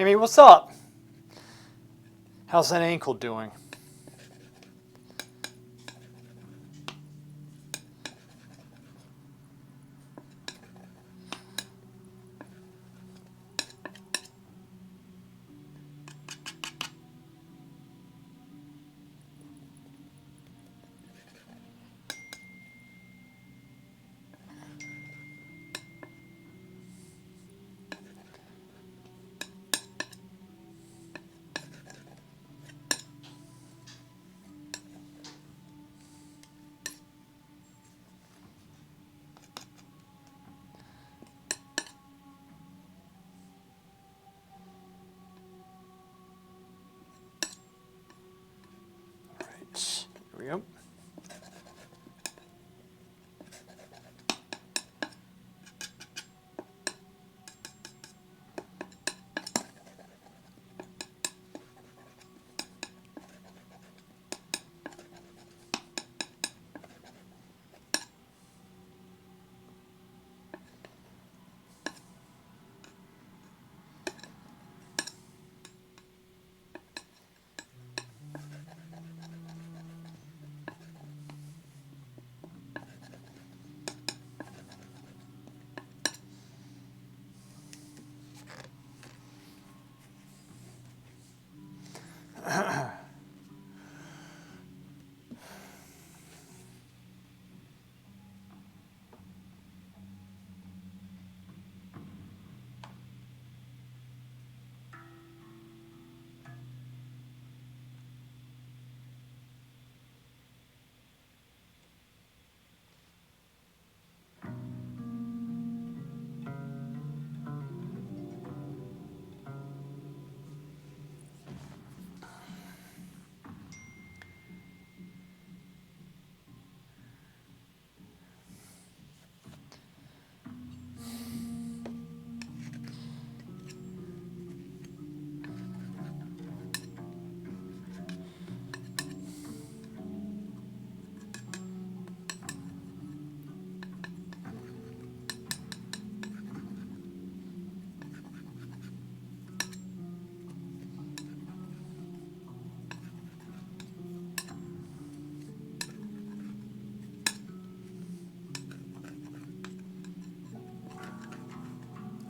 Amy, what's up? How's that ankle doing? Right, here we go.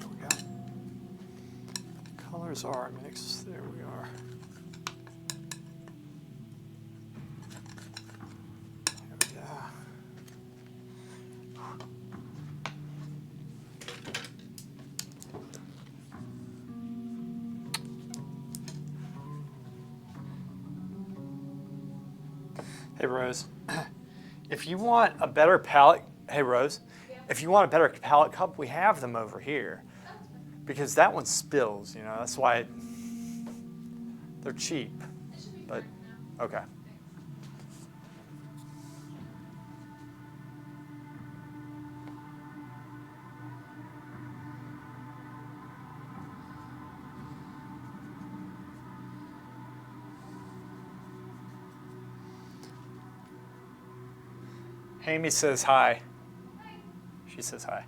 There we go. Colors are mixed. There we are. There we go. Hey, Rose. If you want a better palette, hey, Rose. Yeah. If you want a better palette cup, we have them over here. That's fine. Because that one spills, that's why they're cheap. It should be But, fine for now. okay. Amy says hi. Hi. She says hi.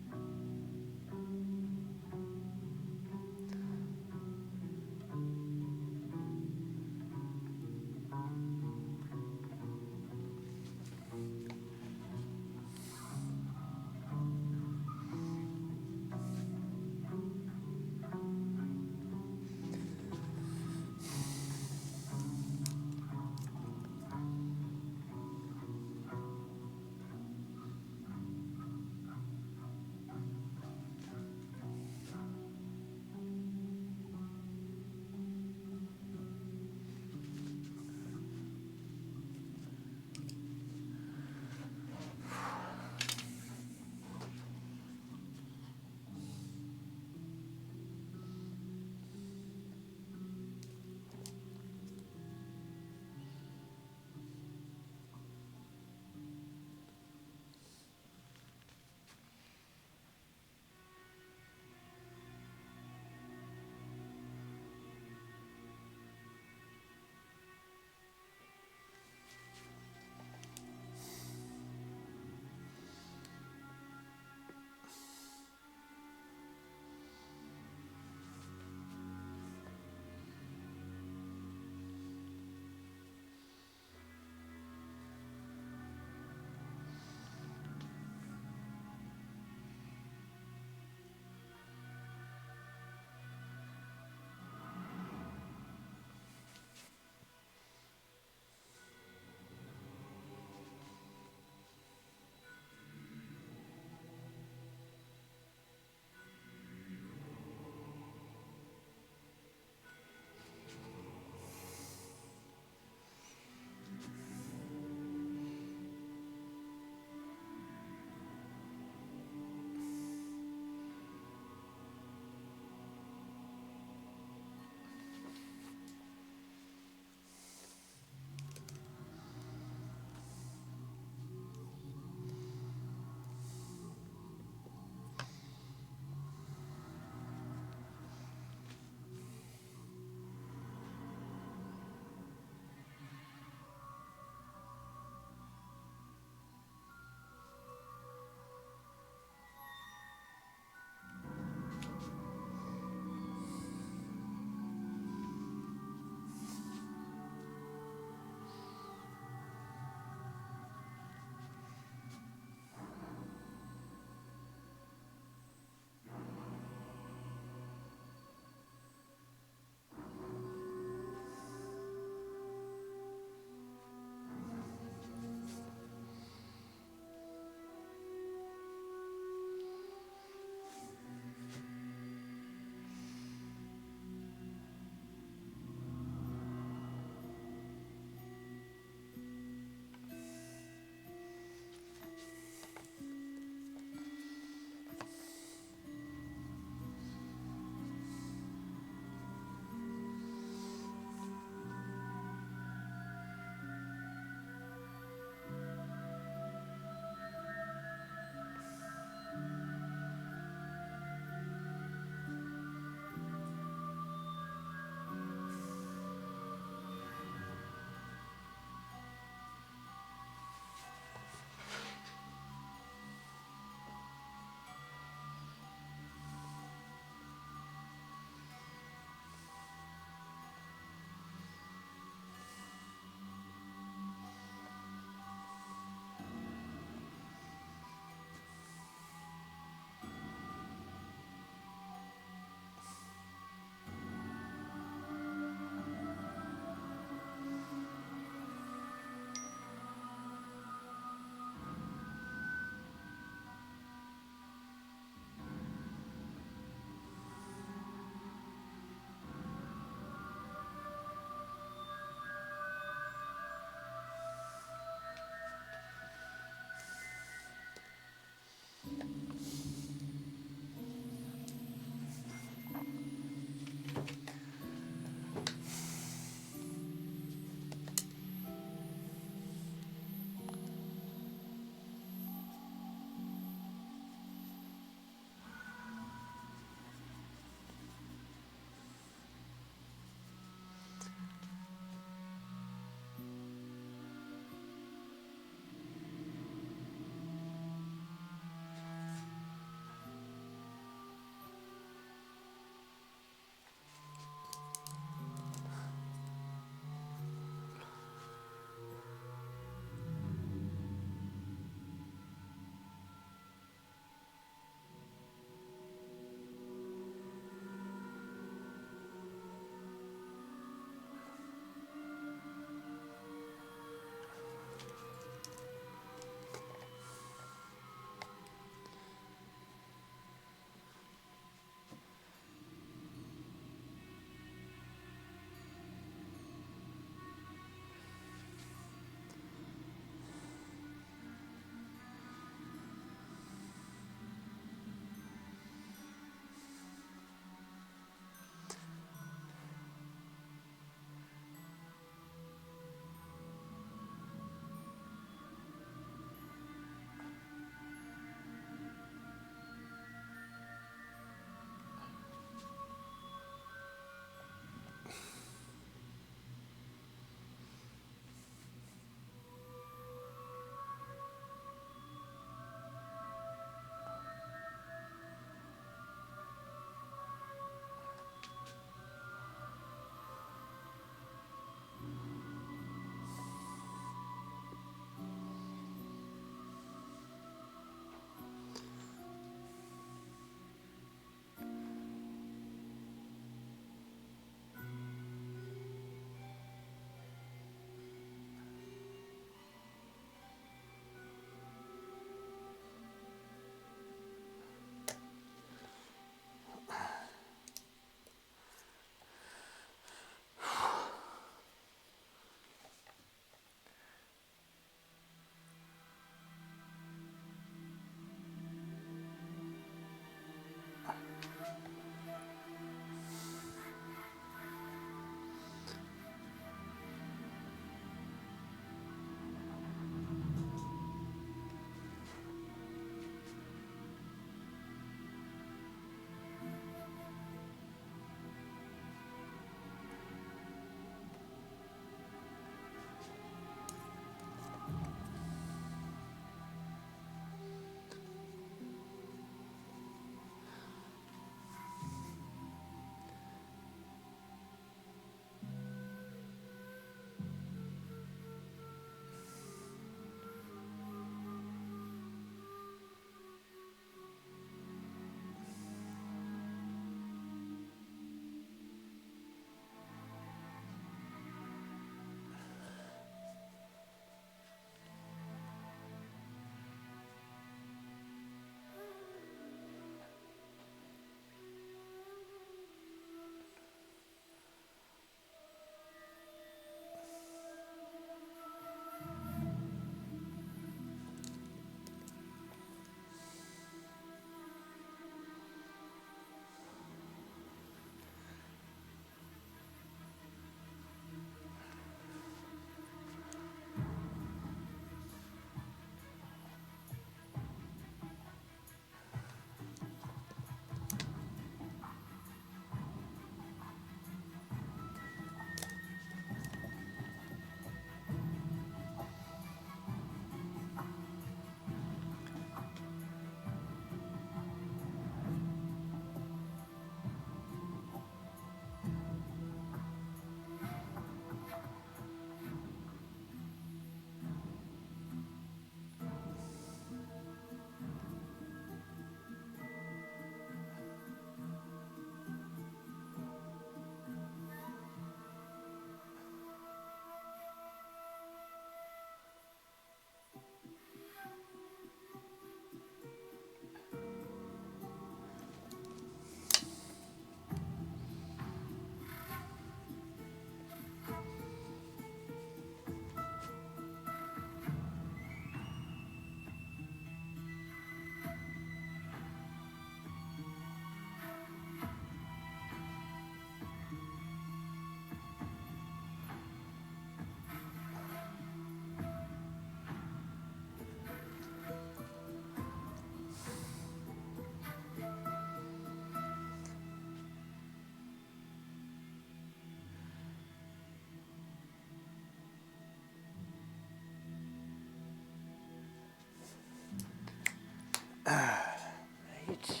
Right.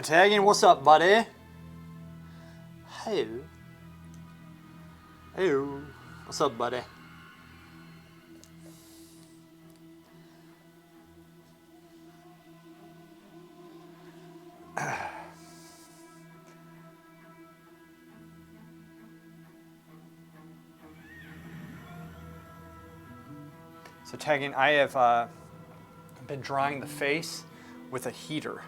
Tagging, what's up, buddy? Hey. Hey. What's up, buddy? So tagging, I have been drying the face with a heater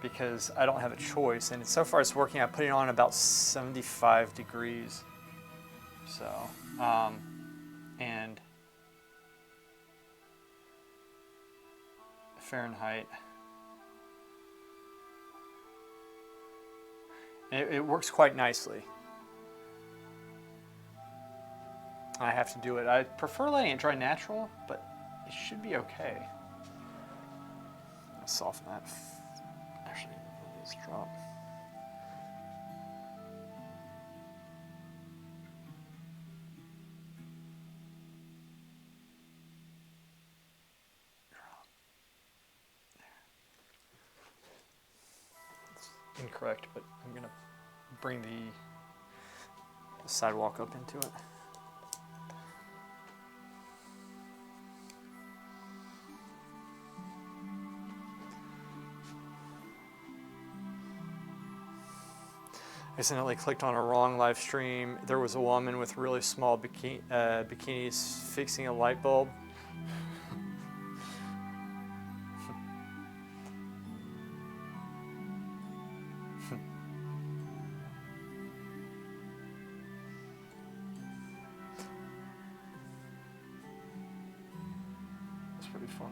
because I don't have a choice, and so far it's working. I put it on about 75 degrees. So, and Fahrenheit. And it works quite nicely. I have to do it. I prefer letting it dry natural, but it should be okay. I'll soften that. Actually, let's drop. It's incorrect, but I'm gonna bring the sidewalk up into it. Accidentally clicked on a wrong live stream. There was a woman with really small bikinis fixing a light bulb. That's pretty funny.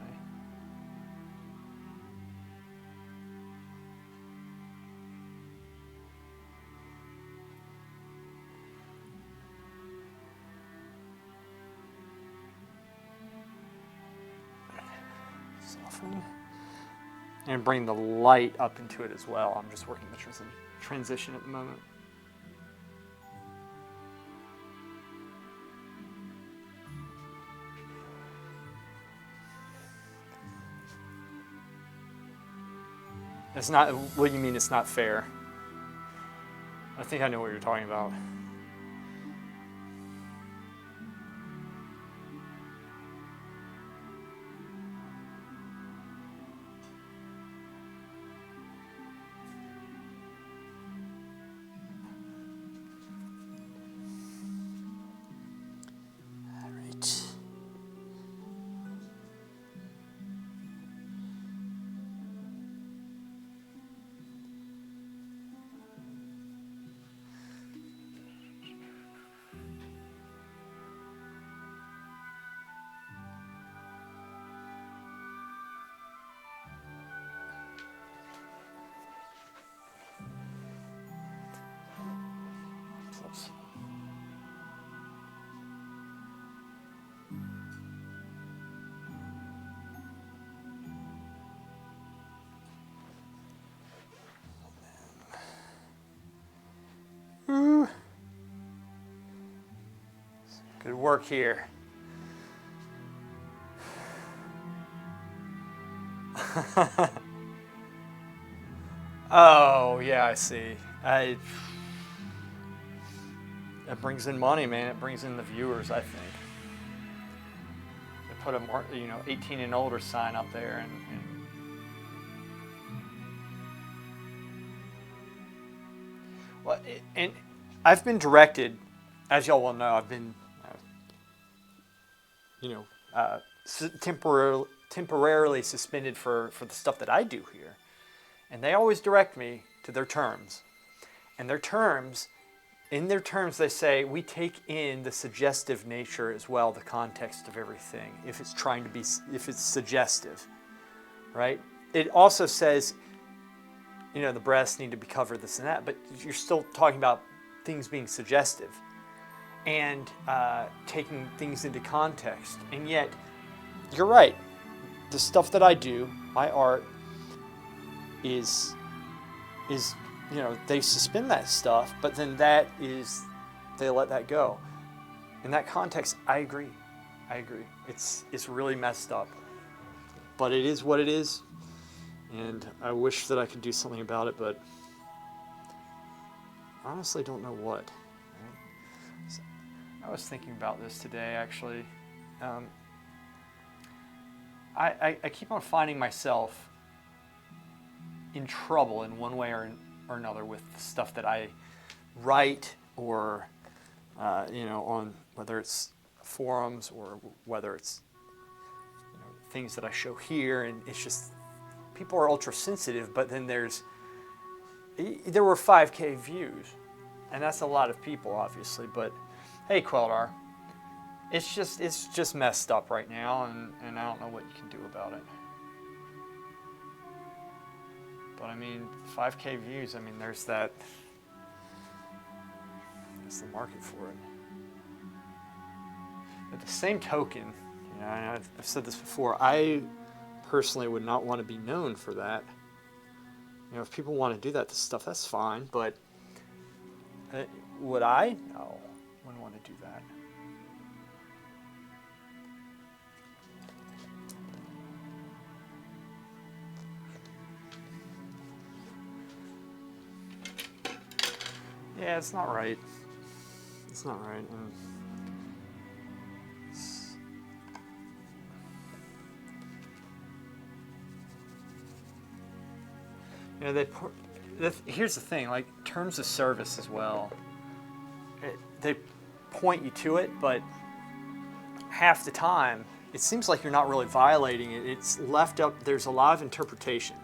Soften. And bring the light up into it as well. I'm just working the transition at the moment. It's not, what do you mean it's not fair? I think I know what you're talking about. All right. Ooh. Good work here. Oh, yeah, I see. It brings in money, man. It brings in the viewers, I think. They put a more, 18 and older sign up there, and well, and I've been directed, as y'all well know, I've been, temporarily suspended for the stuff that I do here. And they always direct me to their terms. And in their terms, they say, we take in the suggestive nature as well, the context of everything, if it's suggestive, right? It also says, the breasts need to be covered, this and that, but you're still talking about things being suggestive and taking things into context. And yet, you're right. The stuff that I do, my art, is they suspend that stuff, but then they let that go. In that context, I agree. It's really messed up. But it is what it is, and I wish that I could do something about it, but I honestly don't know what. So I was thinking about this today, actually. I keep on finding myself in trouble in one way or another with stuff that I write or on whether it's forums or whether it's things that I show here, and it's just people are ultra sensitive. But then there were 5K views, and that's a lot of people, obviously. But hey, Queldar, it's just messed up right now, and I don't know what you can do about it. But I mean, 5K views, I mean, there's the market for it. At the same token, I've said this before, I personally would not want to be known for that. If people want to do that stuff, that's fine, but would I? No, wouldn't want to do that. Yeah, it's not right. It's not right. Here's the thing, like terms of service as well. They point you to it, but half the time, it seems like you're not really violating it. It's left up, there's a lot of interpretation.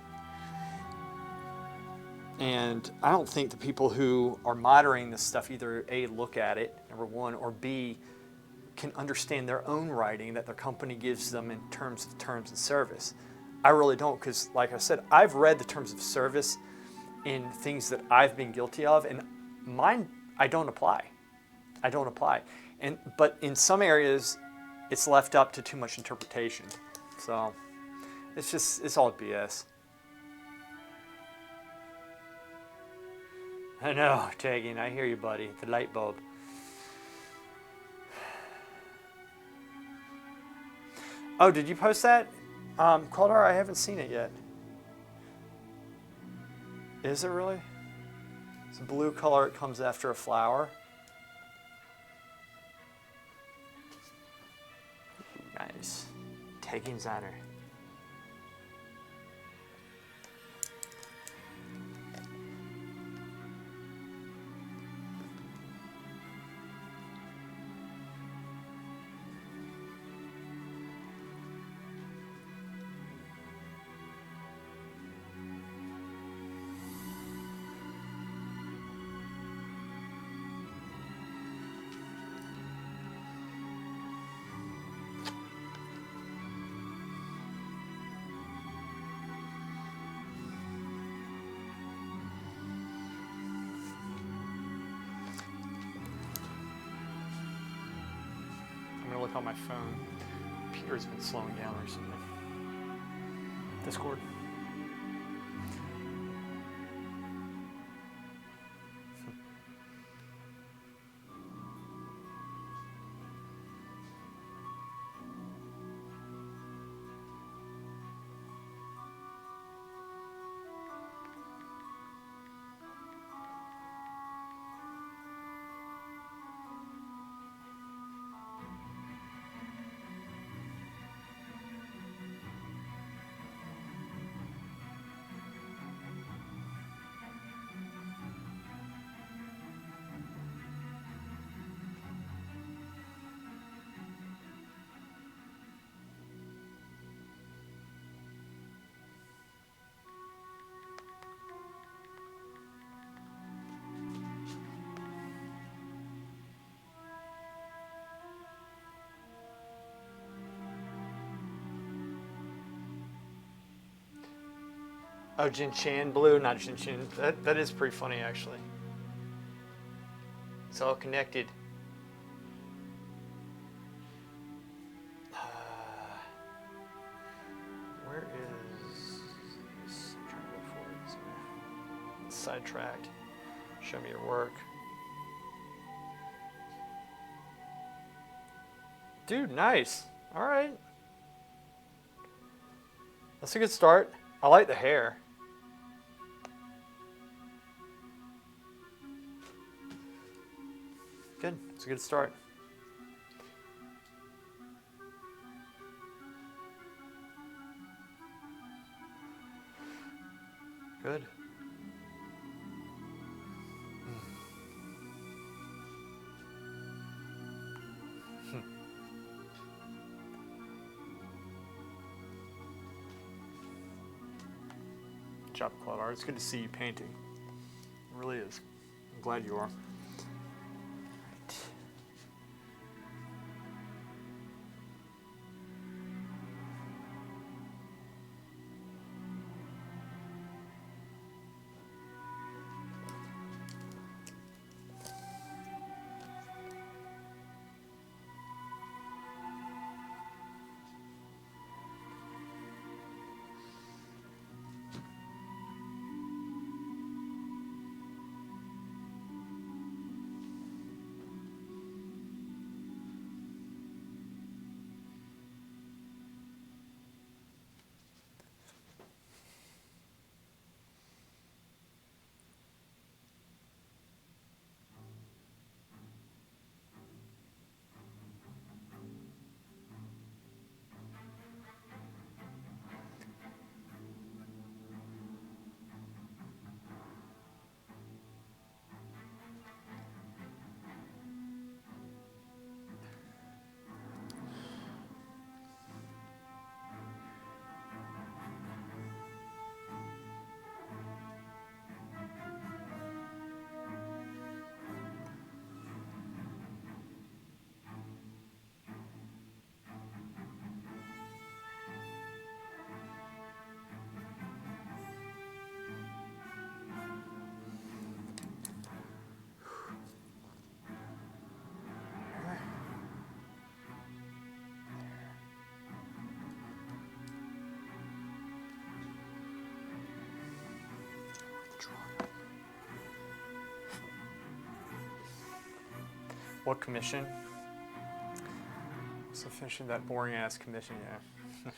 And I don't think the people who are monitoring this stuff either A, look at it, number one, or B, can understand their own writing that their company gives them in terms of service. I really don't, because like I said, I've read the terms of service in things that I've been guilty of, and mine, I don't apply. But in some areas, it's left up to too much interpretation. So it's all BS. I know, Tagging, I hear you, buddy. The light bulb. Oh, did you post that? Queldar, I haven't seen it yet. Is it really? It's a blue color, it comes after a flower. Nice. Tagging Zyner. Look on my phone. Computer's been slowing down recently. Discord. Oh, Jin Chan blue, not Jin Chan. That is pretty funny, actually. It's all connected. Where is this? I'm trying to look for it. Somewhere. Sidetracked. Show me your work. Dude, nice. All right. That's a good start. I like the hair. Good. It's a good start. Good. Good job, Claude. It's good to see you painting. It really is. I'm glad you are. What commission? So finishing that boring ass commission, yeah.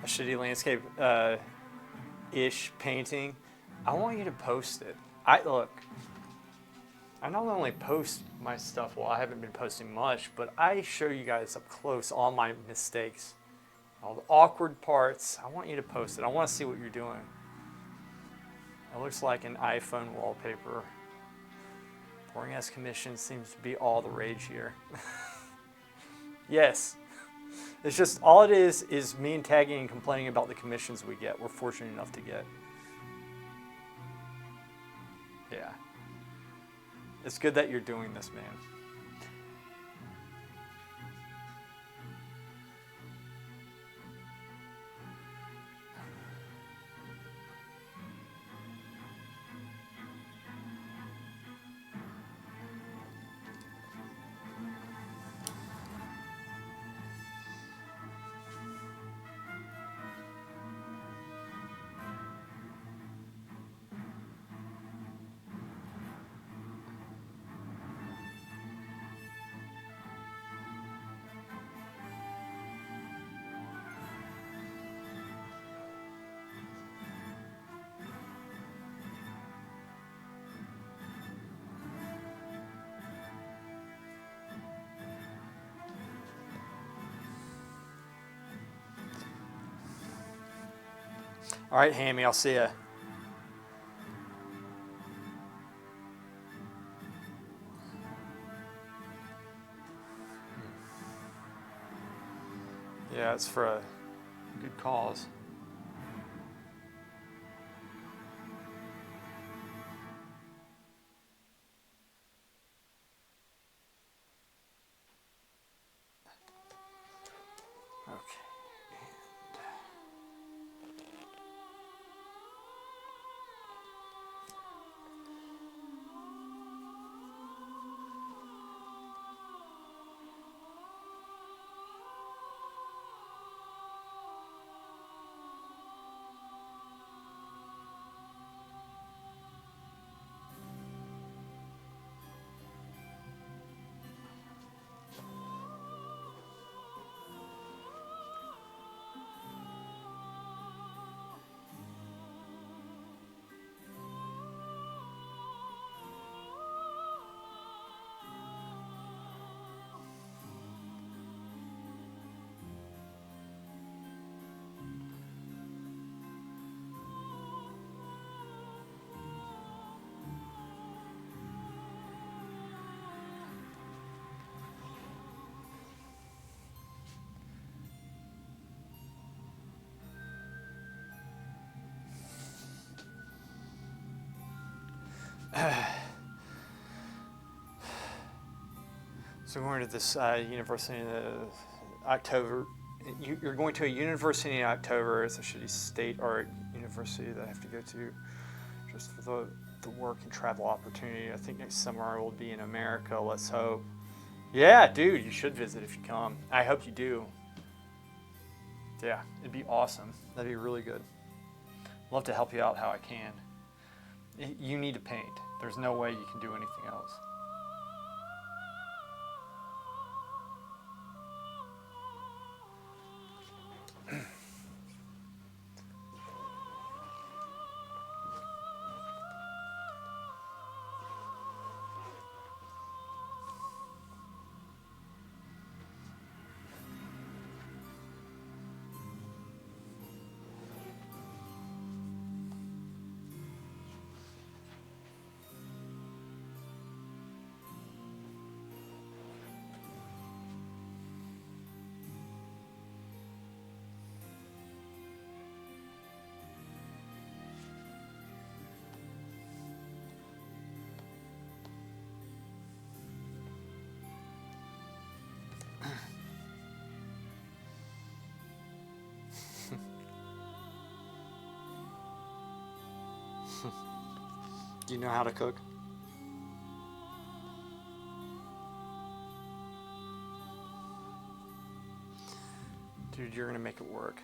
A shitty landscape ish painting. I want you to post it. I not only post my stuff, well, I haven't been posting much, but I show you guys up close all my mistakes, all the awkward parts. I want you to post it. I want to see what you're doing. It looks like an iPhone wallpaper. Boring ass commission seems to be all the rage here. Yes. It's just, all it is me and tagging and complaining about the commissions we get. We're fortunate enough to get. Yeah. It's good that you're doing this, man. All right, Hammy, I'll see ya. Yeah, it's for a good cause. Okay. So we're going to this university in October. You're going to a university in October. It's a shitty state art university that I have to go to just for the work and travel opportunity. I think next summer I will be in America. Let's hope. Yeah, dude, you should visit if you come. I hope you do. Yeah, it'd be awesome. That'd be really good. Love to help you out how I can. You need to paint. There's no way you can do anything else. Do you know how to cook? Dude, you're gonna make it work.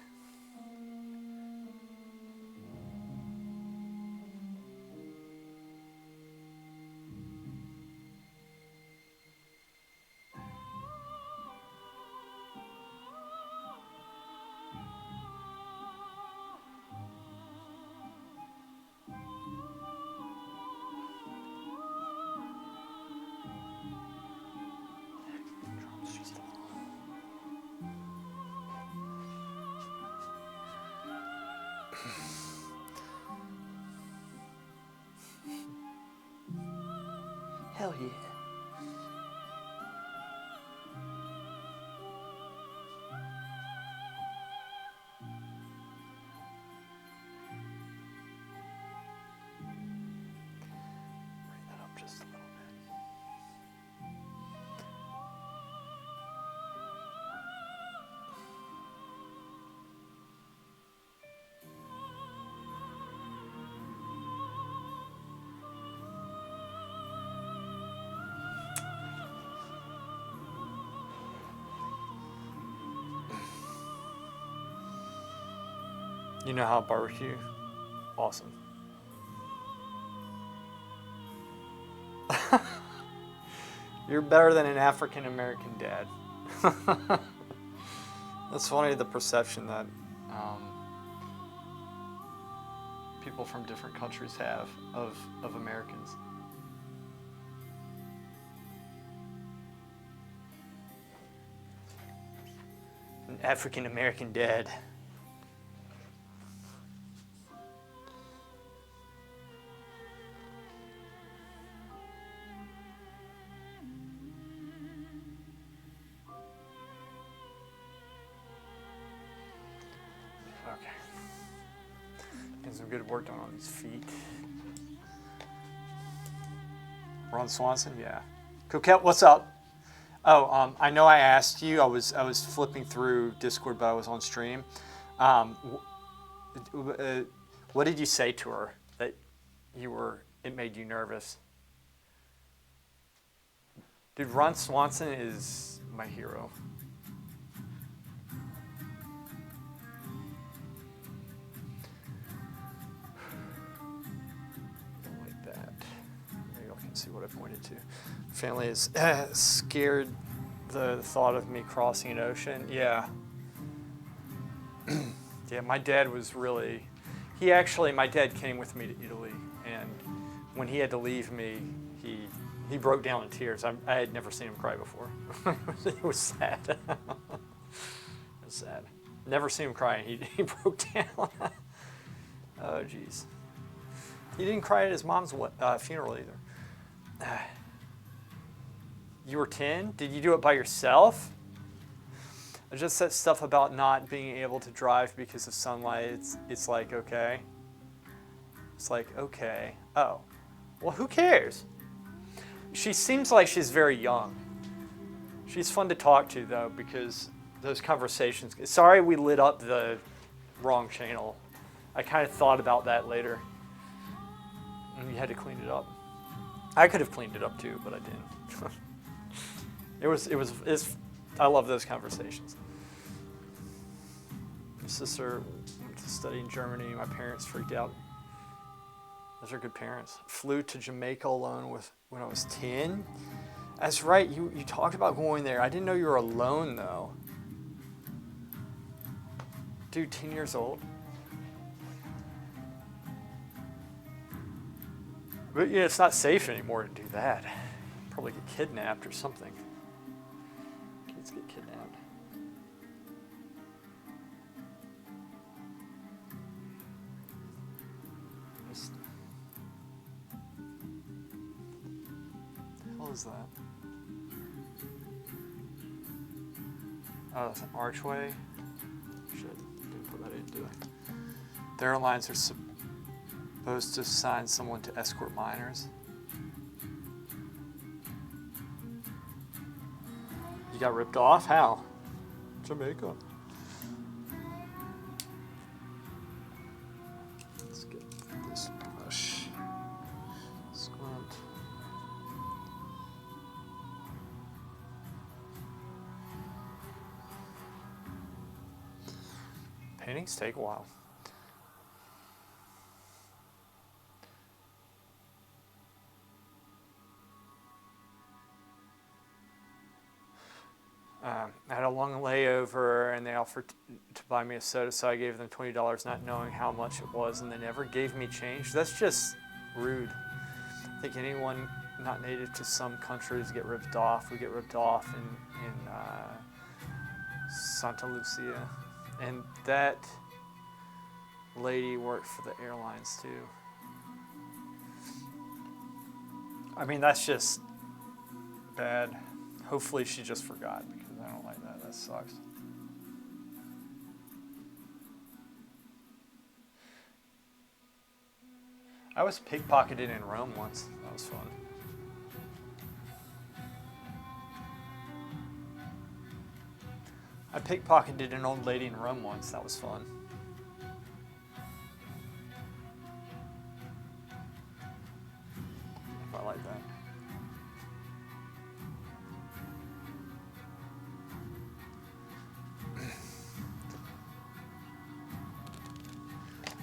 Hell yeah. Bring that up just a little bit. You know how to barbecue? Awesome. You're better than an African American dad. That's funny, the perception that people from different countries have of Americans. An African American dad. some good work done on these feet. Ron Swanson, yeah. Coquette, what's up? Oh, I know I asked you. I was flipping through Discord, but I was on stream. What did you say to her that it made you nervous? Dude, Ron Swanson is my hero. Like that. Maybe I can see what I pointed to. Family is scared the thought of me crossing an ocean. Yeah. Yeah, my dad was really... my dad came with me to Italy, and when he had to leave me, he broke down in tears. I had never seen him cry before. It was sad. It was sad. Never seen him cry, and he broke down. Oh, jeez. He didn't cry at his mom's funeral either. You were 10? Did you do it by yourself? I just said stuff about not being able to drive because of sunlight. It's like, okay. It's like, okay. Oh. Well, who cares? She seems like she's very young. She's fun to talk to, though, because those conversations... Sorry we lit up the wrong channel. I kind of thought about that later. And you had to clean it up. I could have cleaned it up, too, but I didn't. I love those conversations. My sister went to study in Germany. My parents freaked out. Those are good parents. Flew to Jamaica alone when I was 10. That's right, you talked about going there. I didn't know you were alone, though. Dude, 10 years old. But yeah, it's not safe anymore to do that. Probably get kidnapped or something. Kids get kidnapped. What the hell is that? Oh, that's an archway. Shit, didn't put that in, did I? The airlines are supposed to assign someone to escort minors. You got ripped off? How? Jamaica. Let's get this brush. Squint. Paintings take a while. I had a long layover, and they offered to buy me a soda, so I gave them $20, not knowing how much it was, and they never gave me change. That's just rude. I think anyone not native to some countries get ripped off. We get ripped off in Santa Lucia, and that lady worked for the airlines too. I mean, that's just bad. Hopefully she just forgot, because I don't like that. That sucks. I was pickpocketed in Rome once. That was fun. I pickpocketed an old lady in Rome once. That was fun. I like that.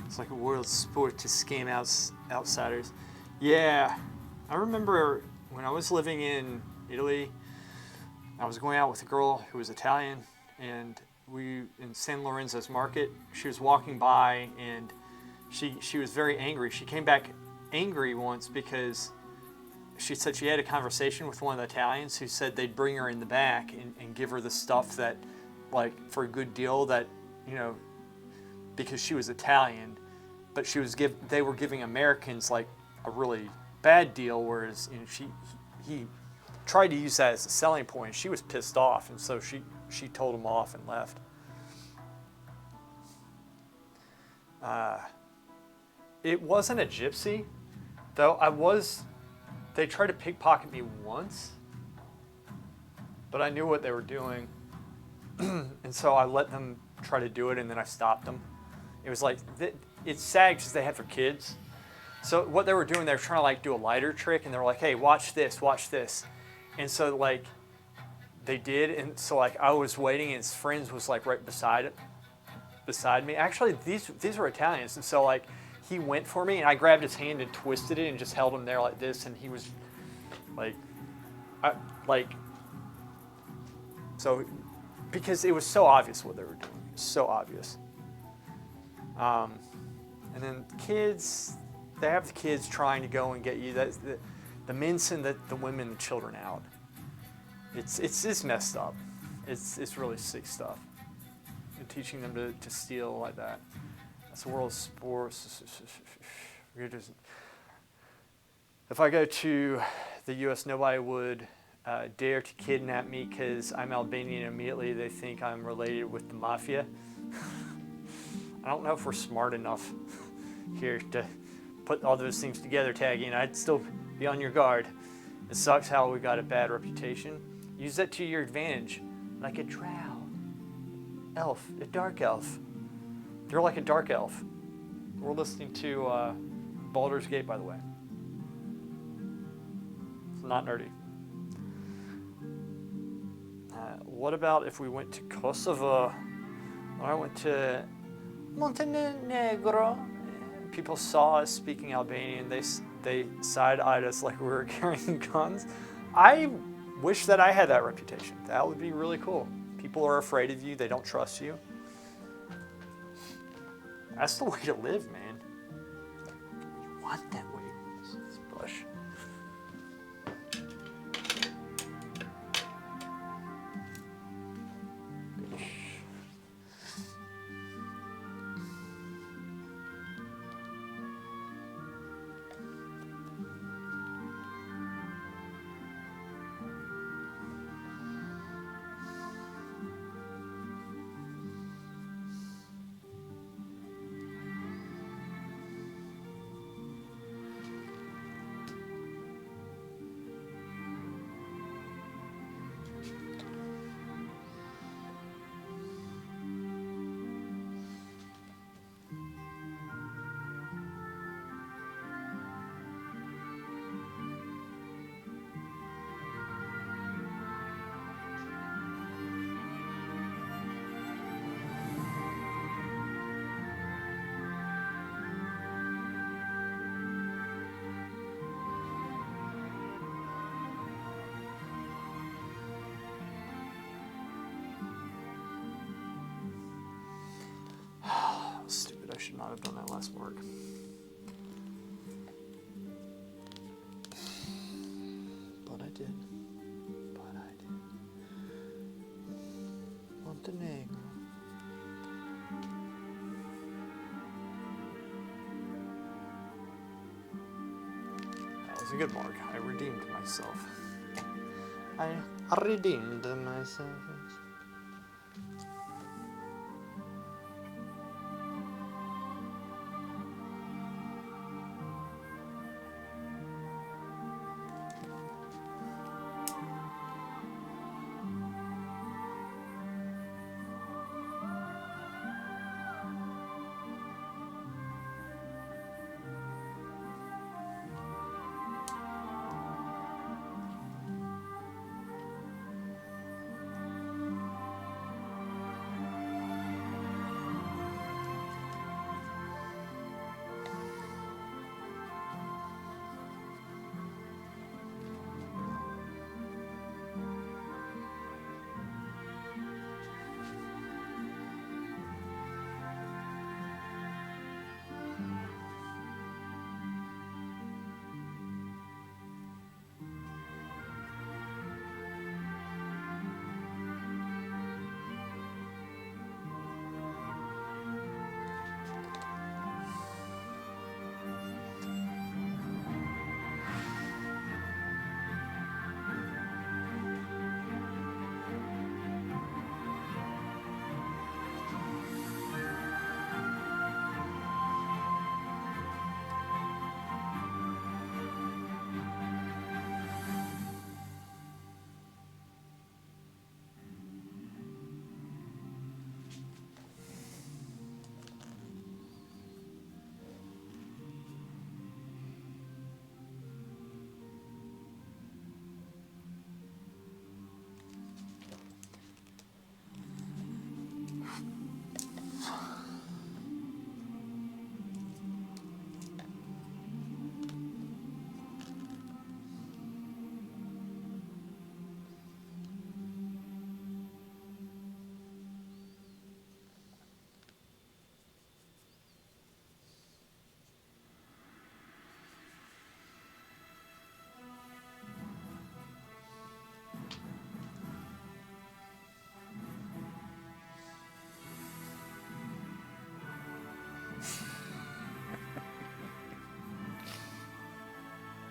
It's like a world sport to scam outsiders. Yeah, I remember when I was living in Italy, I was going out with a girl who was Italian, and we in San Lorenzo's market. She was walking by, and she was very angry. She came back angry once because she said she had a conversation with one of the Italians who said they'd bring her in the back and give her the stuff that, like, for a good deal that, you know, because she was Italian, but they were giving Americans like a really bad deal, whereas, you know, he tried to use that as a selling point. She was pissed off, and so she told him off and left. It wasn't a gypsy, though. They tried to pickpocket me once, but I knew what they were doing, and so I let them try to do it, and then I stopped them. It was like, it's sad because they had their kids. So what they were doing, they were trying to like do a lighter trick, and they were like, hey, watch this, and so like they did, and so like I was waiting, and his friends was like right beside me. Actually, these were Italians, and so like he went for me, and I grabbed his hand and twisted it, and just held him there like this, and he was like, so because it was so obvious what they were doing, so obvious. And then kids, they have the kids trying to go and get you. The men send the women and children out. It's messed up. It's really sick stuff. And teaching them to steal like that. That's the world of sports. If I go to the U.S., nobody would dare to kidnap me because I'm Albanian. Immediately they think I'm related with the mafia. I don't know if we're smart enough here to put all those things together, Taggy, and I'd still be on your guard. It sucks how we got a bad reputation. Use that to your advantage, like a drow, elf, a dark elf. They're like a dark elf. We're listening to Baldur's Gate, by the way. It's not nerdy. What about if we went to Kosovo? Or I went to Montenegro. People saw us speaking Albanian. They side-eyed us like we were carrying guns. I wish that I had that reputation. That would be really cool. People are afraid of you. They don't trust you. That's the way to live, man. You want that way. This bush. Stupid, I should not have done that last mark. But I did. Montenegro. That was a good mark. I redeemed myself. I redeemed myself.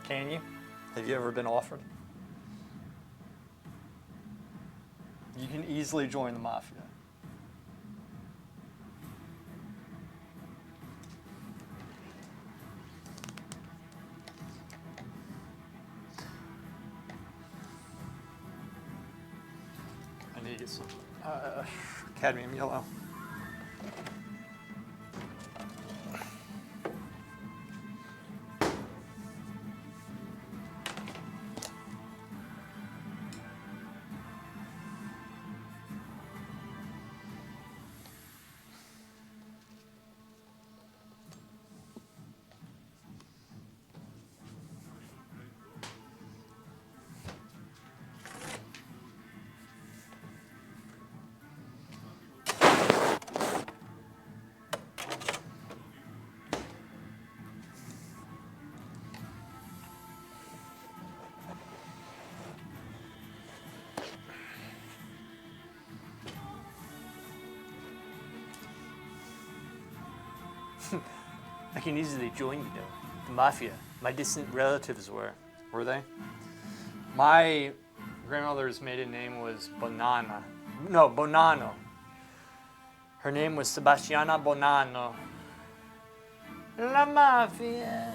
Can you? Have you ever been offered? You can easily join the mafia. I need to get some cadmium yellow. I can easily join you though. The mafia. My distant relatives were they? My grandmother's maiden name was Bonanno. Her name was Sebastiana Bonanno. La mafia.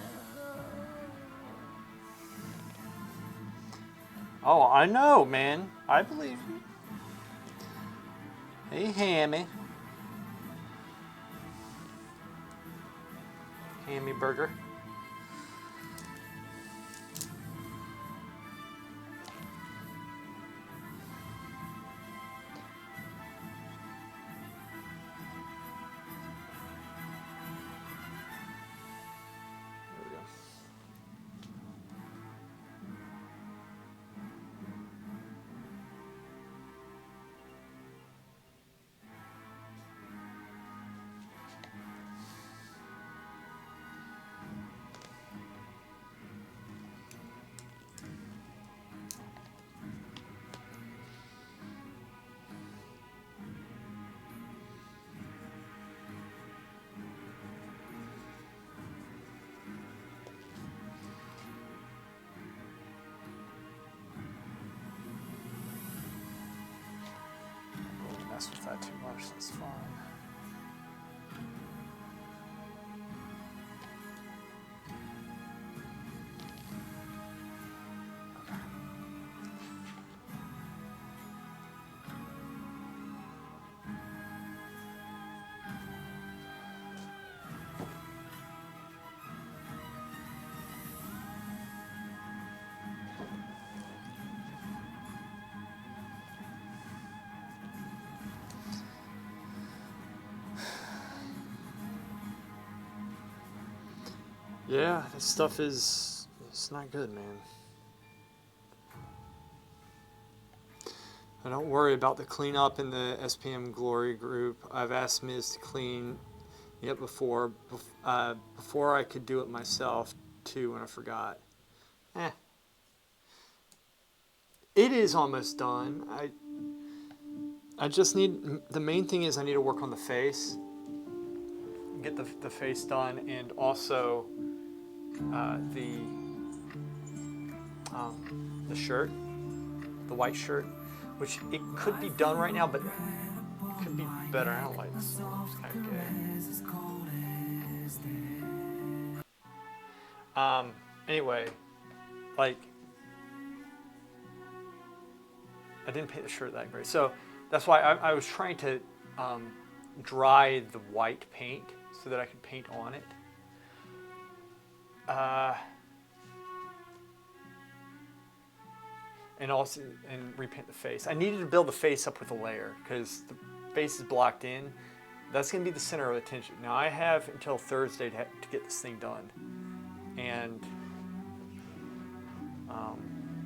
Oh, I know, man. I believe you. Hey, Hammy. Hammy burger. There we go. Mess with that too much, that's fine. Yeah, this stuff it's not good, man. I don't worry about the cleanup in the SPM Glory group. I've asked Miz to clean it before I could do it myself too when I forgot. It is almost done. I just need, the main thing is I need to work on the face. Get the face done, and also the shirt, the white shirt, which it could be done right now, but it could be better. I don't like this. It's kind of gay. Anyway, like, I didn't paint the shirt that great, so that's why I was trying to dry the white paint so that I could paint on it. And also repaint the face. I needed to build the face up with a layer because the face is blocked in. That's going to be the center of attention. Now I have until Thursday to get this thing done, and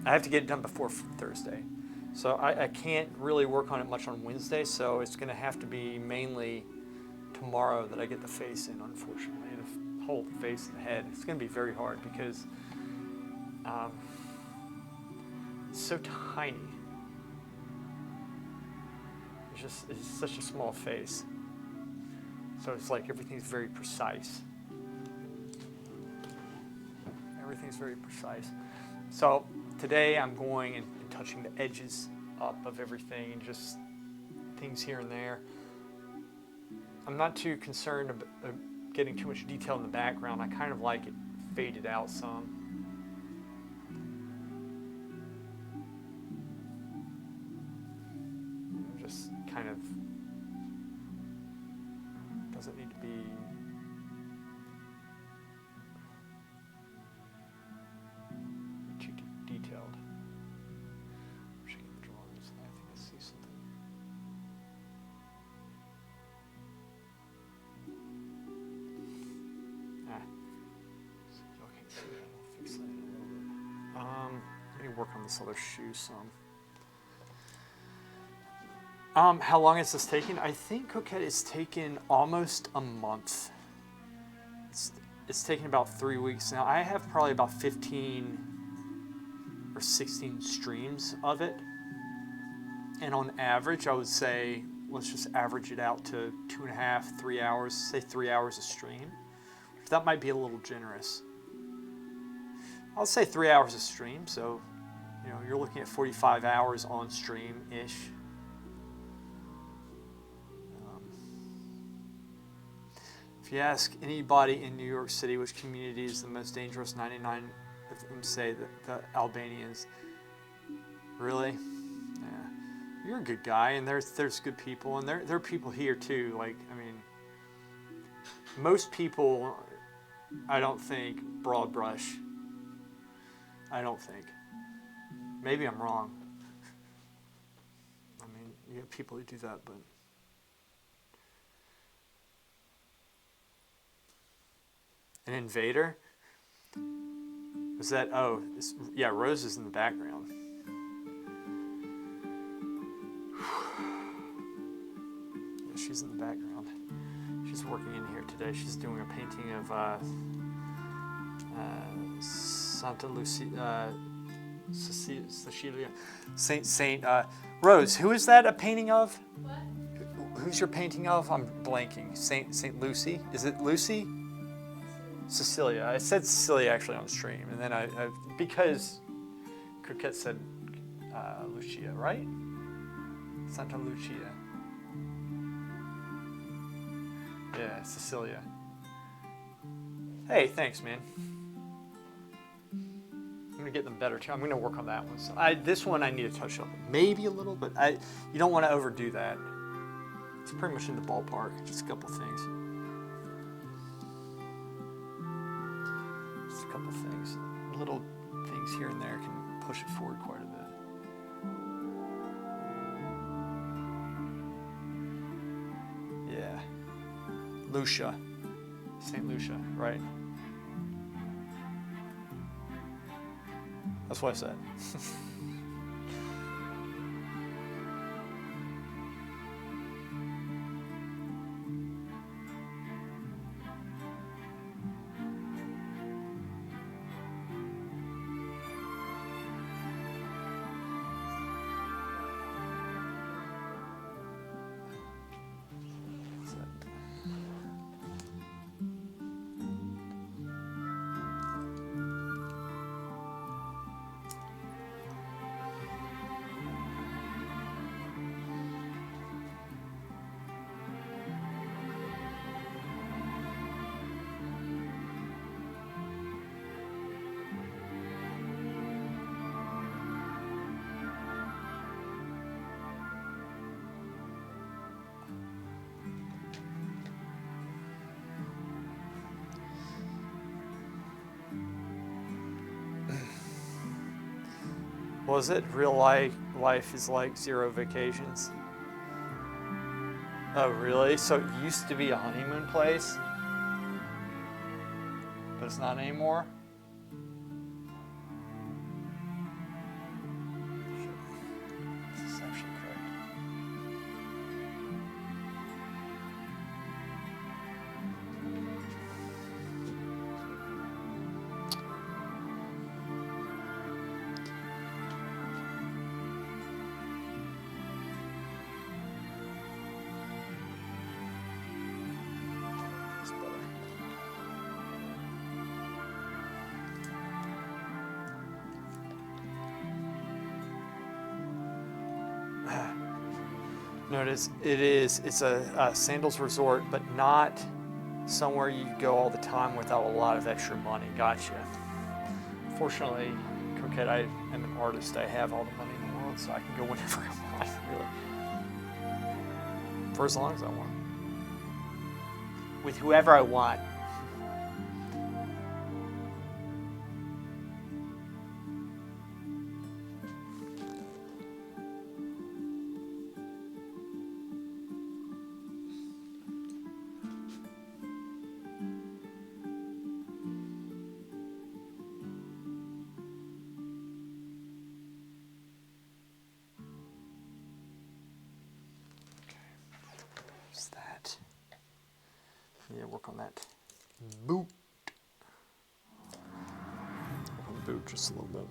I have to get it done before Thursday. So I can't really work on it much on Wednesday. So it's going to have to be mainly tomorrow that I get the face in. Unfortunately, the whole face and the head. It's going to be very hard because. So tiny. It's such a small face. So it's like everything's very precise. everything's very precise. So today I'm going and touching the edges up of everything and just things here and there. I'm not too concerned about getting too much detail in the background. I kind of like it faded out some. Just kind of doesn't need to be too detailed. I'm checking the drawings. I think I see something. Y'all can't see that. I'll fix that in a little bit. Let me work on this other shoe some. How long is this taking? I think Coquette is taking almost a month. It's taking about 3 weeks now. I have probably about 15 or 16 streams of it. And on average, I would say, let's just average it out to 2.5, 3 hours, say 3 hours a stream. That might be a little generous. I'll say 3 hours a stream, so you're looking at 45 hours on stream-ish. If you ask anybody in New York City which community is the most dangerous, 99 of them say that the Albanians. Really? Yeah. You're a good guy, and there's good people, and there are people here too. Like, I mean, most people, I don't think, broad brush. I don't think. Maybe I'm wrong. I mean, you have people who do that, but. An invader? Was that, yeah, Rose is in the background. Yeah, she's in the background. She's working in here today. She's doing a painting of Santa Lucia, Cecilia, Saint Rose. Who is that a painting of? What? Who's your painting of? I'm blanking. Saint Lucy? Is it Lucy? Cecilia. I said Cecilia actually on stream, and then I because Coquette said Lucia, right? Santa Lucia. Yeah, Cecilia. Hey, thanks, man. I'm gonna get them better too. I'm gonna work on that one. So this one I need to touch up, maybe a little, but you don't want to overdo that. It's pretty much in the ballpark. Just a couple things. Couple things, little things here and there can push it forward quite a bit. Yeah, Lucia, Saint Lucia, right? That's what I said. Was it real life is like zero vacations? Oh, really? So it used to be a honeymoon place, but it's not anymore? This is actually correct. No, it is. It is. It's a sandals resort, but not somewhere you go all the time without a lot of extra money. Gotcha. Fortunately, Coquette, I am an artist. I have all the money in the world, so I can go whenever I want, really. For as long as I want. With whoever I want. That. Yeah, work on that boot. Work on the boot just a little bit.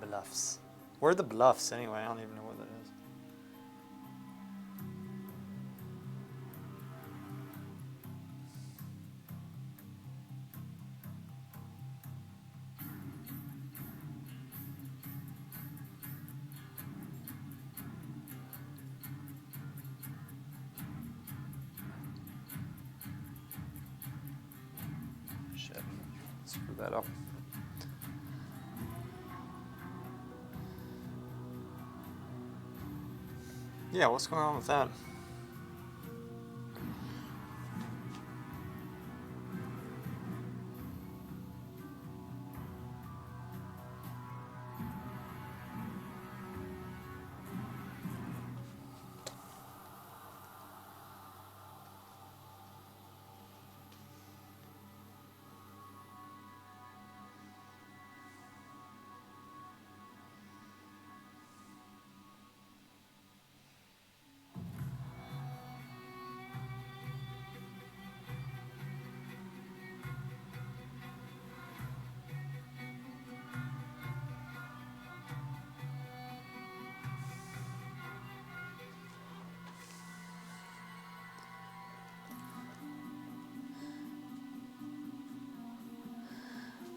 Bluffs. Where are the Bluffs anyway? I don't even know what that is. Shit. Screw that up. Yeah, what's going on with that?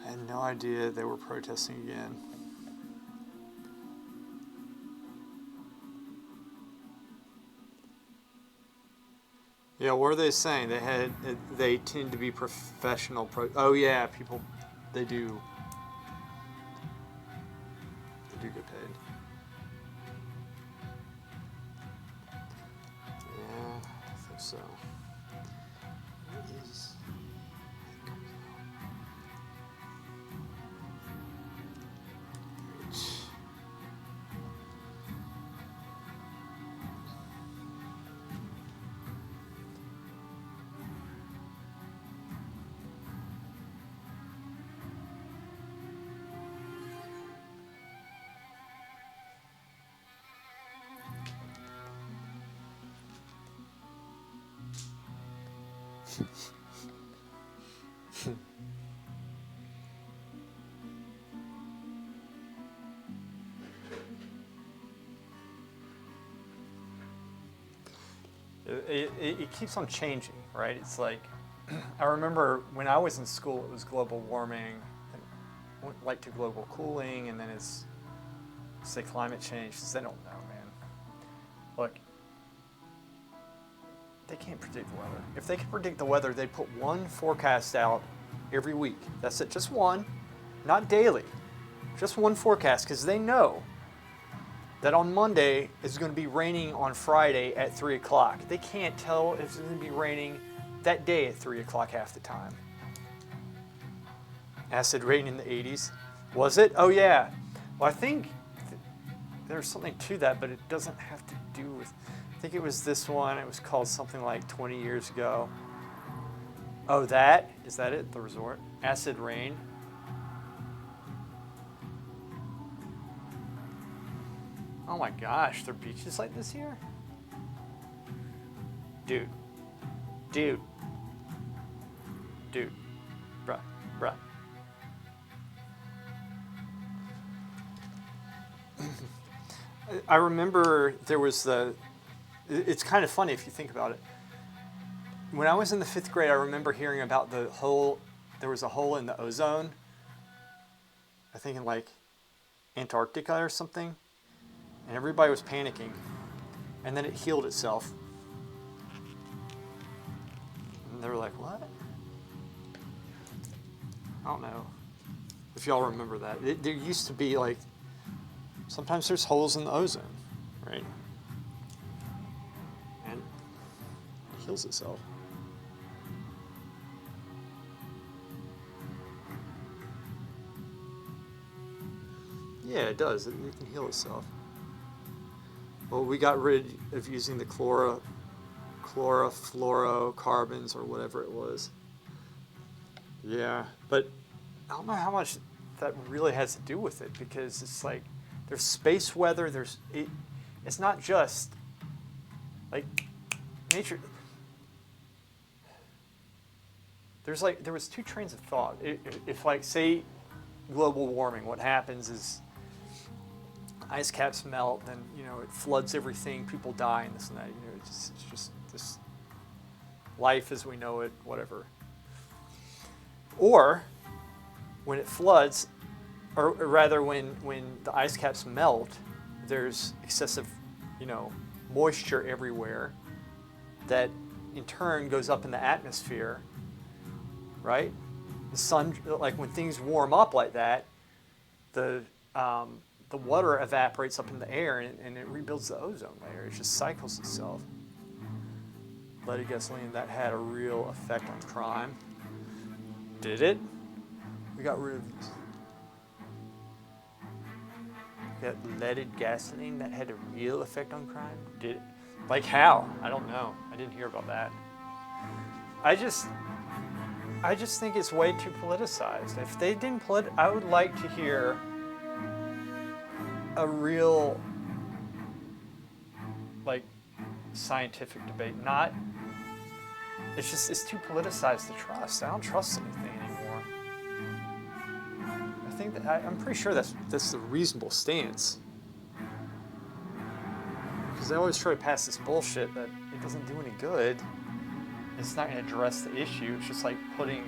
I had no idea they were protesting again. Yeah, what are they saying? They tend to be professional oh yeah, people they do get paid. Yeah, I think so. Yes. It keeps on changing, right? It's like, I remember when I was in school, it was global warming, and went like to global cooling, and then it's say climate change. Because they don't know, man. Look, they can't predict the weather. If they could predict the weather, they'd put one forecast out every week. That's it, just one, not daily, just one forecast, because they know that on Monday it's going to be raining on Friday at 3 o'clock. They can't tell if it's going to be raining that day at 3 o'clock half the time. Acid rain in the 80s. Was it? Oh yeah. Well, I think there's something to that, but it doesn't have to do with, I think it was this one. It was called something like 20 years ago. Oh, is that it? The resort? Acid rain. Oh my gosh, there are beaches like this here? Dude. Bruh. I remember there was it's kind of funny if you think about it. When I was in the 5th grade, I remember hearing about there was a hole in the ozone, I think in like Antarctica or something, and everybody was panicking, and then it healed itself. And they were like, what? I don't know if y'all remember that. There used to be like, sometimes there's holes in the ozone, right? And it heals itself. Yeah, it does. It can heal itself. Well, we got rid of using the chlorofluorocarbons or whatever it was. Yeah, but I don't know how much that really has to do with it, because it's like there's space weather. It's not just like nature. There was 2 trains of thought. If like say global warming, what happens is ice caps melt, then it floods everything, people die, and this and that. It's just this life as we know it, whatever. Or when it floods, or rather when the ice caps melt, there's excessive, moisture everywhere that in turn goes up in the atmosphere, right? The sun, like when things warm up like that, the water evaporates up in the air and it rebuilds the ozone layer. It just cycles itself. Leaded gasoline, that had a real effect on crime. Did it? We got rid of these. That leaded gasoline, that had a real effect on crime? Did it? Like how? I don't know. I didn't hear about that. I just think it's way too politicized. If they didn't I would like to hear a real, like, scientific debate. Not, it's too politicized to trust. I don't trust anything anymore. I think I'm pretty sure that's the reasonable stance. Because they always try to pass this bullshit that it doesn't do any good. It's not going to address the issue. It's just like putting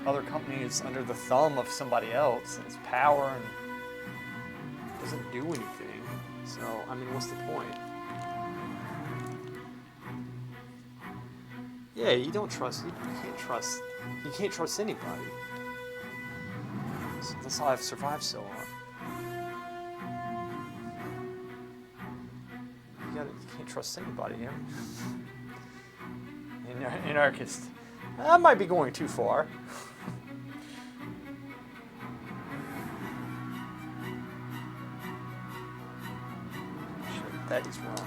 other companies under the thumb of somebody else, and it's power, and it doesn't do anything. So, I mean, what's the point? Yeah, you can't trust anybody. So that's how I've survived so long. You can't trust anybody here. Anarchist. That might be going too far. Shit, that is wrong.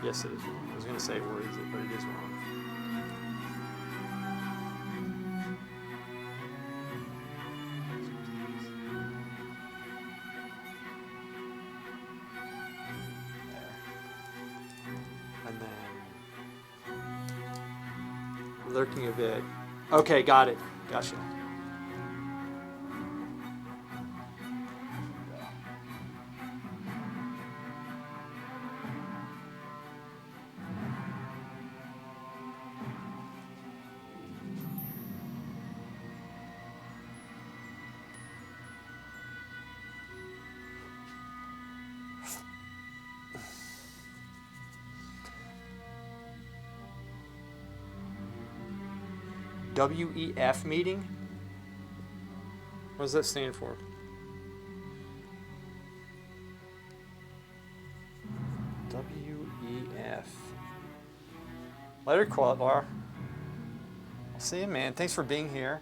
Yes, it is wrong. I was going to say, where is it? But it is wrong. Lurking a bit. Okay, got it. Gotcha. WEF meeting? What does that stand for? WEF. Later, Quatlar. I'll see you, man. Thanks for being here.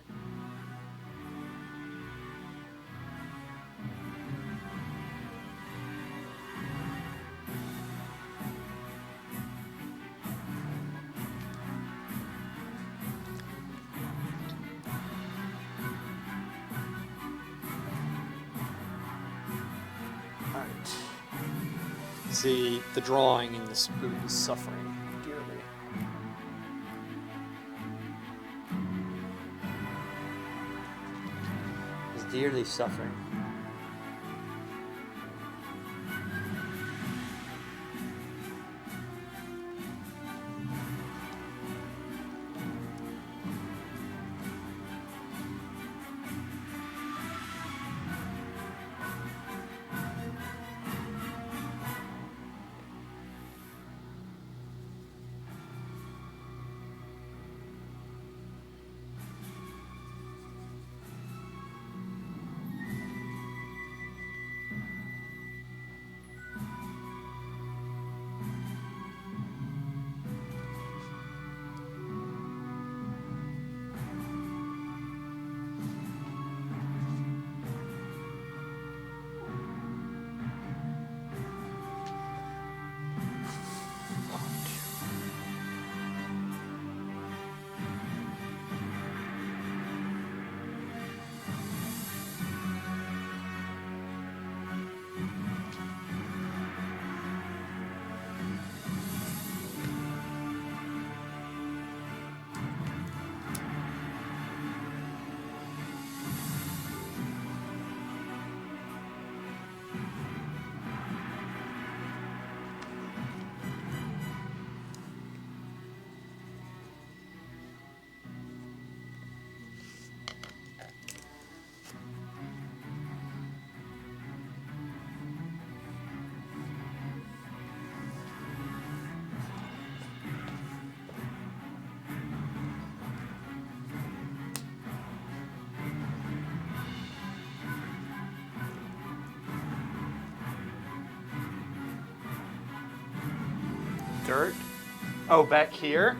See, the drawing in this boot is suffering dearly. Is dearly suffering. dirt. Oh, back here?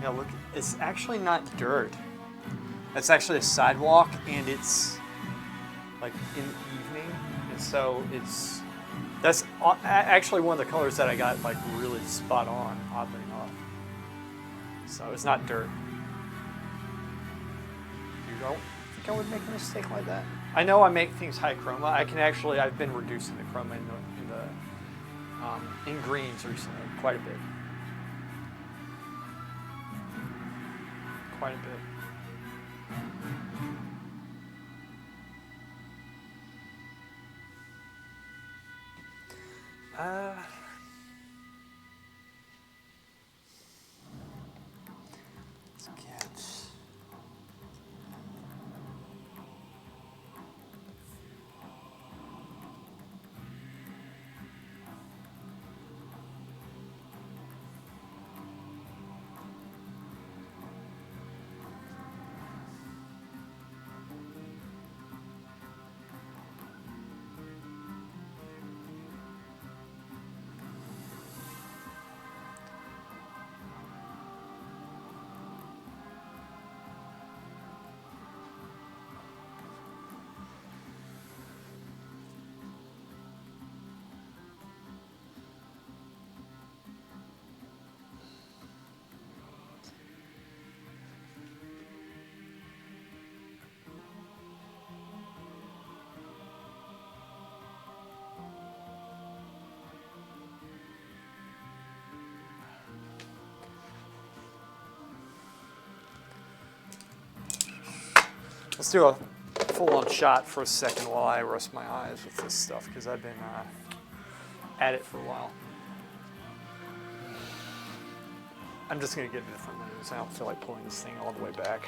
Yeah, look, it's actually not dirt. It's actually a sidewalk, and it's like in the evening, and so that's actually one of the colors that I got like really spot on, oddly enough. So it's not dirt. You don't think I would make a mistake like that? I know I make things high chroma. I've been reducing the chroma in greens recently quite a bit. Quite a bit. Let's get. Let's do a full-on shot for a second while I rest my eyes with this stuff, because I've been at it for a while. I'm just going to get a different lens. I don't feel like pulling this thing all the way back.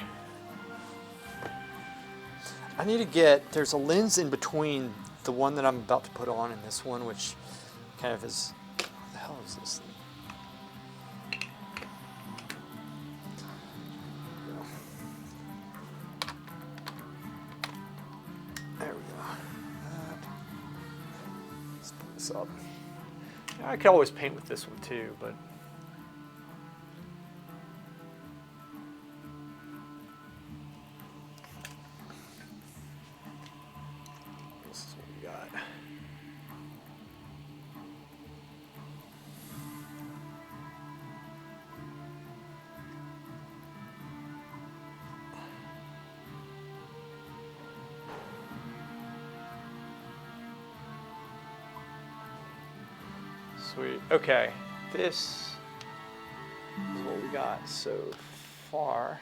I need to get, there's a lens in between the one that I'm about to put on and this one, which kind of is, what the hell is this thing? Up. I could always paint with this one too, but this is what we got. Sweet. Okay, this is what we got so far.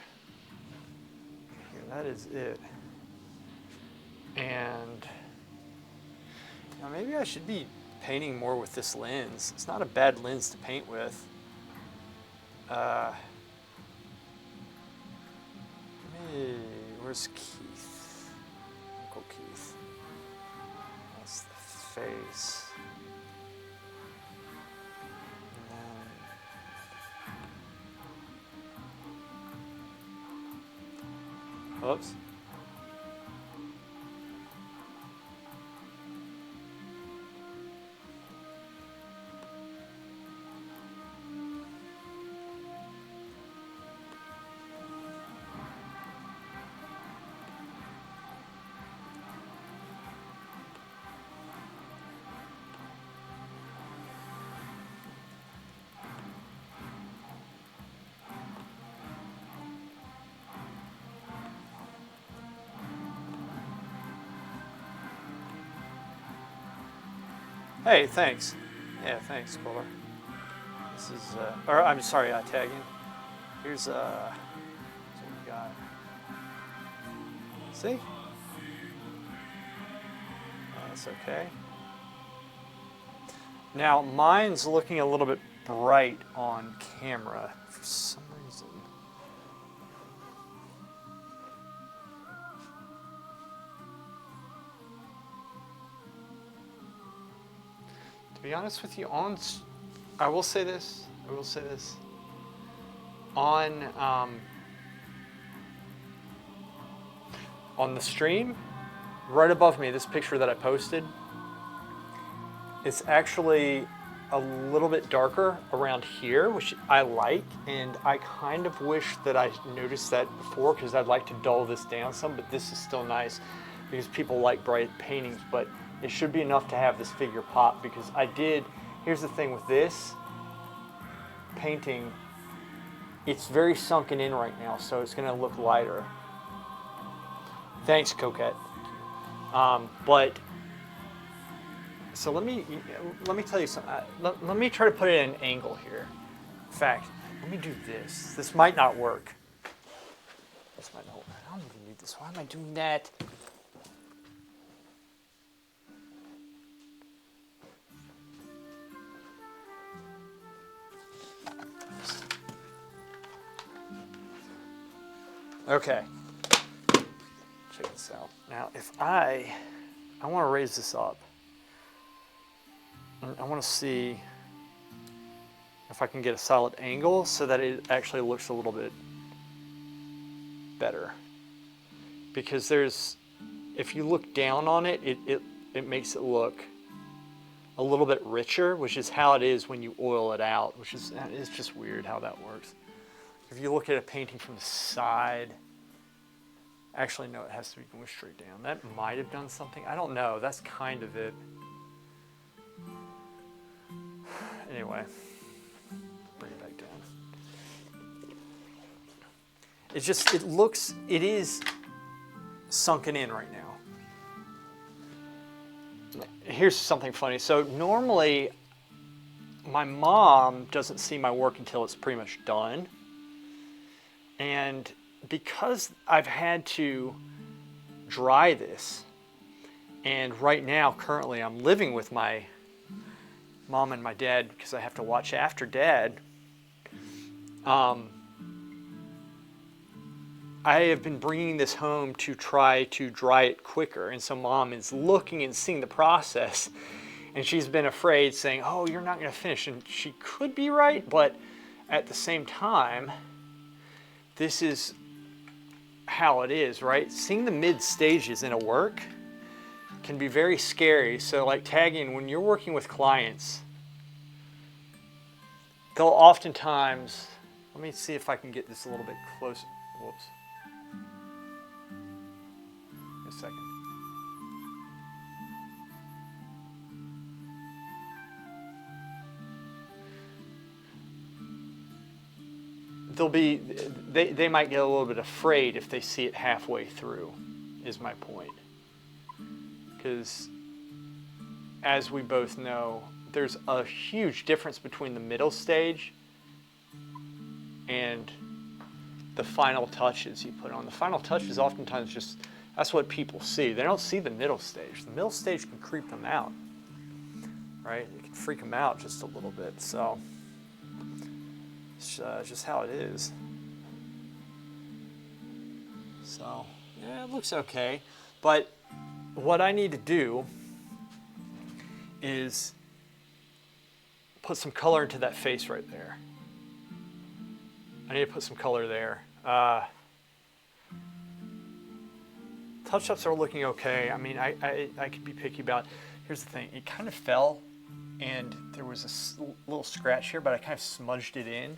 Here, that is it. And now maybe I should be painting more with this lens. It's not a bad lens to paint with. Where's Keith? Uncle Keith. That's the face. Oops. Hey, thanks. Yeah, thanks, Buller. This is, or I'm sorry, tagging. Here's what we got. See? That's okay. Now, mine's looking a little bit bright on camera for some reason. To be honest with you, I will say this. On the stream, right above me, this picture that I posted, it's actually a little bit darker around here, which I like, and I kind of wish that I noticed that before, because I'd like to dull this down some, but this is still nice because people like bright paintings, but it should be enough to have this figure pop, because here's the thing with this painting, it's very sunken in right now, so it's gonna look lighter. Thanks, Coquette. But so let me tell you something. Let me try to put it at an angle here. In fact, let me do this. This might not work. This might not work. I don't even need this. Why am I doing that? Okay. Check this out. Now, if I want to raise this up. I want to see if I can get a solid angle so that it actually looks a little bit better. Because if you look down on it, it makes it look a little bit richer, which is how it is when you oil it out, it's just weird how that works. If you look at a painting from the side, actually no, it has to be going straight down. That might have done something. I don't know. That's kind of it. Anyway, bring it back down. It is sunken in right now. Here's something funny. So normally, my mom doesn't see my work until it's pretty much done. And because I've had to dry this, and right now, currently, I'm living with my mom and my dad because I have to watch after dad. I have been bringing this home to try to dry it quicker, and so mom is looking and seeing the process, and she's been afraid, saying, oh, you're not going to finish, and she could be right, but at the same time, this is how it is, right? Seeing the mid stages in a work can be very scary. So like tagging, when you're working with clients, they'll oftentimes, let me see if I can get this a little bit closer. Whoops. A second. They might get a little bit afraid if they see it halfway through, is my point. Because as we both know, there's a huge difference between the middle stage and the final touches you put on. The final touch is oftentimes just, that's what people see. They don't see the middle stage. The middle stage can creep them out, right? It can freak them out just a little bit. So it's just how it is. So yeah, it looks okay. But what I need to do is put some color into that face right there. I need to put some color there. Touch-ups are looking okay. I mean, I could be picky about, here's the thing, it kind of fell and there was a little scratch here, but I kind of smudged it in.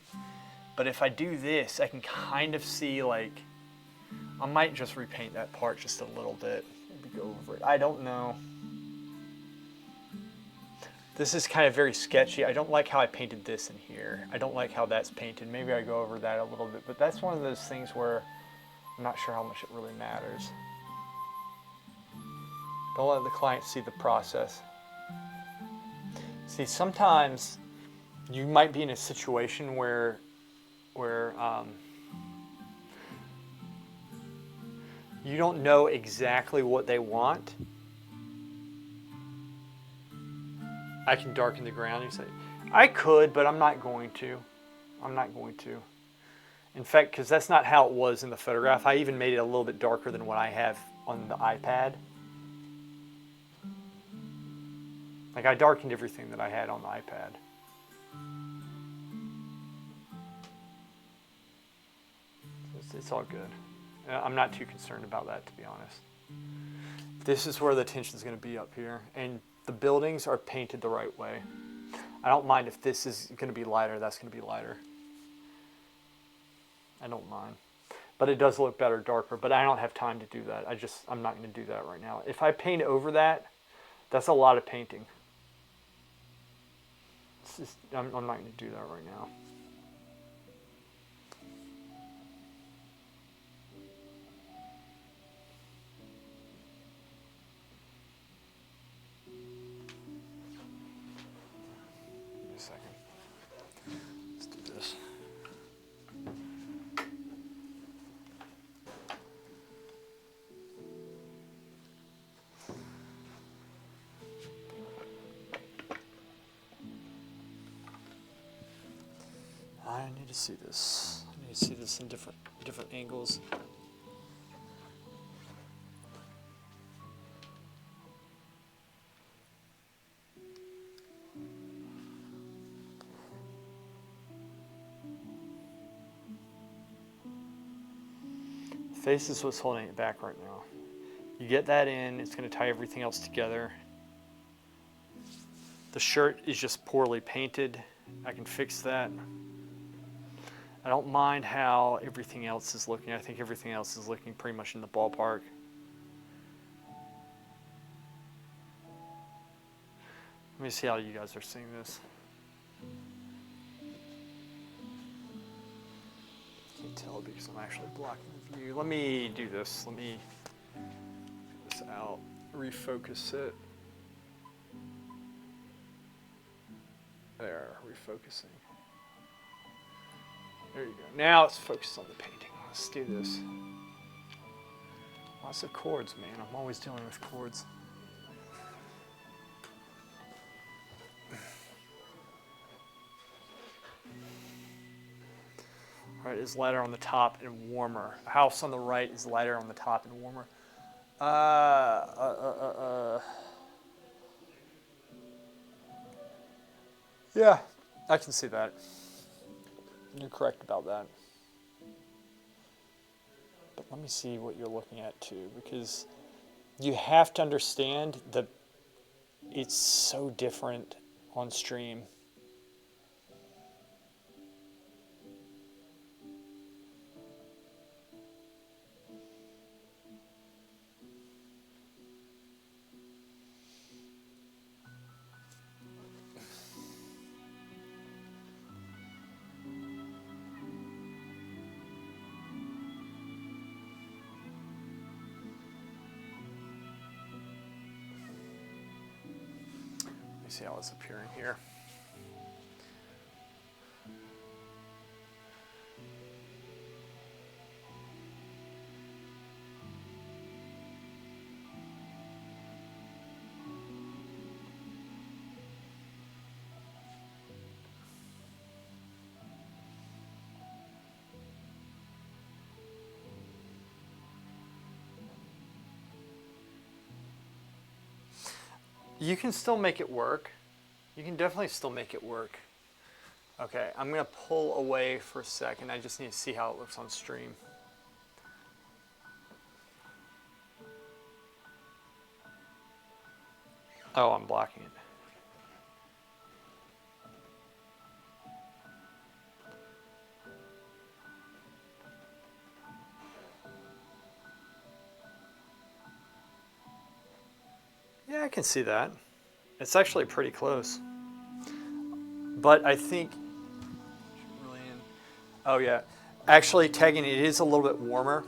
But if I do this, I can kind of see, like, I might just repaint that part just a little bit. Maybe go over it. I don't know. This is kind of very sketchy. I don't like how I painted this in here. I don't like how that's painted. Maybe I go over that a little bit, but that's one of those things where I'm not sure how much it really matters. Don't let the client see the process. See, sometimes you might be in a situation where you don't know exactly what they want. I can darken the ground. You say, I could, but I'm not going to. I'm not going to. In fact, because that's not how it was in the photograph. I even made it a little bit darker than what I have on the iPad. Like, I darkened everything that I had on the iPad. It's all good. I'm not too concerned about that, to be honest. This is where the tension is going to be up here. And the buildings are painted the right way. I don't mind if this is going to be lighter, that's going to be lighter. I don't mind. But it does look better darker, but I don't have time to do that. I'm not going to do that right now. If I paint over that, that's a lot of painting. I'm not going to do that right now. Give me a second. Let's do this. I need to see this. I need to see this in different angles. Face is what's holding it back right now. You get that in, it's going to tie everything else together. The shirt is just poorly painted. I can fix that. I don't mind how everything else is looking. I think everything else is looking pretty much in the ballpark. Let me see how you guys are seeing this. Can't tell because I'm actually blocking the view. Let me do this. Let me get this out, refocus it. There, refocusing. There you go. Now let's focus on the painting. Let's do this. Lots of chords, man. I'm always dealing with chords. All right, it's lighter on the top and warmer. The house on the right is lighter on the top and warmer. Yeah, I can see that. You're correct about that. But let me see what you're looking at too, because you have to understand that it's so different on stream. Let me see how it's appearing here. You can still make it work. You can definitely still make it work. Okay, I'm gonna pull away for a second. I just need to see how it looks on stream. Oh, I'm blocking it. Yeah, I can see that. It's actually pretty close. But I think, oh yeah, actually tagging it is a little bit warmer.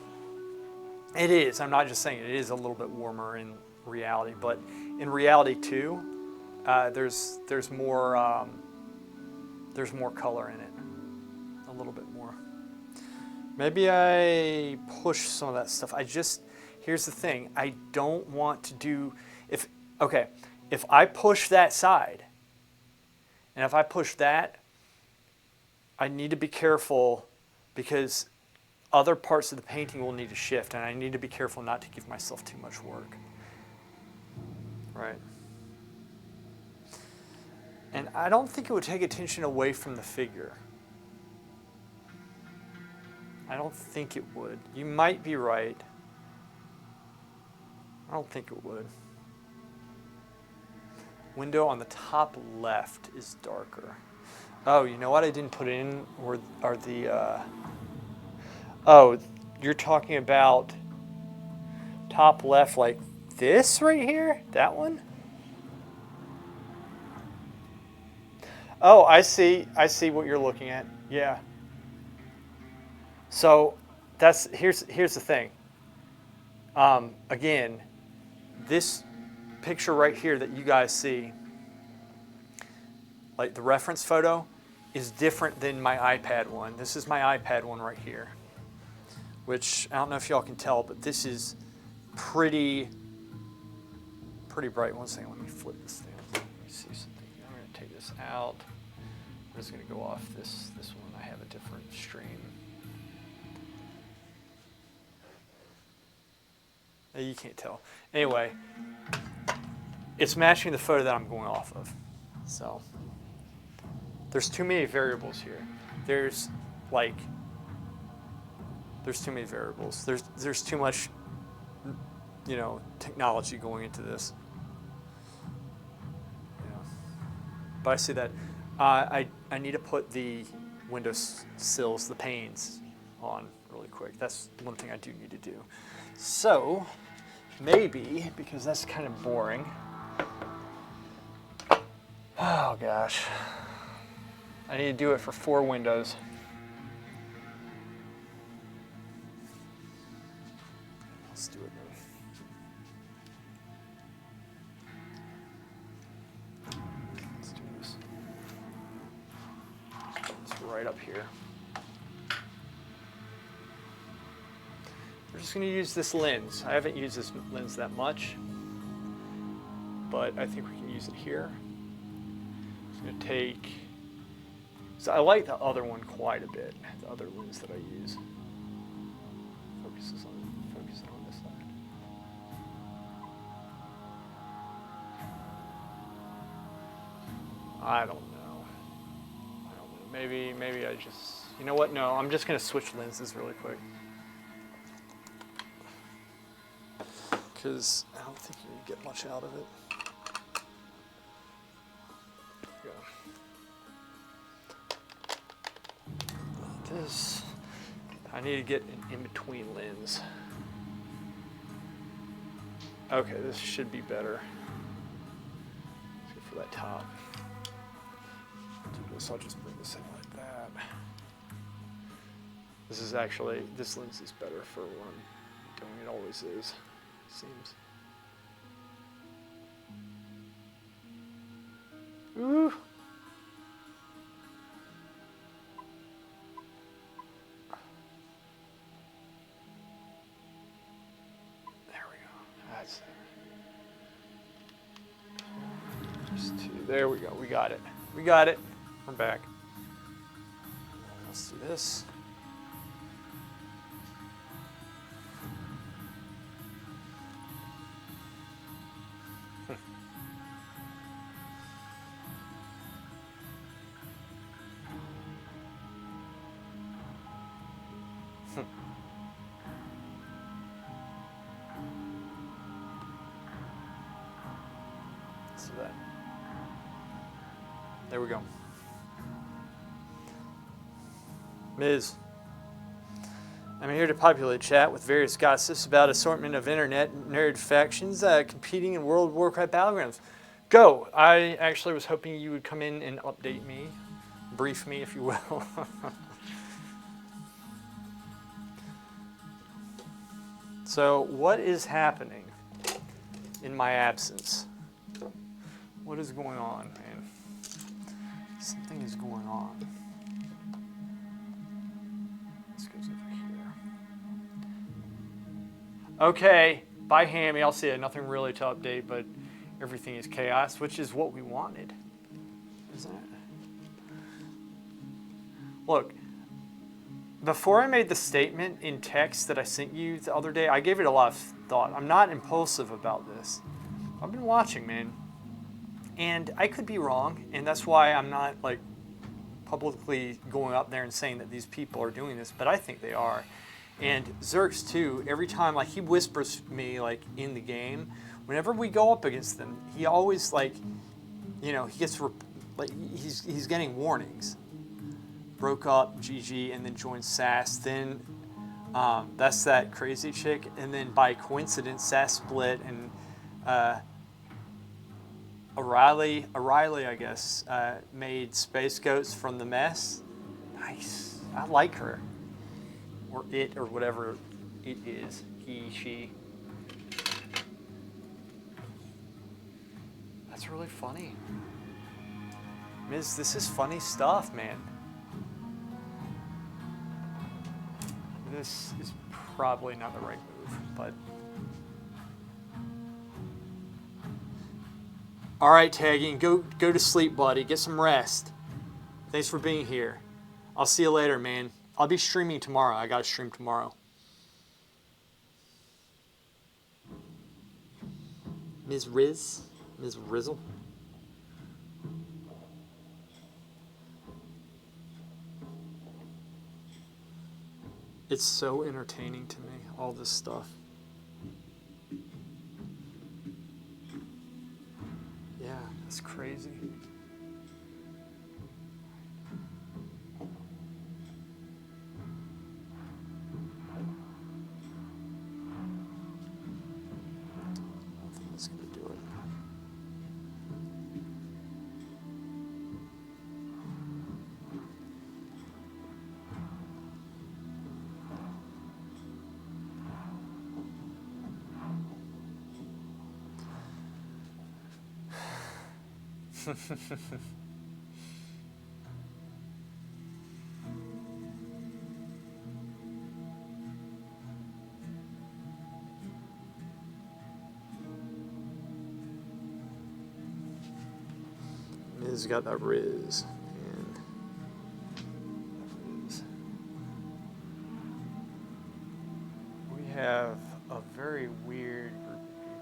It is, I'm not just saying it is a little bit warmer in reality, but in reality too, there's more color in it, a little bit more. Maybe I push some of that stuff. Here's the thing, I don't want to do, if I push that side, and if I push that, I need to be careful because other parts of the painting will need to shift, and I need to be careful not to give myself too much work. Right. And I don't think it would take attention away from the figure. I don't think it would. You might be right. I don't think it would. window on the top left is darker. Oh, you know what I didn't put in are the, oh, you're talking about top left like this right here? That one? Oh, I see what you're looking at. Yeah. So here's the thing. Again, this picture right here that you guys see, like the reference photo, is different than my iPad one. This is my iPad one right here, which I don't know if y'all can tell, but this is pretty bright. One second, let me flip this thing. Let me see something. I'm going to take this out. I'm just going to go off this one. I have a different stream. You can't tell. Anyway, it's matching the photo that I'm going off of. So there's too many variables here. There's too many variables. There's too much, technology going into this. But I see that. I need to put the window sills, the panes, on really quick. That's one thing I do need to do. So maybe, because that's kind of boring. Oh gosh. I need to do it for 4 windows. Let's do it then. Let's do this. It's right up here. We're just going to use this lens. I haven't used this lens that much, but I think we can use it here. I'm going to take, so I like the other one quite a bit, the other lens that I use. Focus it on this side. I don't know. Maybe I just, you know what? No, I'm just going to switch lenses really quick. Because I don't think you can get much out of it. This, I need to get an in-between lens. Okay, this should be better. Let's go for that top. Do this, I'll just bring this in like that. This lens is better for what I'm doing. It always is, seems. Ooh. There we go. We got it. We got it. We're back. Let's do this. Let's do that. There we go. Ms. I'm here to populate chat with various gossips about assortment of internet nerd factions competing in World of Warcraft battlegrounds. Go! I actually was hoping you would come in and update me, brief me if you will. So what is happening in my absence? What is going on, man? Something is going on. This goes over here. Okay, bye Hammy, I'll see it. Nothing really to update, but everything is chaos, which is what we wanted, isn't it? Look, before I made the statement in text that I sent you the other day, I gave it a lot of thought. I'm not impulsive about this. I've been watching, man. And I could be wrong, and that's why I'm not like publicly going up there and saying that these people are doing this, but I think they are. And Zerx too, every time like he whispers me like in the game, whenever we go up against them, he always like you know, he gets like he's getting warnings. Broke up, GG, and then joined SAS. Then that's that crazy chick, and then by coincidence, SAS split, and O'Reilly, I guess, made Space Goats from the mess. Nice. I like her, or it, or whatever it is. He, she. That's really funny. Miz, this is funny stuff, man. This is probably not the right move, but. All right, tagging, go to sleep, buddy. Get some rest. Thanks for being here. I'll see you later, man. I'll be streaming tomorrow. I gotta stream tomorrow. Ms. Rizzle. It's so entertaining to me, all this stuff. Yeah, that's crazy. I think that's gonna do it. Miz got that Riz. And that Riz. We have a very weird group of people.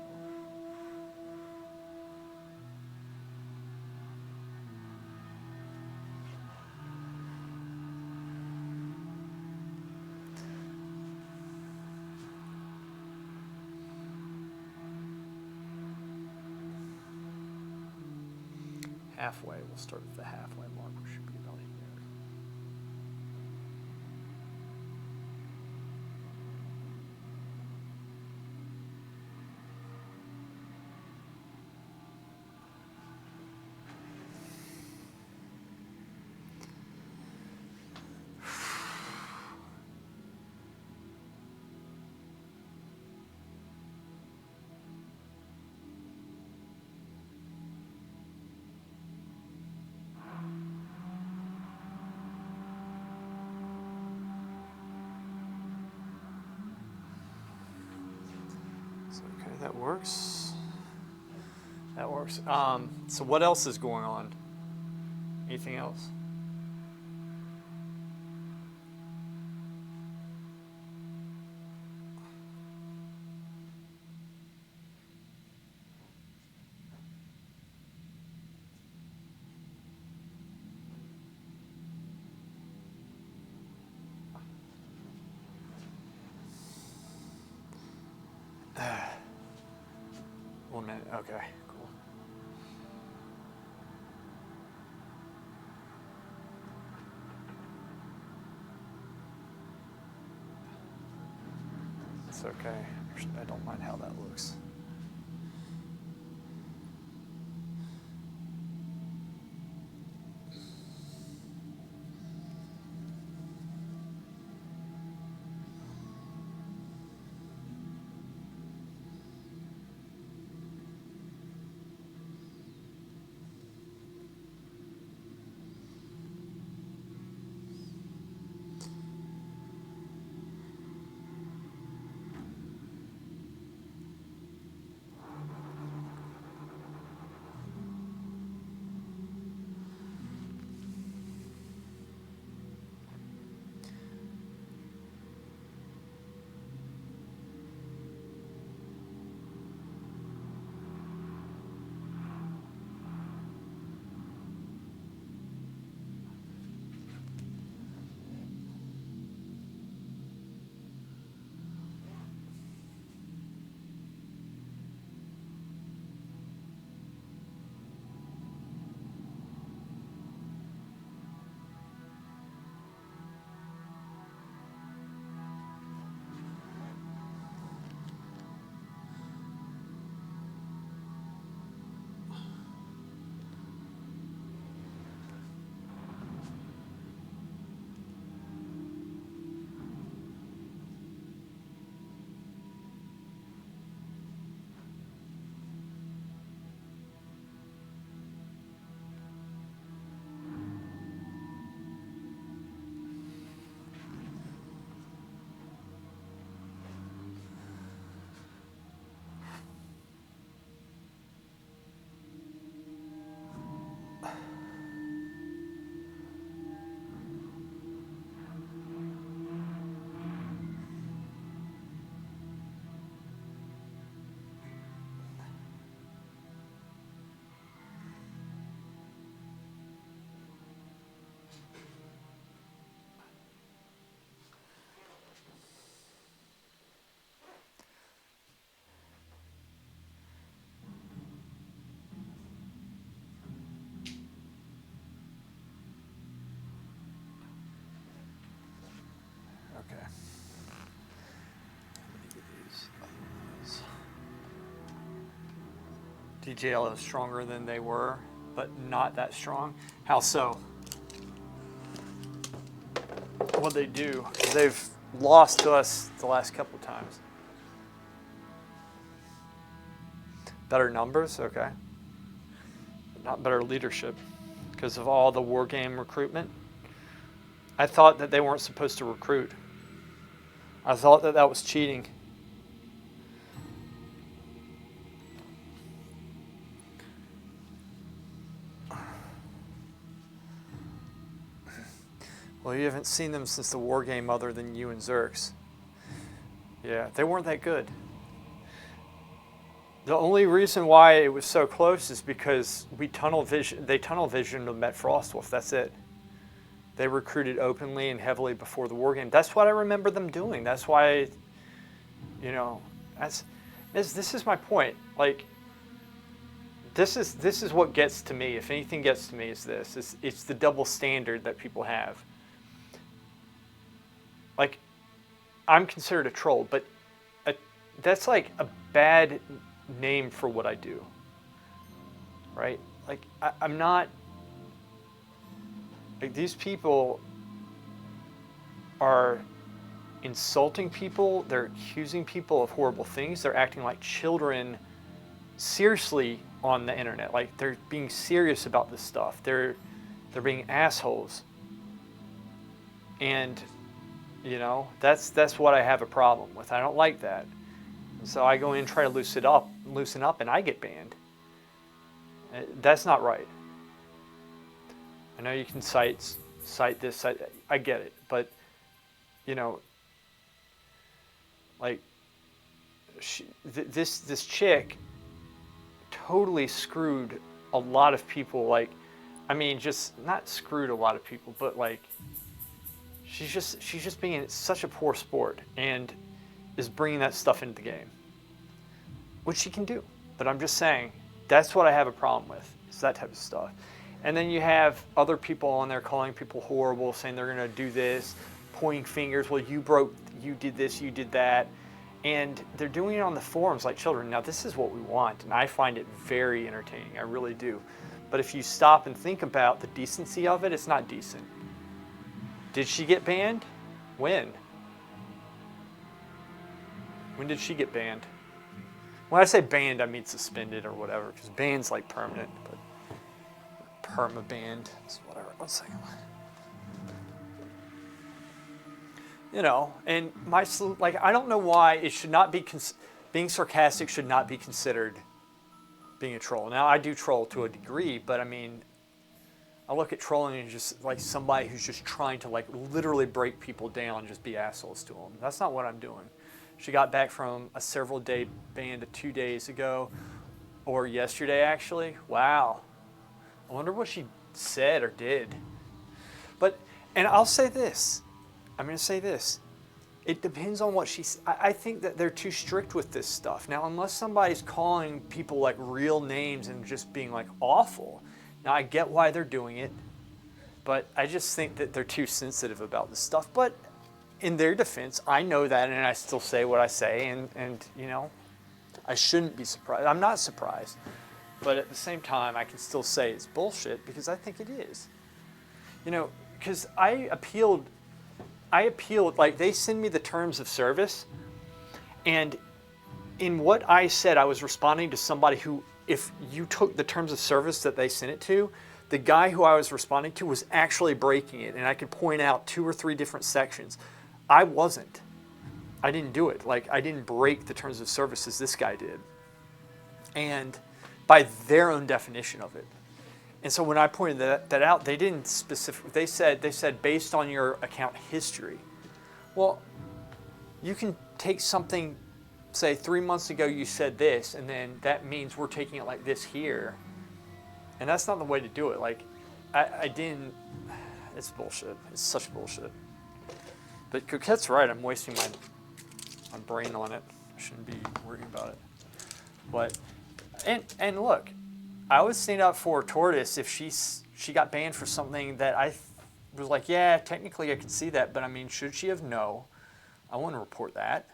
Halfway, we'll start with the halfway mark, which should be about here. So, okay, that works. That works. So what else is going on? Anything else? One minute. Okay, cool. It's okay. Actually, I don't mind how that looks. DJL is stronger than they were, but not that strong. How so? What they do, they've lost to us the last couple of times. Better numbers, okay. Not better leadership because of all the war game recruitment. I thought that they weren't supposed to recruit. I thought that that was cheating. Well, you haven't seen them since the war game other than you and Zerks. Yeah, they weren't that good. The only reason why it was so close is because they tunnel visioned Met Frostwolf. That's it. They recruited openly and heavily before the war game. That's what I remember them doing. That's why, you know, this is my point. Like, this is what gets to me. If anything gets to me, is this. It's the double standard that people have. Like, I'm considered a troll, but that's like a bad name for what I do, right? Like, I'm not, like, these people are insulting people, they're accusing people of horrible things, they're acting like children seriously on the internet, like they're being serious about this stuff, they're being assholes, and you know, that's what I have a problem with. I don't like that. So I go in and try to loosen up, and I get banned. That's not right. I know you can cite this, I get it, but you know, like this chick totally screwed a lot of people. Like, I mean, just not screwed a lot of people, but like she's just being such a poor sport and is bringing that stuff into the game, which she can do. But I'm just saying, that's what I have a problem with, is that type of stuff. And then you have other people on there calling people horrible, saying they're going to do this, pointing fingers, well, you did this, you did that. And they're doing it on the forums like children. Now, this is what we want, and I find it very entertaining, I really do. But if you stop and think about the decency of it, it's not decent. Did she get banned? When? When did she get banned? When I say banned, I mean suspended or whatever, because banned's like permanent, but perma-banned is whatever. 1 second. You know, and I don't know why it should not be, being sarcastic should not be considered being a troll. Now, I do troll to a degree, but I mean, I look at trolling as just like somebody who's just trying to like literally break people down and just be assholes to them. That's not what I'm doing. She got back from a several-day ban to 2 days ago, or yesterday actually. Wow. I wonder what she said or did. But, and I'll say this. I'm going to say this. It depends on what I think that they're too strict with this stuff. Now, unless somebody's calling people like real names and just being like awful. Now, I get why they're doing it, but I just think that they're too sensitive about this stuff. But in their defense, I know that, and I still say what I say, and you know, I shouldn't be surprised. I'm not surprised, but at the same time, I can still say it's bullshit because I think it is. You know, because I appealed, like they send me the terms of service, and in what I said, I was responding to somebody who, if you took the terms of service that they sent it to, the guy who I was responding to was actually breaking it, and I could point out 2 or 3 different sections. I wasn't. I didn't do it. Like, I didn't break the terms of service as this guy did. And by their own definition of it. And so when I pointed that out, they didn't specific. They said based on your account history. Well, you can take something, say 3 months ago you said this, and then that means we're taking it like this here. And that's not the way to do it. Like, I didn't, it's bullshit. It's such bullshit. But Coquette's right, I'm wasting my brain on it. I shouldn't be worrying about it. But, and look, I would stand up for Tortoise if she got banned for something that I was like, yeah, technically I can see that, but I mean, should she have? No. I wouldn't report that.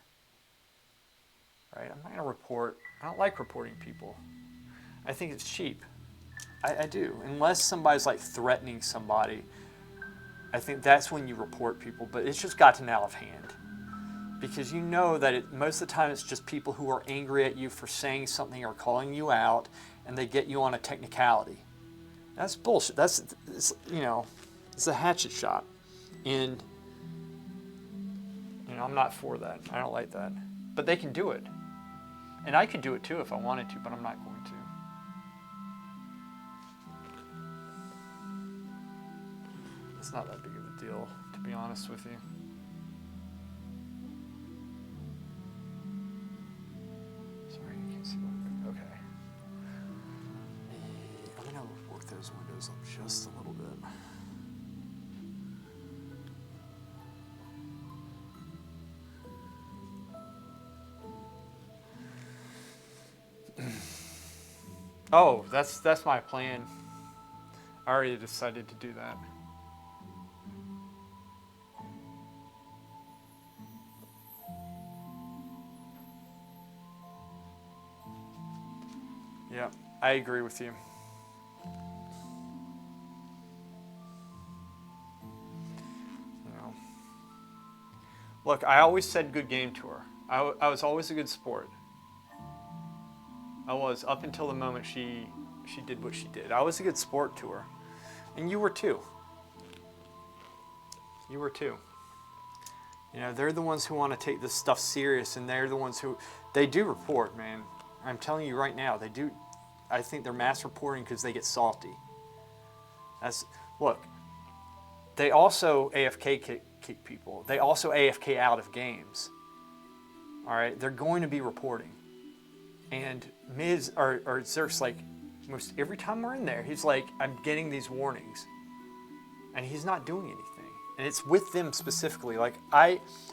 Right? I'm not going to report, I don't like reporting people. I think it's cheap. I do. Unless somebody's like threatening somebody, I think that's when you report people. But it's just gotten out of hand. Because you know that most of the time it's just people who are angry at you for saying something or calling you out, and they get you on a technicality. That's bullshit. It's a hatchet shot. And, I'm not for that. I don't like that. But they can do it. And I could do it too if I wanted to, but I'm not going to. It's not that big of a deal, to be honest with you. Sorry, you can't see what. Okay. I'm going to work those windows up just a little bit. Oh, that's my plan. I already decided to do that. Yeah, I agree with you. Look, I always said good game to her. I was always a good sport. I was, up until the moment she did what she did. I was a good sport to her. And you were too. You were too. They're the ones who want to take this stuff serious, and they're the ones who, they do report, man. I'm telling you right now, they do. I think they're mass reporting because they get salty. Look, they also AFK kick people. They also AFK out of games. All right, they're going to be reporting. And Miz or Zerk's like, most every time we're in there, he's like, I'm getting these warnings. And he's not doing anything. And it's with them specifically. Like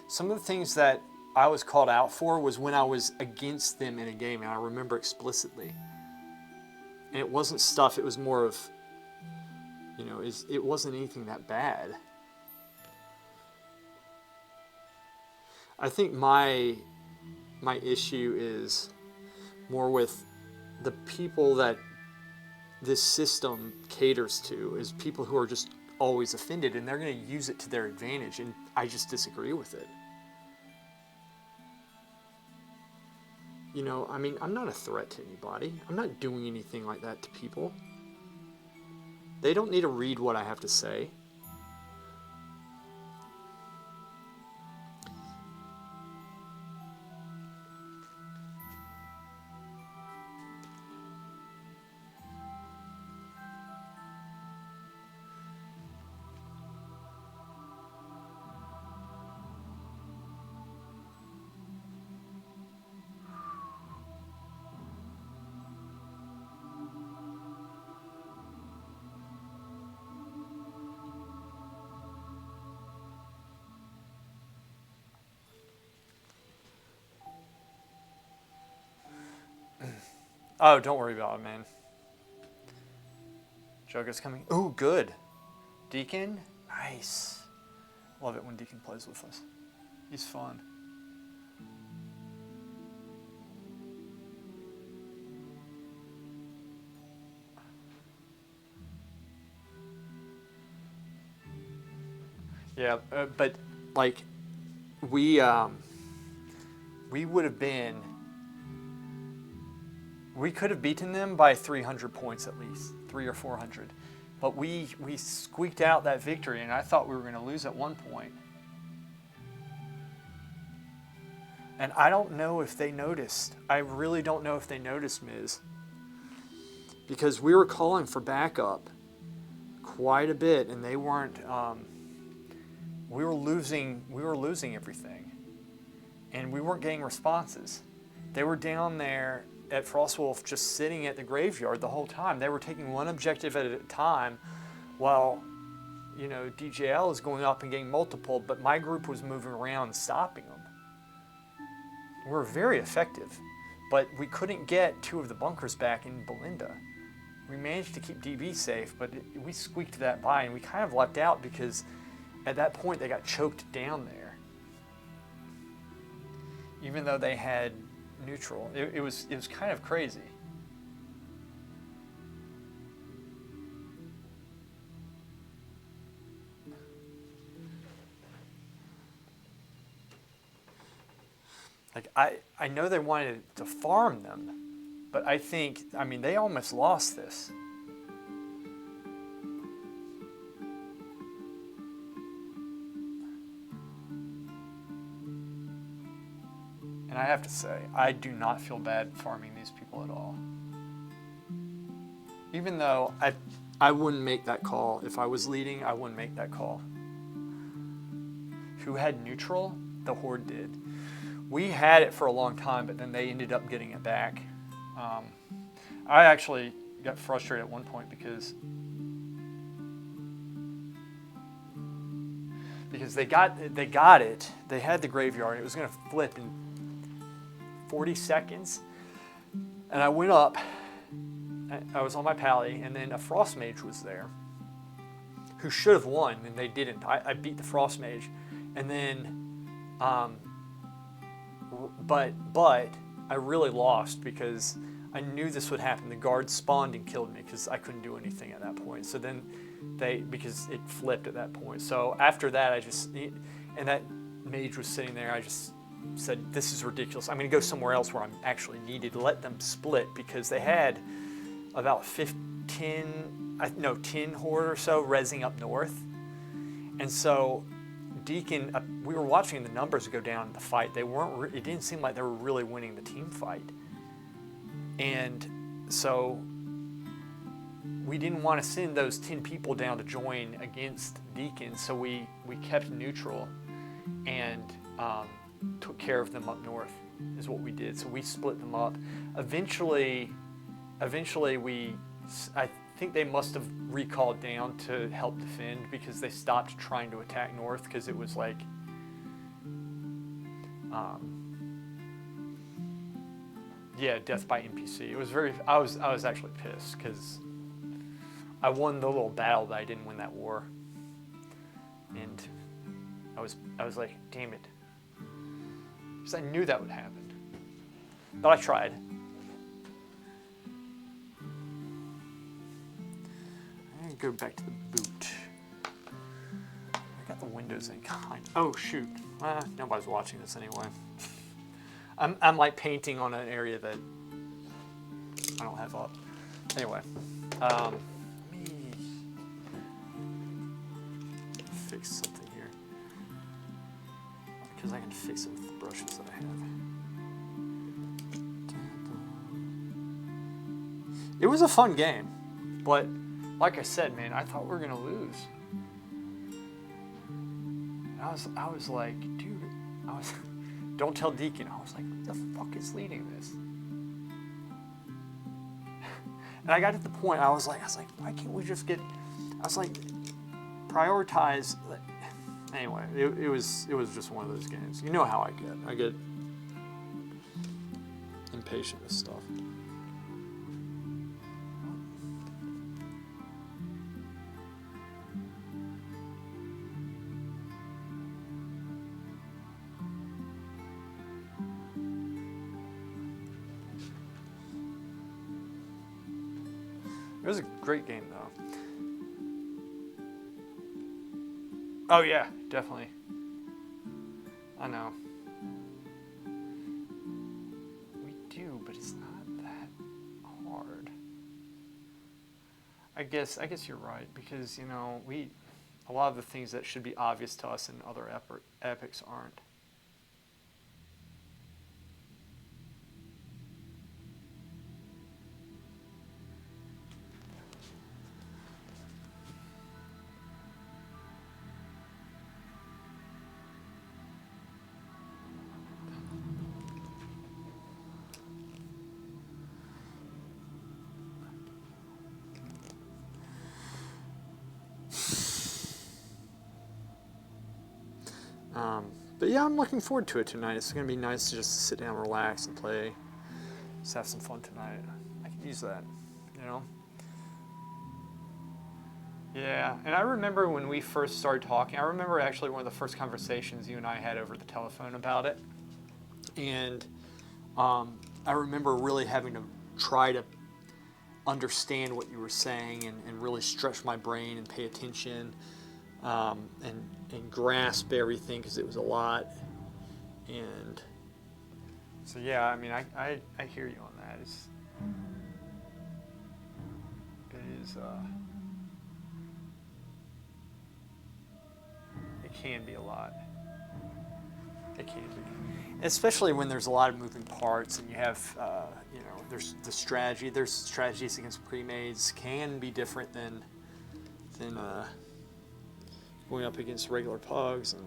some of the things that I was called out for was when I was against them in a game, and I remember explicitly. And it wasn't stuff, it was more of, it wasn't anything that bad. I think my issue is more with the people that this system caters to, is people who are just always offended, and they're going to use it to their advantage, and I just disagree with it. I'm not a threat to anybody. I'm not doing anything like that to people. They don't need to read what I have to say. Oh, don't worry about it, man. Jugger's coming. Ooh, good. Deacon? Nice. Love it when Deacon plays with us. He's fun. Yeah, but like we would have been. We could have beaten them by 300 points at least, 300 or 400. But we squeaked out that victory, and I thought we were going to lose at one point. And I don't know if they noticed. I really don't know if they noticed, Miz. Because we were calling for backup quite a bit, and they weren't. We were losing everything, and we weren't getting responses. They were down there at Frostwolf just sitting at the graveyard the whole time. They were taking one objective at a time while, DJL is going up and getting multiple, but my group was moving around and stopping them. We were very effective, but we couldn't get two of the bunkers back in Belinda. We managed to keep DB safe, but we squeaked that by, and we kind of lucked out because at that point they got choked down there. Even though they had neutral. It was kind of crazy. Like I know they wanted to farm them, but I mean, they almost lost this. And I have to say, I do not feel bad farming these people at all. Even though I wouldn't make that call. If I was leading, I wouldn't make that call. Who had neutral? The Horde did. We had it for a long time, but then they ended up getting it back. I actually got frustrated at one point because they got it. They had the graveyard. It was going to flip in 40 seconds, and I went up. I was on my pally, and then a Frost Mage was there, who should have won, and they didn't. I beat the Frost Mage, and then, but I really lost because I knew this would happen. The guard spawned and killed me because I couldn't do anything at that point. So then because it flipped at that point. So after that, and that mage was sitting there, I just said, this is ridiculous. I'm going to go somewhere else where I'm actually needed. Let them split, because they had about 10 Horde or so rezzing up north. And so Deacon, we were watching the numbers go down in the fight. It didn't seem like they were really winning the team fight. And so we didn't want to send those 10 people down to join against Deacon, so we kept neutral and took care of them up north, is what we did. So we split them up. Eventually I think they must have recalled down to help defend, because they stopped trying to attack north, because it was like death by NPC. It was I was actually pissed, because I won the little battle, but I didn't win that war. And I was like, damn it. Because I knew that would happen. But I tried. I'm going to go back to the boot. I got the windows in kind. Oh, shoot. Nobody's watching this anyway. I'm like painting on an area that I don't have up. Anyway, let me fix something here, because I can fix it with the brushes that I have. It was a fun game, but like I said, man, I thought we were gonna lose. I was like, dude, don't tell Deacon. I was like, who the fuck is leading this? And I got to the point, I was like, why can't we just prioritize. Anyway, it was just one of those games. You know how I get. I get impatient with stuff. It was a great game, though. Oh, yeah, definitely. I know. We do, but it's not that hard. I guess you're right, because, you know, a lot of the things that should be obvious to us in other epics aren't. But yeah, I'm looking forward to it tonight. It's going to be nice to just sit down, relax, and play. Just have some fun tonight. I can use that, you know? Yeah, and I remember when we first started talking, I remember actually one of the first conversations you and I had over the telephone about it. And I remember really having to try to understand what you were saying and really stretch my brain and pay attention. And grasp everything, because it was a lot, and So yeah, I mean, I hear you on that. It can be a lot. It can be, especially when there's a lot of moving parts and you have, there's the strategy. There's strategies against pre-mades can be different than going up against regular pugs, and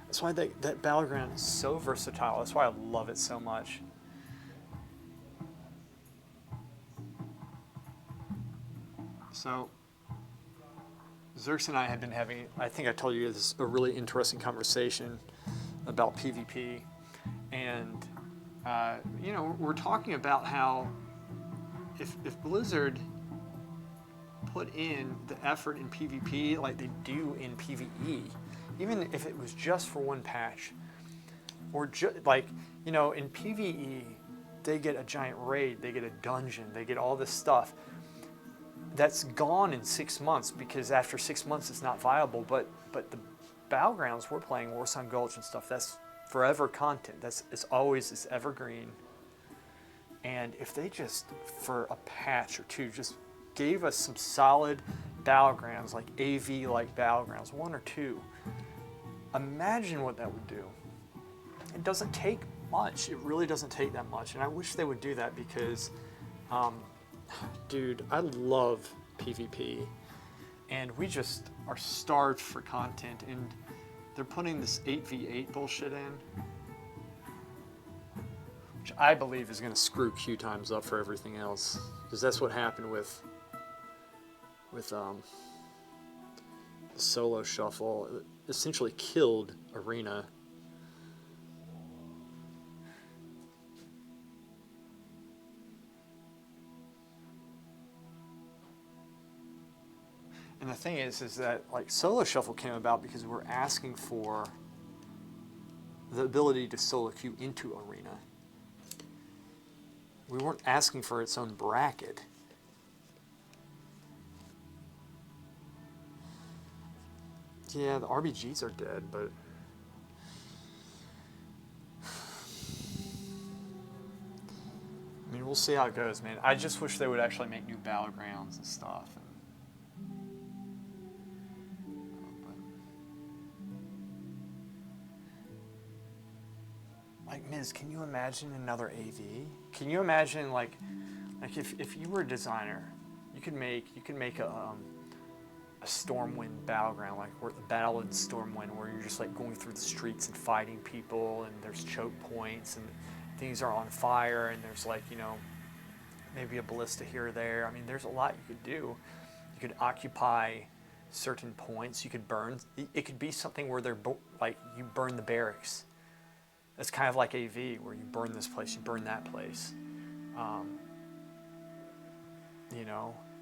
that's why that battleground is so versatile. That's why I love it so much. So, Zerx and I have been having, I think I told you this, a really interesting conversation about PvP. And, we're talking about how if Blizzard put in the effort in PvP like they do in PvE, even if it was just for one patch, or in PvE, they get a giant raid, they get a dungeon, they get all this stuff that's gone in 6 months, because after 6 months it's not viable. But the Battlegrounds we're playing, Warsong Gulch and stuff, that's forever content. It's always evergreen. And if they just, for a patch or two, just gave us some solid Battlegrounds, like AV like Battlegrounds, 1 or 2, imagine what that would do. It doesn't take much. It really doesn't take that much. And I wish they would do that, because dude, I love PvP, and we just are starved for content, and they're putting this 8v8 bullshit in, which I believe is going to screw queue times up for everything else, because that's what happened with the solo shuffle. It essentially killed Arena. And the thing is that like solo shuffle came about because we're asking for the ability to solo queue into Arena. We weren't asking for its own bracket. Yeah, the RBGs are dead, but I mean, we'll see how it goes, man. I just wish they would actually make new Battlegrounds and stuff. Like, Miz, can you imagine another AV? Can you imagine like if you were a designer, you could make a Stormwind Battleground, like where the Battle in Stormwind, where you're just like going through the streets and fighting people, and there's choke points and things are on fire, and there's like, maybe a ballista here or there. I mean, there's a lot you could do. You could occupy certain points. You could burn. It could be something where like you burn the barracks. It's kind of like AV, where you burn this place, you burn that place.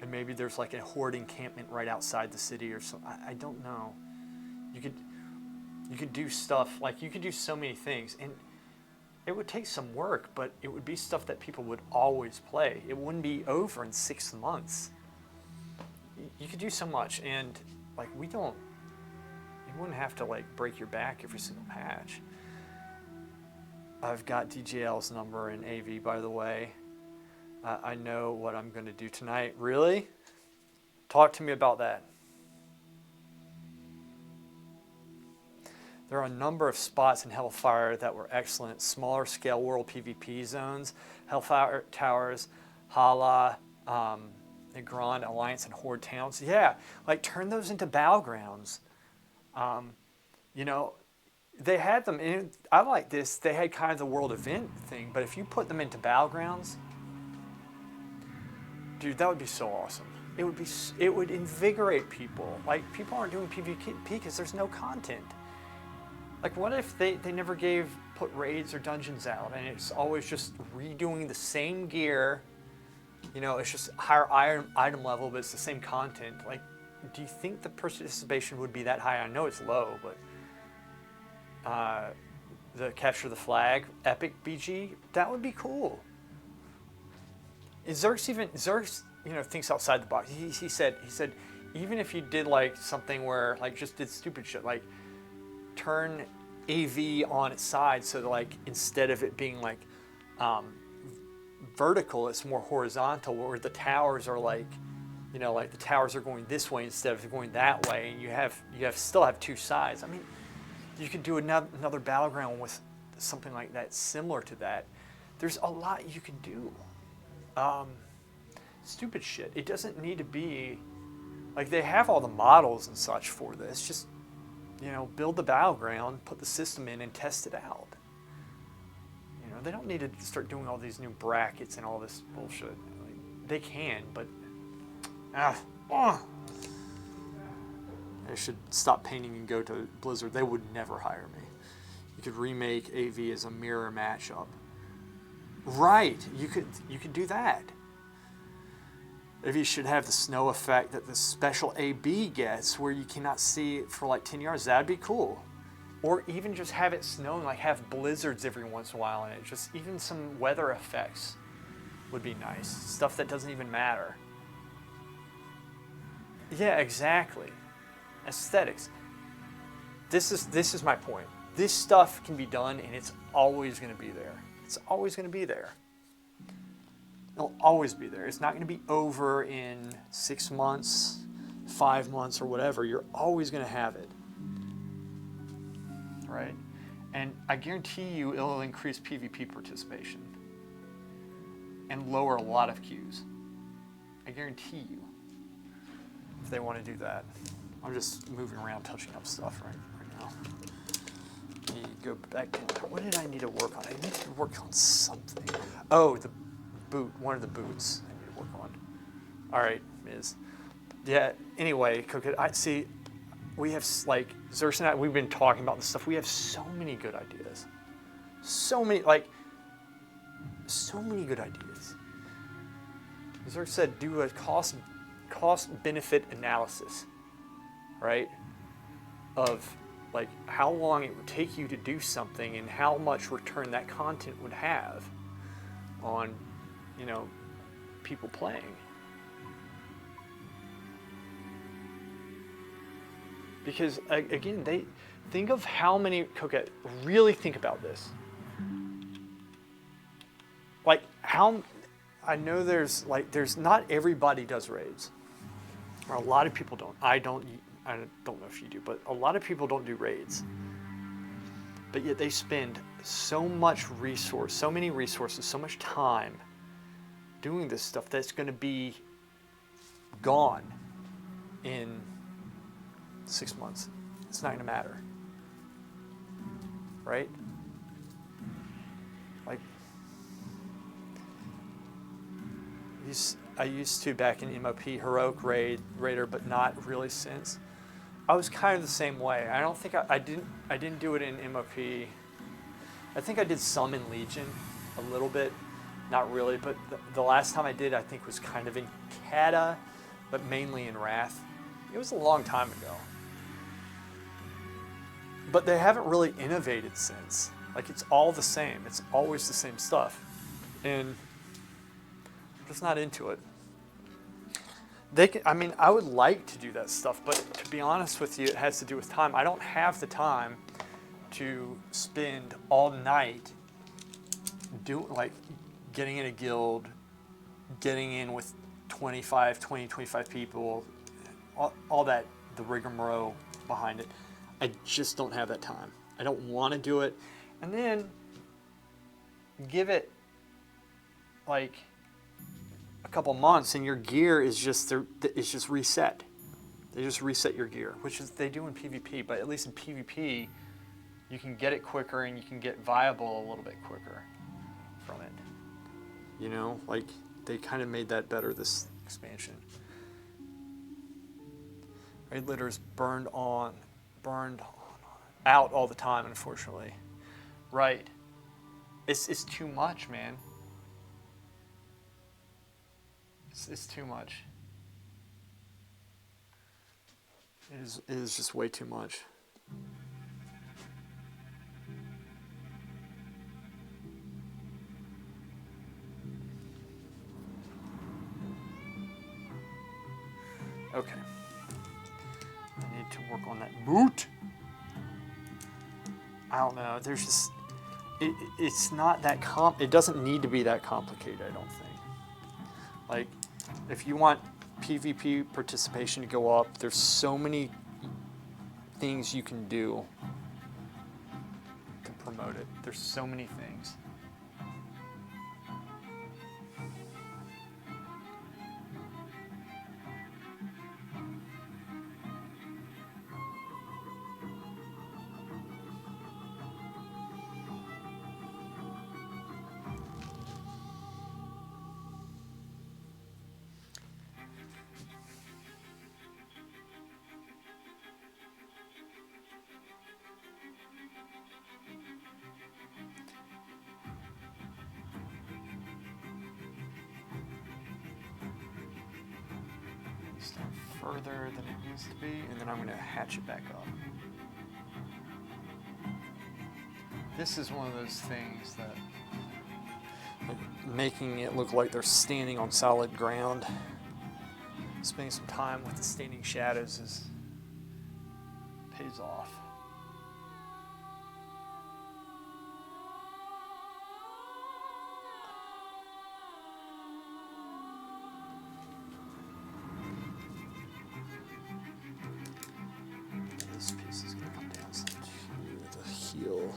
And maybe there's like a horde encampment right outside the city or something. I don't know. You could do stuff, like you could do so many things, and it would take some work, but it would be stuff that people would always play. It wouldn't be over in 6 months. You could do so much, and like you wouldn't have to like break your back every single patch. I've got DJL's number in AV, by the way. I know what I'm going to do tonight. Really? Talk to me about that. There are a number of spots in Hellfire that were excellent. Smaller scale world PvP zones, Hellfire Towers, Hala, the Grand Alliance, and Horde Towns. Yeah, like turn those into Battlegrounds. They had them in, I like this, they had kind of the world event thing, but if you put them into Battlegrounds, dude, that would be so awesome. It would invigorate people. Like, people aren't doing PvP because there's no content. Like, what if they never put raids or dungeons out, and it's always just redoing the same gear, it's just higher item level, but it's the same content. Like, do you think the participation would be that high? I know it's low, but the Capture the Flag, Epic BG, that would be cool. Zerx thinks outside the box. He said even if you did like something where like just did stupid shit, like turn AV on its side, so that like instead of it being like vertical, it's more horizontal, where the towers are like, you know, like the towers are going this way instead of going that way, and you still have two sides. I mean, you could do another battleground with something like that, similar to that. There's a lot you can do. Stupid shit. It doesn't need to be like, they have all the models and such for this. Just, you know, build the battleground, put the system in, and test it out. You know, they don't need to start doing all these new brackets and all this bullshit. Like, they can, but I should stop painting and go to Blizzard. They would never hire me. You could remake AV as a mirror matchup. Right, you could do that. AV should have the snow effect that the special AB gets, where you cannot see it for like 10 yards. That'd be cool. Or even just have it snowing, like have blizzards every once in a while in it. Just even some weather effects would be nice. Stuff that doesn't even matter. Yeah, exactly. Aesthetics. This is my point. This stuff can be done, and it's always going to be there. It's always going to be there. It'll always be there. It's not going to be over in 6 months, 5 months, or whatever. You're always going to have it. Right? And I guarantee you it'll increase PvP participation and lower a lot of queues. I guarantee you, if they want to do that. I'm just moving around, touching up stuff right now. Let me go back to, what did I need to work on? I need to work on something. Oh, the boot, one of the boots I need to work on. All right, Miz. Yeah, anyway, Cookit, I see, we have, like, Xerx and I, we've been talking about this stuff. We have so many good ideas. So many good ideas. Xerx said do a cost-benefit analysis, right? Of, like, how long it would take you to do something and how much return that content would have on, you know, people playing. Because, again, they think of how many, Cookit, really think about this. Like, how, I know there's not everybody does raids. Or a lot of people don't. I don't know if you do, but a lot of people don't do raids. But yet they spend so much resource, so many resources, so much time doing this stuff that's going to be gone in 6 months. It's not going to matter. Right? Like, I used to, back in MOP, heroic raider, but not really since. I was kind of the same way. I don't think I didn't do it in MOP. I think I did some in Legion, a little bit, not really. But the last time I did, I think, was kind of in Kata, but mainly in Wrath. It was a long time ago. But they haven't really innovated since. Like, it's all the same. It's always the same stuff, and I'm just not into it. I mean, I would like to do that stuff, but to be honest with you, it has to do with time. I don't have the time to spend all night getting in a guild, getting in with 25 people, all that, the rigmarole behind it. I just don't have that time. I don't want to do it. And then give it like a couple months and your gear is just reset. They just reset your gear, which is they do in PvP, but at least in PvP you can get it quicker and you can get viable a little bit quicker from it. You know, like, they kind of made that better this expansion. Raid litters burned out all the time, unfortunately. Right. It's too much, man. It's too much. It is just way too much. Okay. I need to work on that boot. I don't know. There's just, it's not that it doesn't need to be that complicated, I don't think. Like, if you want PvP participation to go up, there's so many things you can do to promote it. There's so many things. Start further than it needs to be, and then I'm going to hatch it back up. This is one of those things that, like, making it look like they're standing on solid ground, spending some time with the standing shadows pays off. This piece is going to come down some to the heel.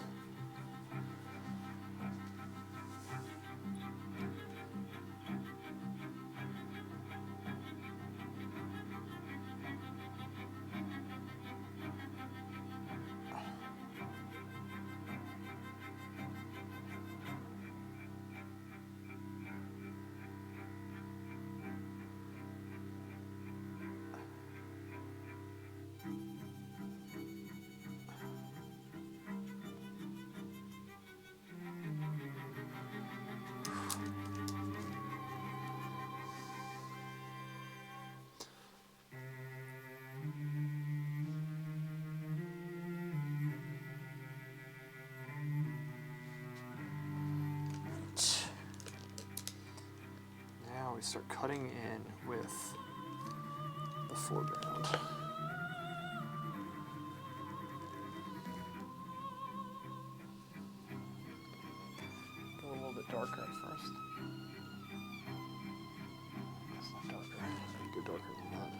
Now we start cutting in with the foreground. Go a little bit darker at first. That's not darker. Go darker than that.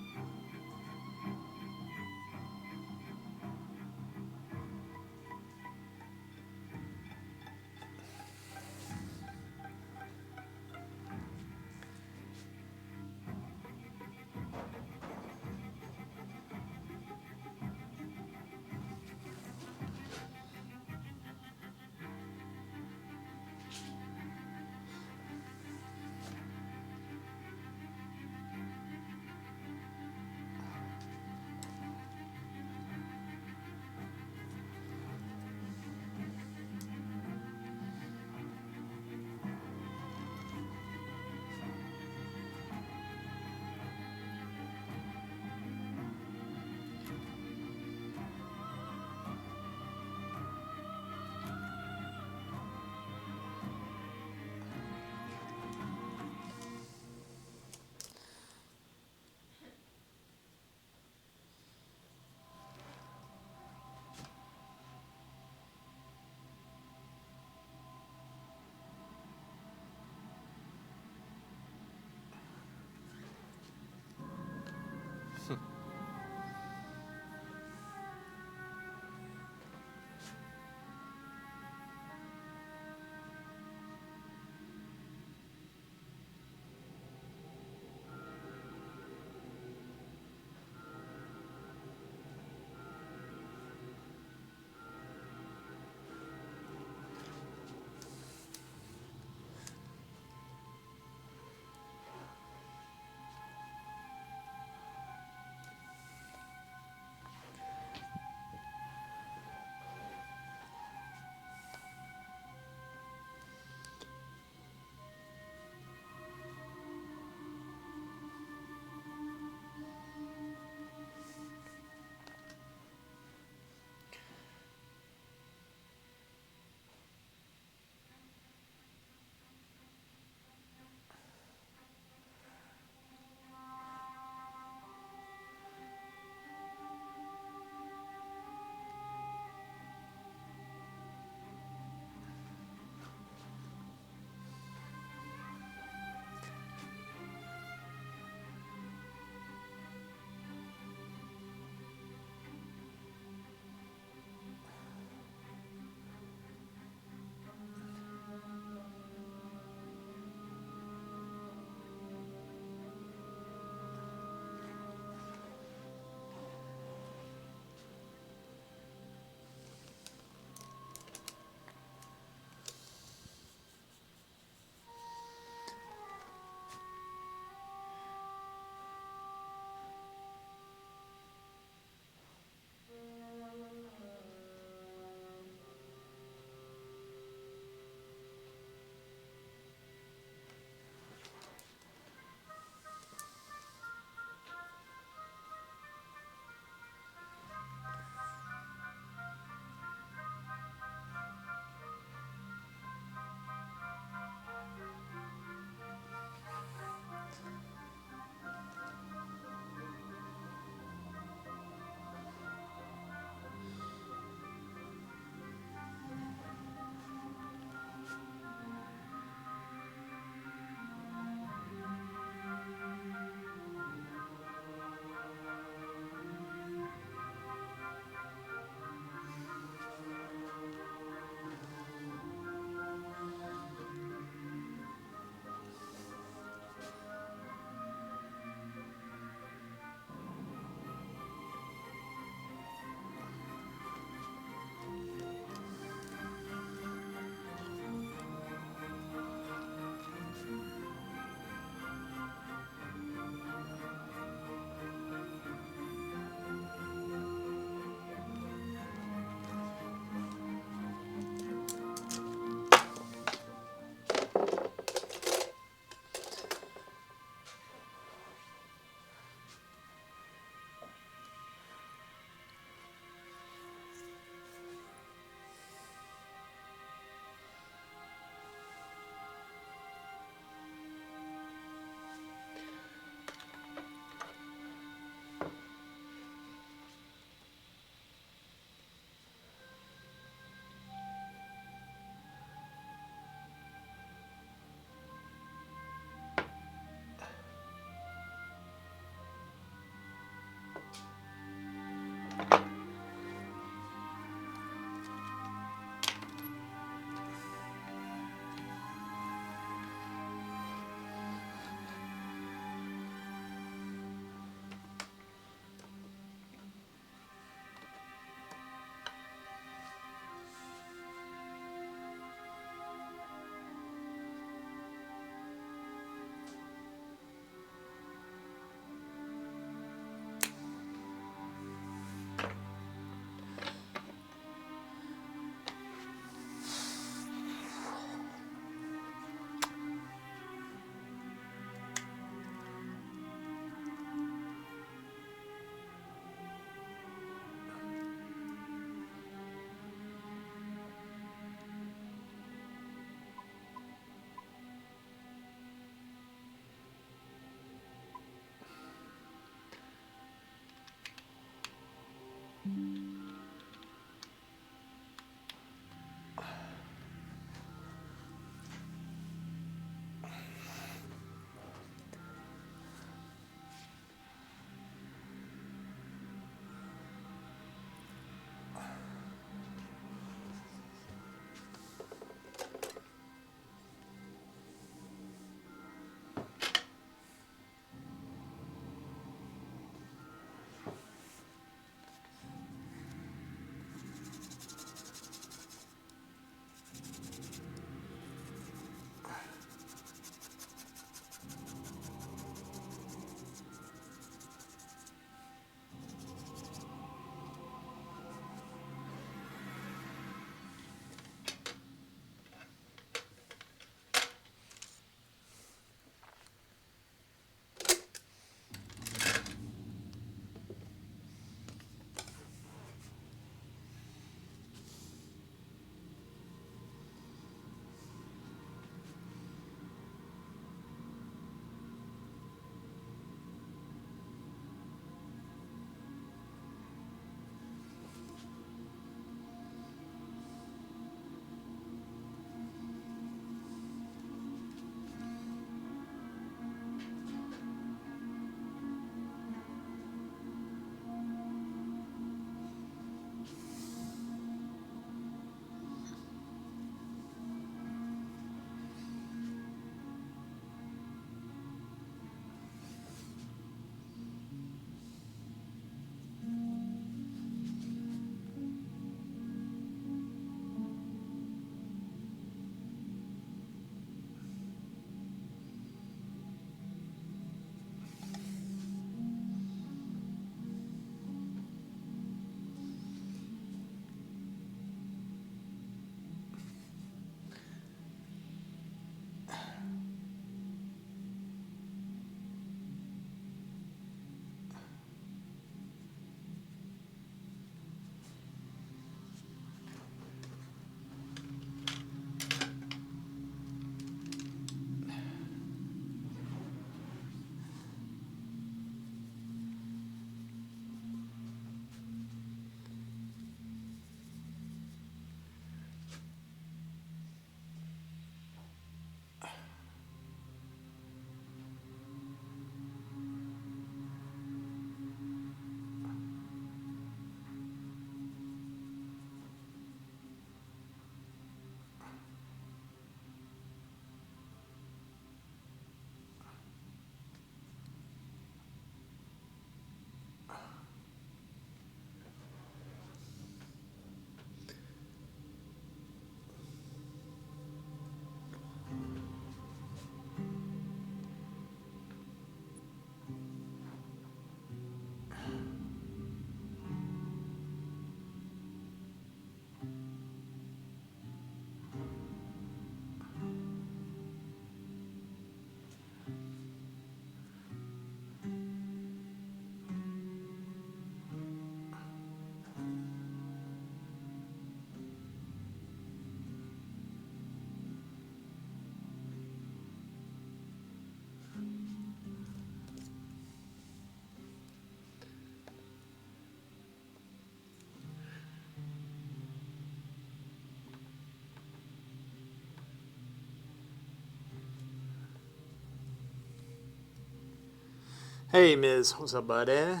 Hey, Miz. What's up, buddy?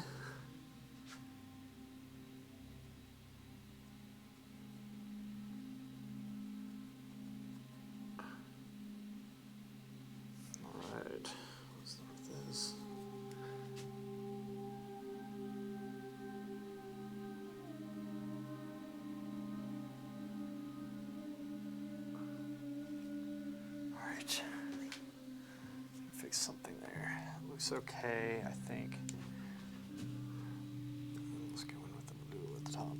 fix something there. It looks okay, I think. Let's go in with the blue at the top.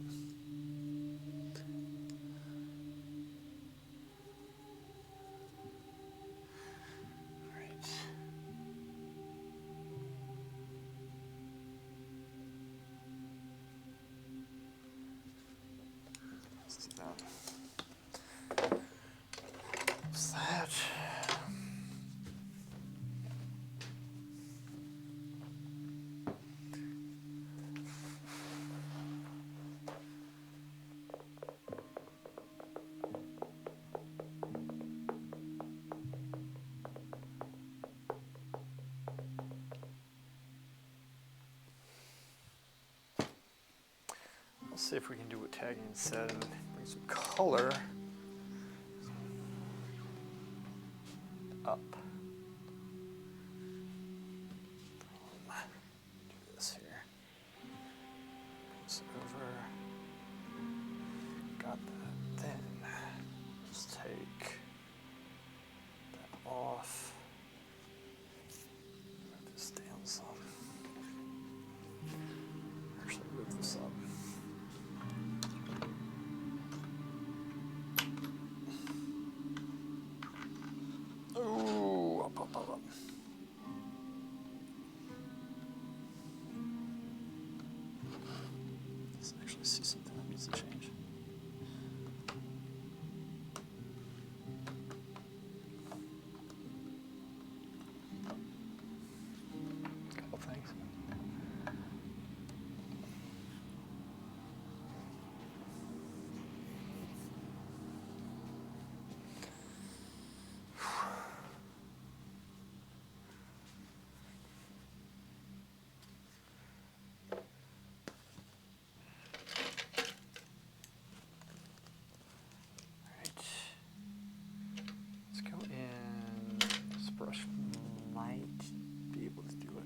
What's that? Let's see if we can do what tagging said and bring some color up. Do this here. Goes over. Got that. Then let's take that off. Move this down some. Actually, move this up. Ooh, up. Let's actually see something that needs to change. A couple things. Let's go in. This brush might be able to do it.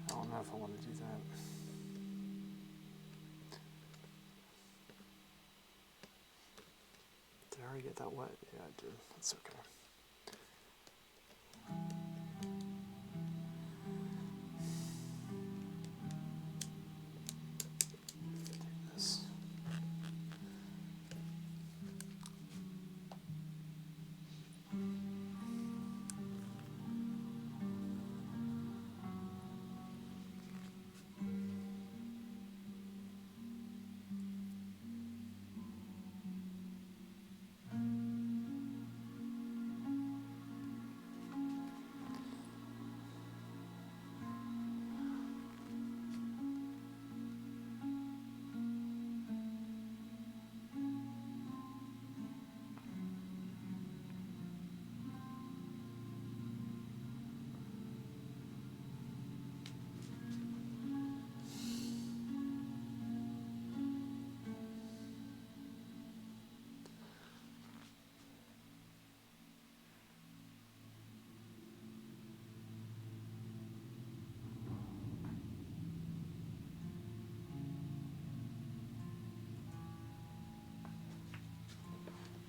I don't know if I want to do that. Did I already get that wet? Yeah, I did. That's okay. Take this.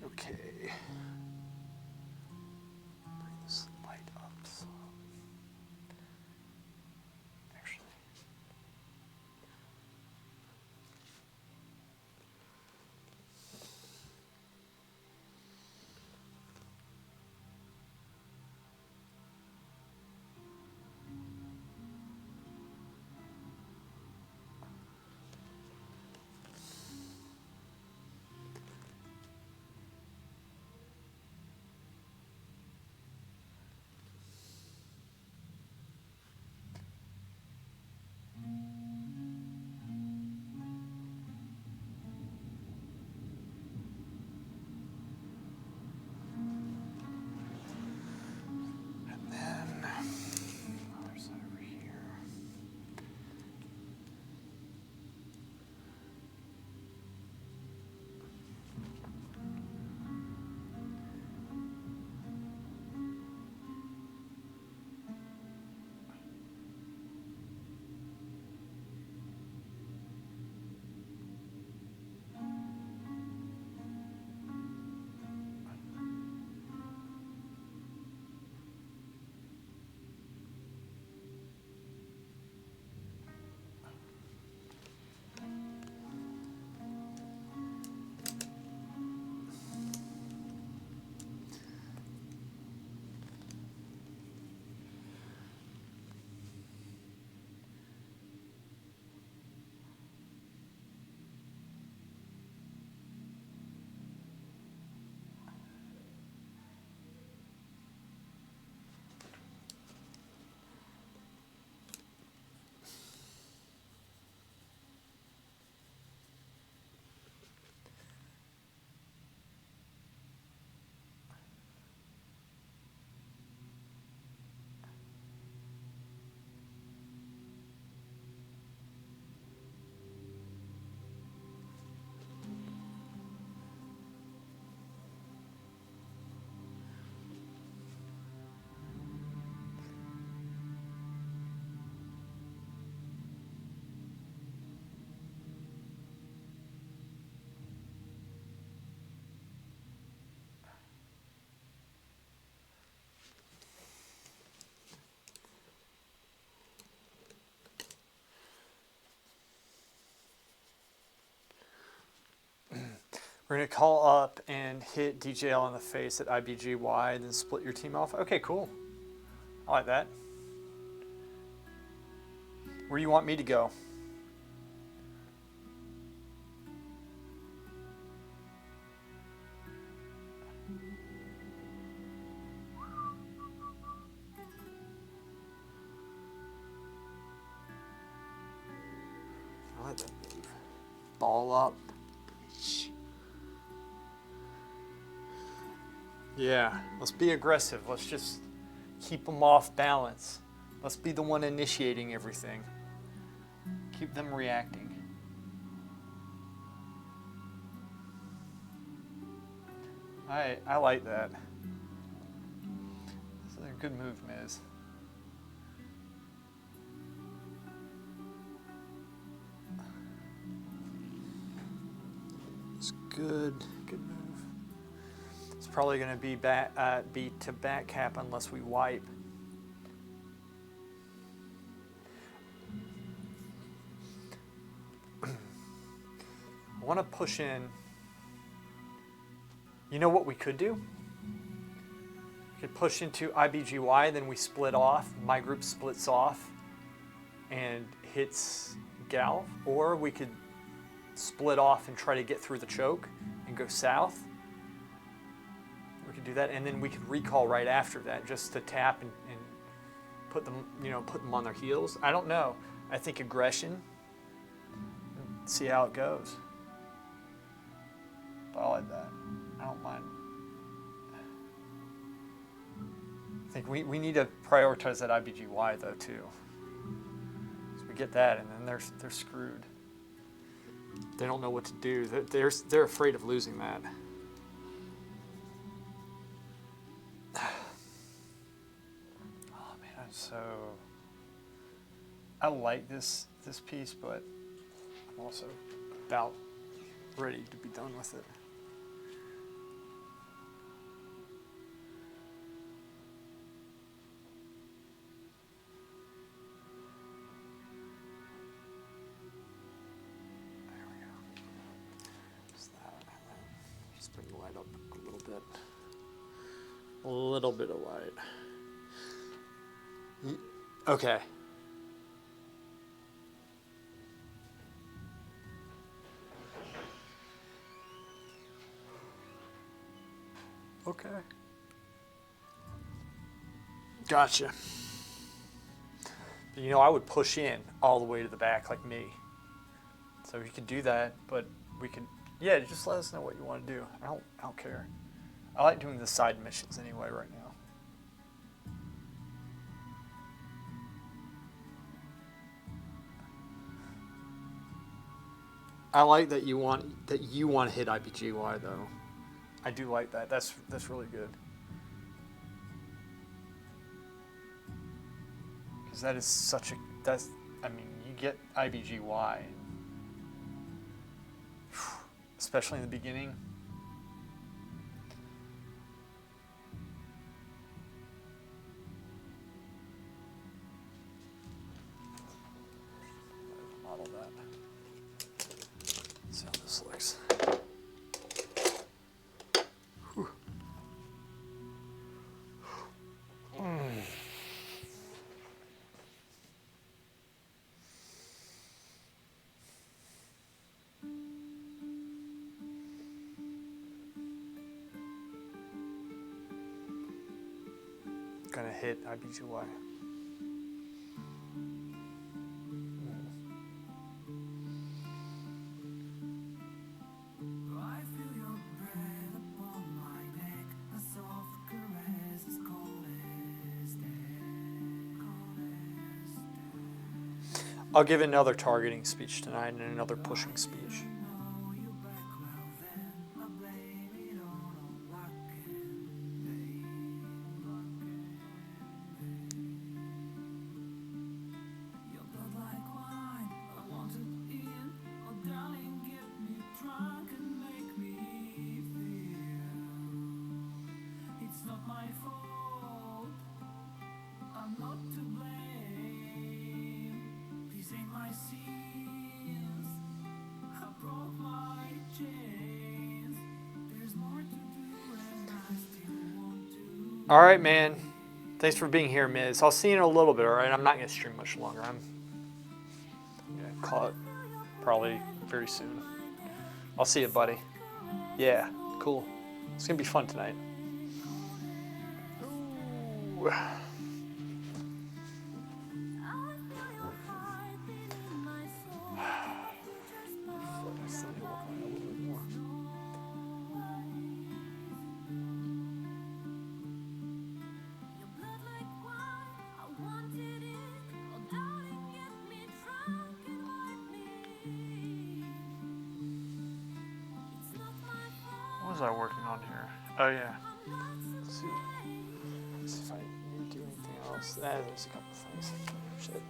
Okay. Bring this light up some. Actually. We're going to call up and hit DJL in the face at IBGY and then split your team off. Okay, cool. I like that. Where do you want me to go? I like that move. Ball up. Yeah, let's be aggressive. Let's just keep them off balance. Let's be the one initiating everything. Keep them reacting. I like that. It's a good move, Miz. It's good move. It's probably going to be to back cap unless we wipe. I want to push in. You know what we could do? We could push into IBGY, then we split off. My group splits off and hits Gal, or we could split off and try to get through the choke and go south. We could do that, and then we could recall right after that, just to tap and put them, put them on their heels. I don't know. I think aggression. See how it goes. But I like that. I don't mind. I think we need to prioritize that IBGY though too. So we get that, and then they're screwed. They don't know what to do. They're afraid of losing that. Oh man, I like this piece, but I'm also about ready to be done with it. A little bit of light. Okay. Okay. Gotcha. But I would push in all the way to the back like me. So you could do that, but we could, just let us know what you want to do. I don't care. I like doing the side missions anyway right now. I like that you want to hit IBGY though. I do like that. That's really good. Because that is you get IBGY, especially in the beginning. Model that. See how this looks. Gonna hit IBGY. I'll give another targeting speech tonight and another pushing speech. My sins, I broke my chains. All right, man. Thanks for being here, Miz. I'll see you in a little bit, all right? I'm not going to stream much longer. I'm going to call it probably very soon. I'll see you, buddy. Yeah, cool. It's going to be fun tonight. Ooh. What was I working on here? Oh, yeah. Let's see if I need to do anything else. There's a couple things. Shit.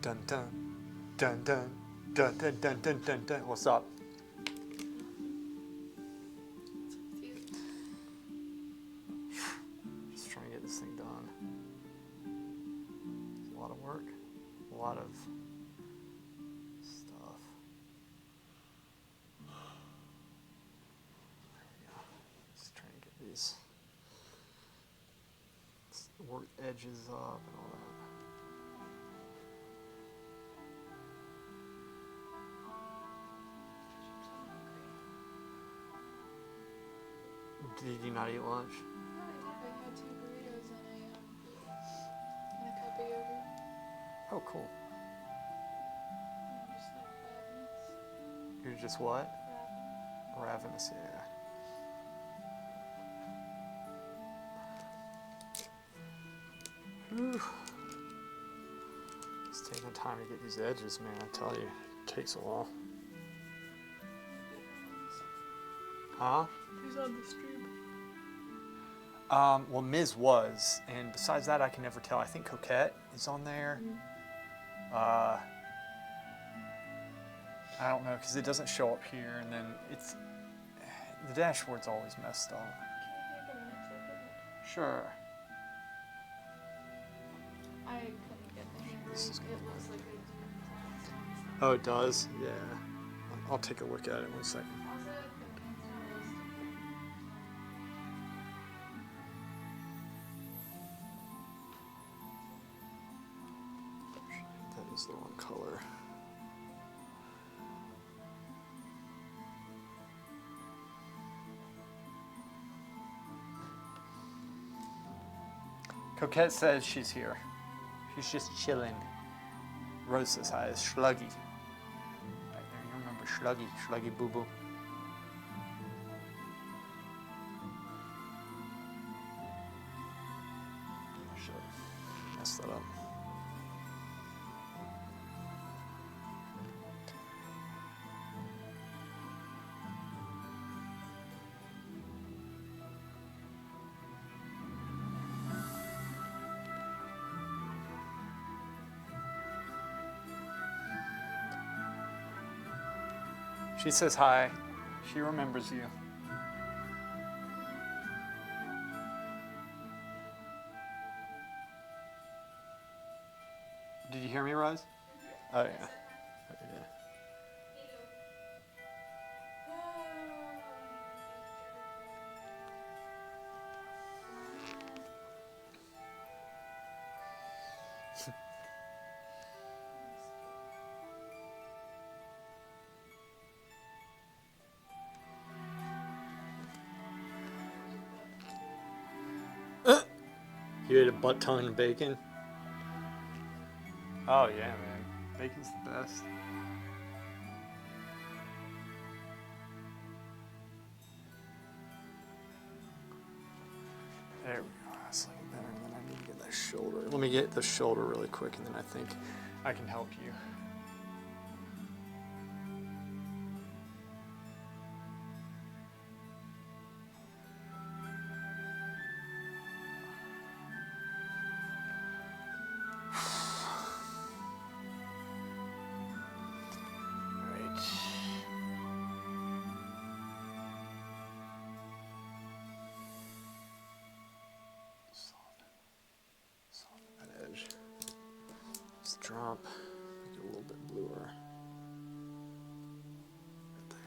Dun dun dun dun dun dun dun dun dun dun. What's up? Just trying to get this thing done. It's a lot of work, a lot of stuff. There we go. Just trying to get these work edges up and all that. Did you not eat lunch? No, I had 2 burritos and a cup of yogurt. Oh, cool. I'm just like ravenous. You're just what? Ravenous. Ravenous, yeah. Whew. It's taking time to get these edges, man. I tell you, it takes a while. Huh? Who's on the stream? Well, Miz was, and besides that, I can never tell. I think Coquette is on there. I don't know, because it doesn't show up here, and then the dashboard's always messed up. Can you make a minute to look at it? Sure. I couldn't get the hang of it. This is It looks like a different class. Oh, it does? Yeah. I'll take a look at it in 1 second. Also, the pants are roasted. That is the wrong color. Coquette says she's here. She's just chilling. Rose says hi. It's Schluggy. Right there, you remember Schluggy. Schluggy Boo Boo. I should have messed that up. She says hi. She remembers you. Did you hear me, Rose? Oh, yeah. Oh, yeah. You ate a butt ton of bacon? Oh, yeah, man. Bacon's the best. There we go. That's looking better. And then I need to get that shoulder. Let me get the shoulder really quick, and then I think I can help you. Right. Soften that edge. Just drop, make it a little bit bluer. Right there.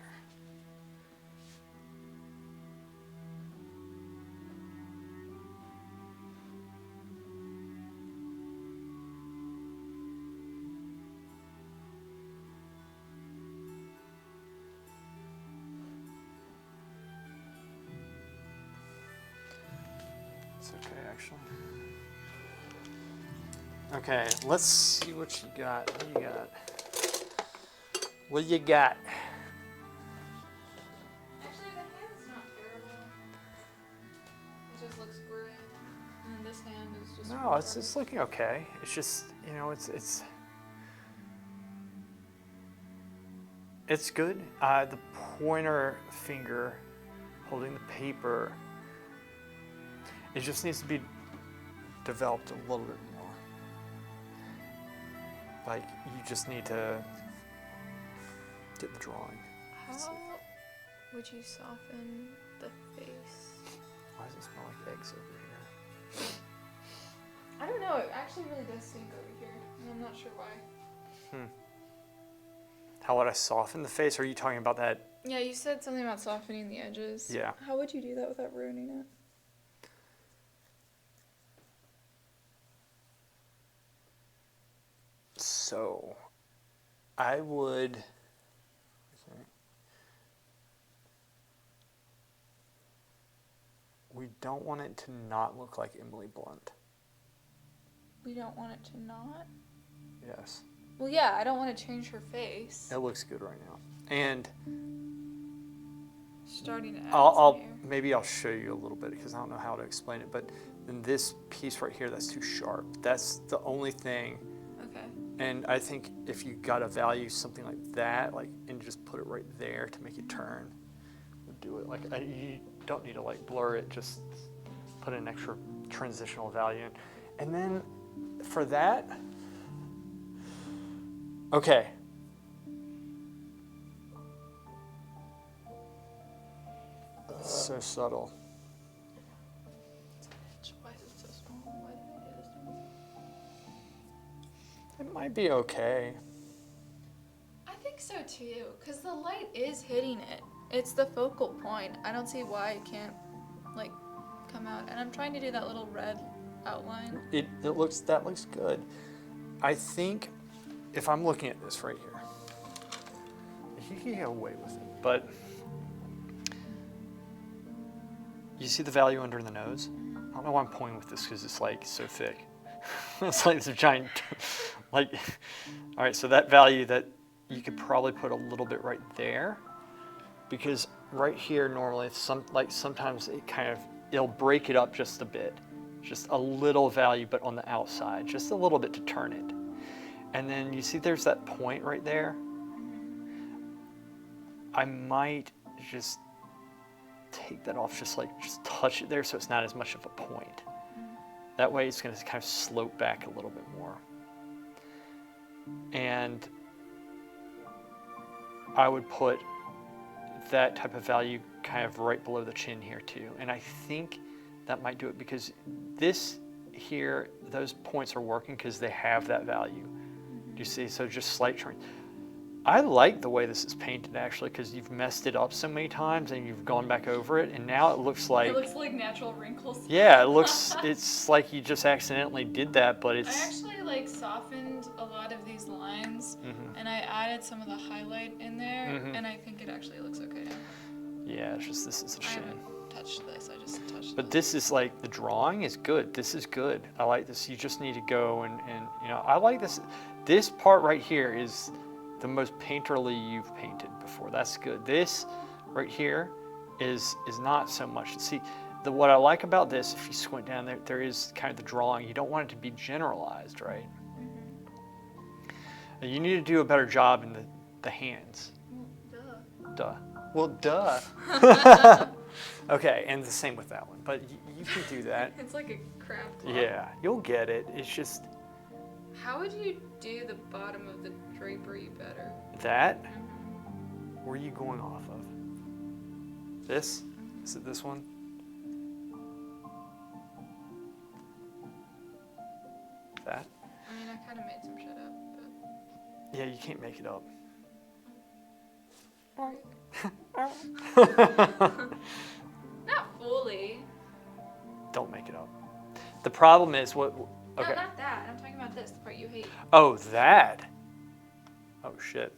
It's okay, actually. Okay, let's see what you got. What do you got? What do you got? Actually, the hand's not terrible. It just looks gray. And this hand is just. No, it's looking okay. It's just, you know, it's good. The pointer finger holding the paper, it just needs to be developed a little bit more. Like, you just need to get the drawing. How would you soften the face? Why does it smell like eggs over here? I don't know. It actually really does stink over here, and I'm not sure why. How would I soften the face? Are you talking about that? Yeah, you said something about softening the edges. Yeah. How would you do that without ruining it? So, I would. We don't want it to not look like Emily Blunt. We don't want it to not? Yes. Well, yeah, I don't want to change her face. It looks good right now. And Starting to add I'll some hair. maybe I'll show you a little bit because I don't know how to explain it. But in this piece right here, that's too sharp. That's the only thing. Okay. And I think if you got to value something like that, like, and just put it right there to make it turn, would do it. Like, you don't need to like blur it. Just put an extra transitional value in. And then for that, okay. So subtle. Why is it so small? Why did I do this to me? It might be okay. I think so too, because the light is hitting it. It's the focal point. I don't see why it can't, like, come out. And I'm trying to do that little red outline. That looks good. I think if I'm looking at this right here, you can get away with it, but you see the value under the nose? I don't know why I'm pointing with this because it's like so thick. It's like it's a giant, like, all right, so that value that you could probably put a little bit right there, because right here normally sometimes it'll break it up just a bit, just a little value, but on the outside, just a little bit to turn it. And then you see there's that point right there. I might just take that off, just touch it there so it's not as much of a point. That way it's going to kind of slope back a little bit more. And I would put that type of value kind of right below the chin here too. And I think that might do it because this here, those points are working because they have that value. Do you see? So just slight trim. I like the way this is painted actually because you've messed it up so many times and you've gone back over it and now it looks like... It looks like natural wrinkles. Yeah, it's like you just accidentally did that, but it's... I actually like softened a lot of these lines and I added some of the highlight in there and I think it actually looks okay now. Yeah, it's just, this is a I shame. haven't touched this, I just touched But this is like, the drawing is good. This is good. I like this. You just need to go and you know, I like this. This part right here is the most painterly you've painted before. That's good. This right here is not so much. See, what I like about this, if you squint down there is kind of the drawing. You don't want it to be generalized, right? And you need to do a better job in the hands. Duh. Well, duh. Okay, and the same with that one. But you can do that. It's like a craft block. Yeah, you'll get it. It's just How would you do the bottom of the drapery better? that. Where are you going off of? This? Is it this one? That? I mean, I kind of made some shit up, but... Yeah, you can't make it up. Not fully. Don't make it up. The problem is what... Okay. No, not that. I'm talking about this, the part you hate. Oh, that. Oh, shit.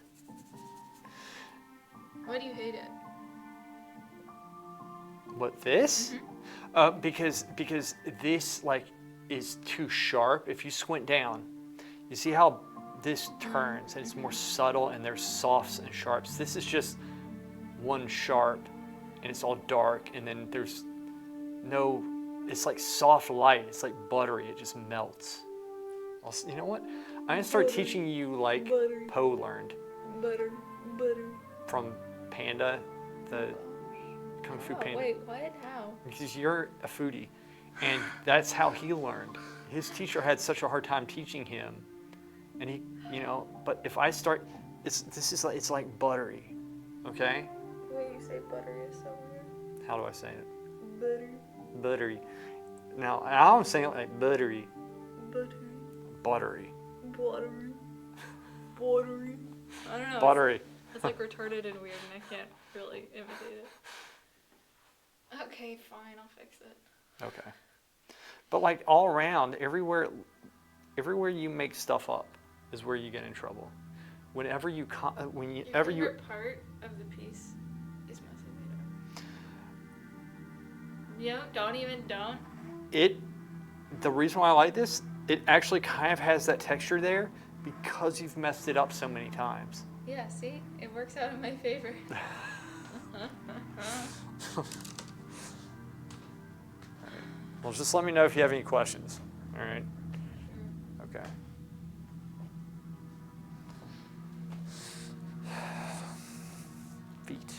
Why do you hate it? What, this? Because this like is too sharp. If you squint down, you see how this turns and it's more subtle and there's softs and sharps. This is just one sharp and it's all dark and then there's no, it's like soft light. It's like buttery. It just melts. You know what? I'm gonna start teaching you like Poe learned Butter. from Panda, the Kung Fu Panda. Wait, what? How? Because you're a foodie, and that's how he learned. His teacher had such a hard time teaching him, and he, you know. But if I start, it's like buttery, okay? The way you say buttery is so weird. How do I say it? Buttery. Buttery. Now I'm saying it like buttery. Buttery. Buttery. Buttery. Buttery. I don't know. Buttery. It's like retarded and weird, and I can't really imitate it. Okay, fine, I'll fix it. Okay. But like all around, everywhere you make stuff up is where you get in trouble. Whenever you, Your favorite part of the piece is mostly made up. Yeah, don't. The reason why I like this, it actually kind of has that texture there because you've messed it up so many times. Yeah, see? It works out in my favor. Well, just let me know if you have any questions. All right? Okay. Feet.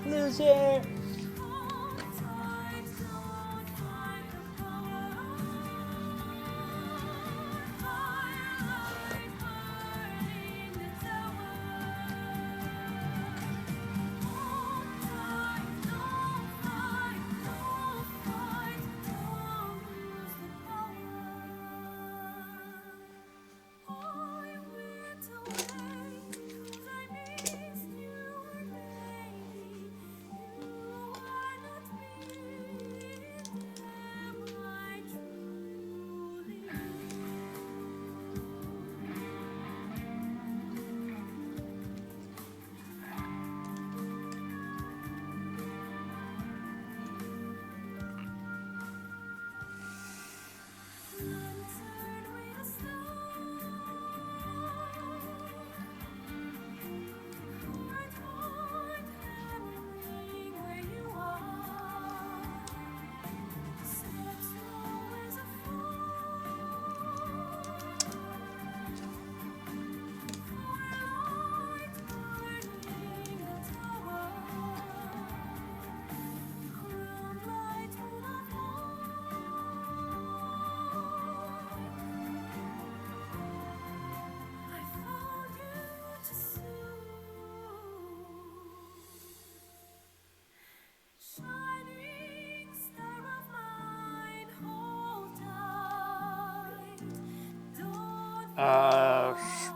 Loser.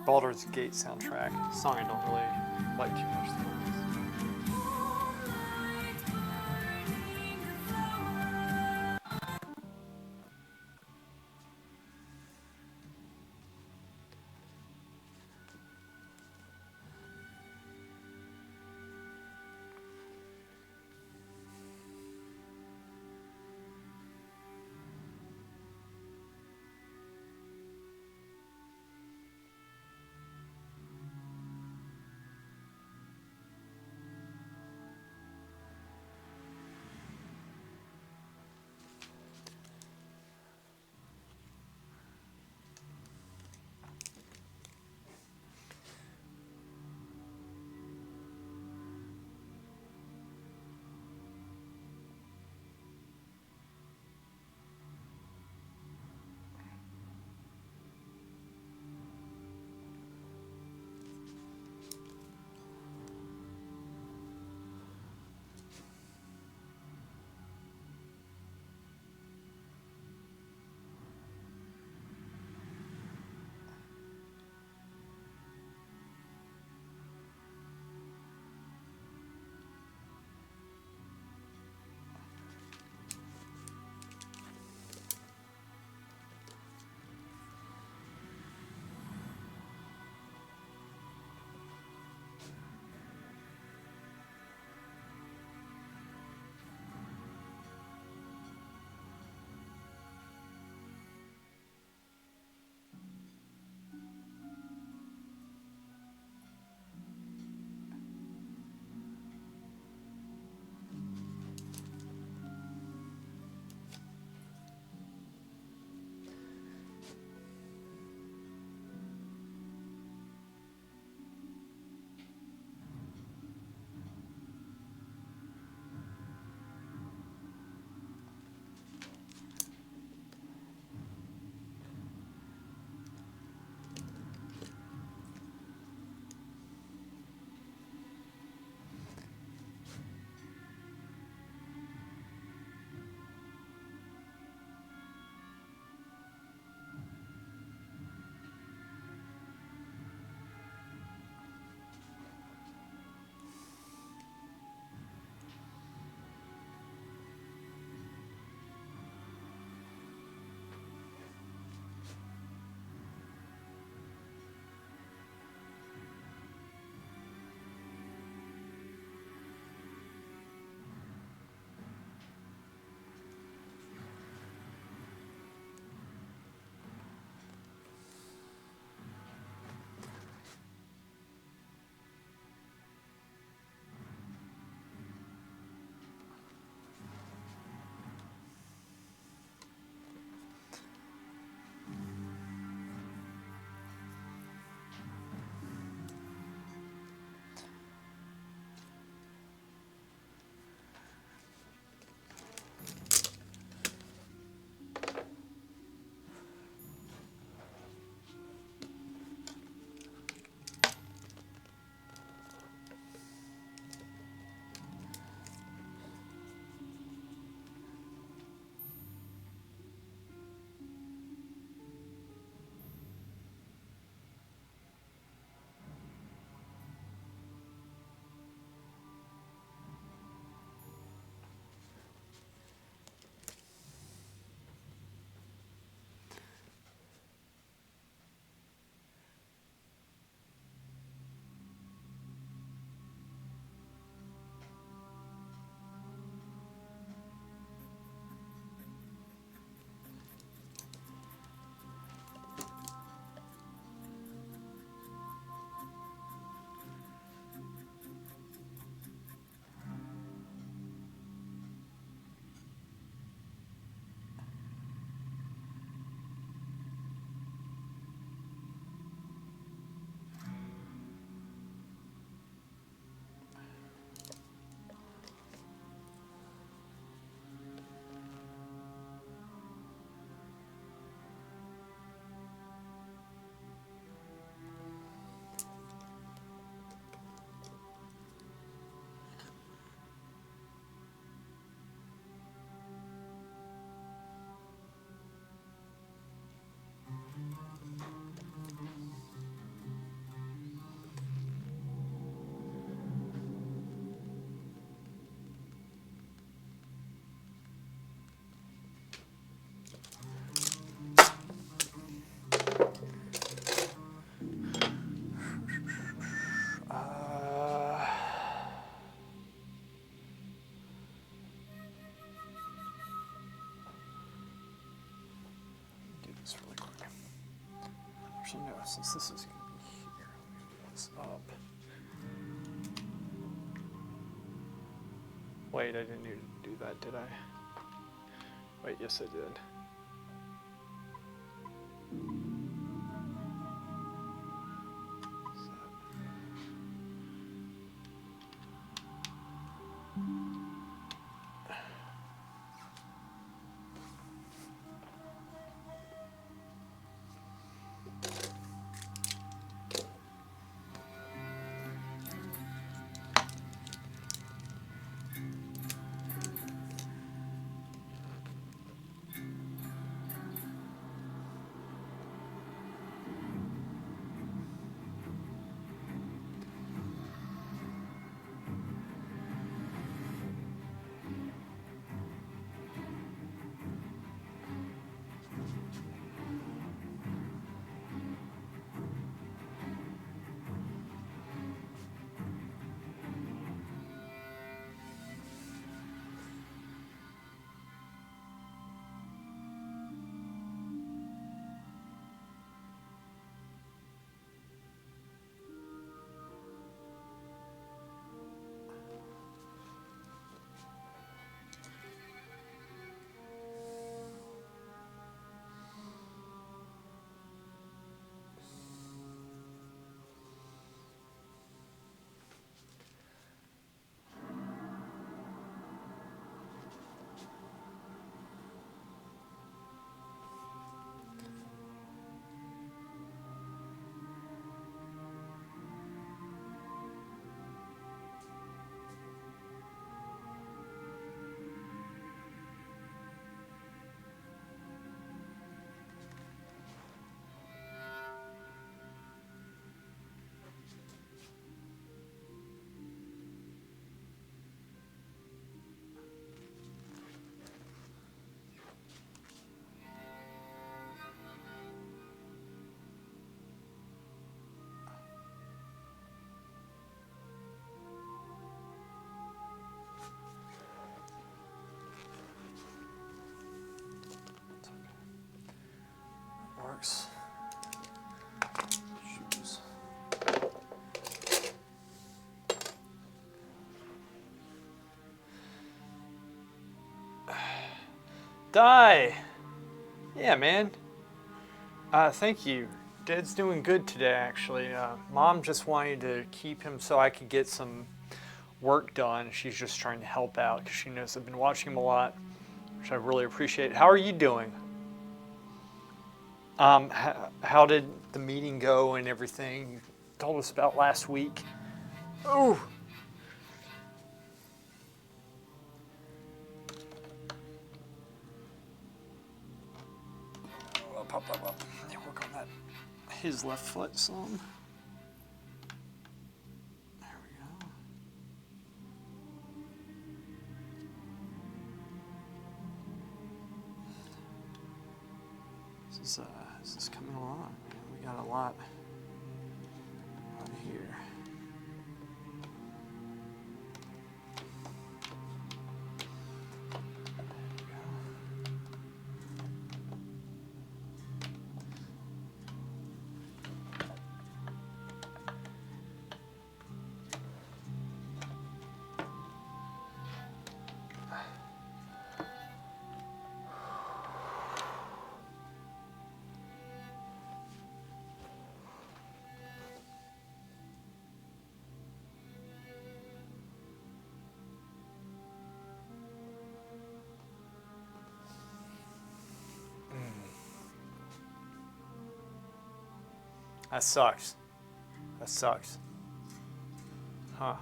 Baldur's Gate soundtrack. Song I don't really like too much. Actually, no, since this is going to be here, let me move this up. Wait, I didn't need to do that, did I? Wait, yes, I did. Works. Shoes. Die! Yeah, man. Thank you. Dad's doing good today, actually. Mom just wanted to keep him so I could get some work done. She's just trying to help out because she knows I've been watching him a lot, which I really appreciate. How are you doing? How did the meeting go and everything you told us about last week? Ooh! I'll pop that up. Yeah, work on that. His left foot some. There we go. This is coming along, man. We got a lot here. That sucks. That sucks. Huh.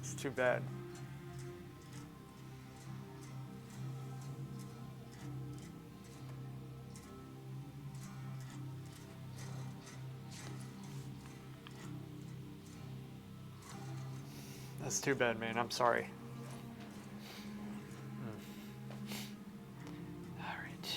It's too bad. That's too bad, man. I'm sorry. All right.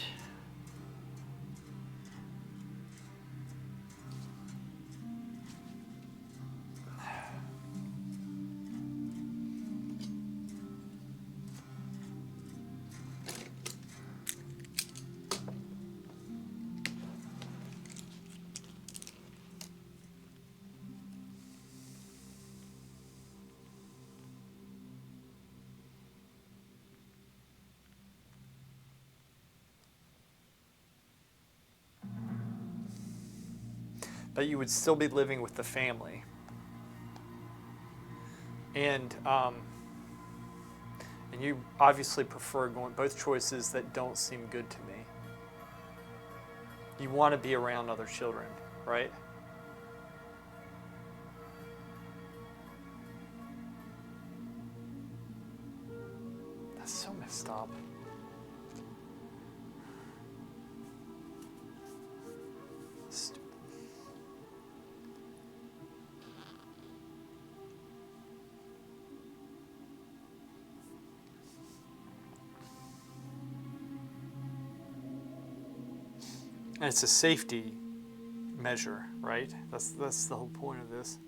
but you would still be living with the family. And you obviously prefer going both choices that don't seem good to me. You want to be around other children, right? That's so messed up. Stupid. And it's a safety measure, right? That's the whole point of this.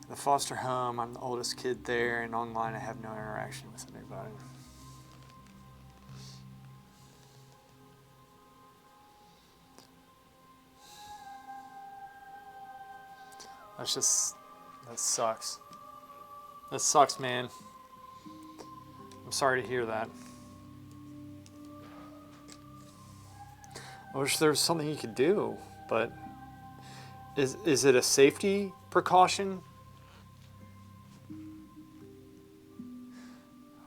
The foster home, I'm the oldest kid there, and online I have no interaction with anybody. That sucks. That sucks, man. I'm sorry to hear that. I wish there was something you could do, but is it a safety precaution?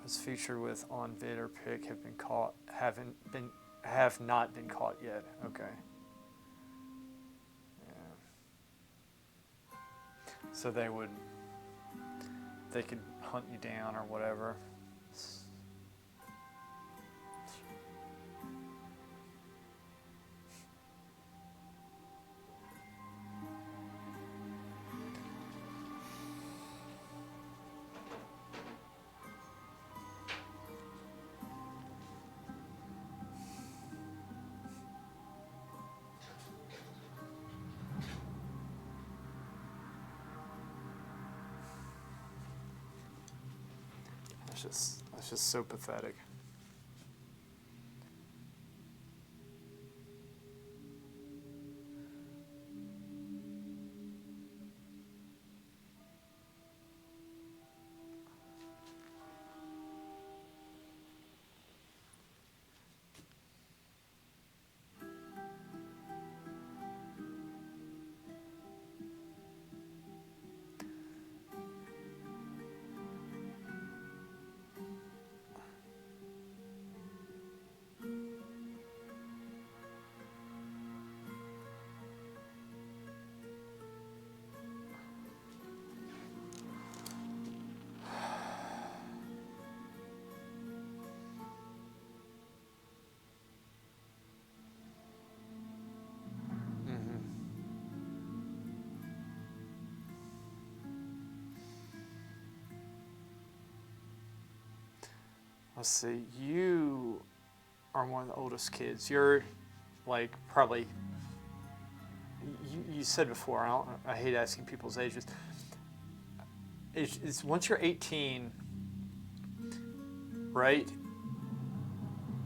Was featured with on vid or pic have not been caught yet. Okay. Yeah. So they could hunt you down or whatever. That's just so pathetic. Let's see, you are one of the oldest kids. You're like probably, you said before, I hate asking people's ages. It's once you're 18, right,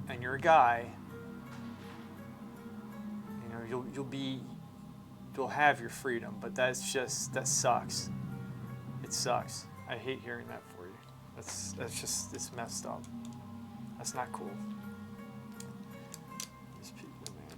and you're a guy, you know, you'll have your freedom, but that sucks. It sucks. I hate hearing that for you. It's messed up. That's not cool. These people, man.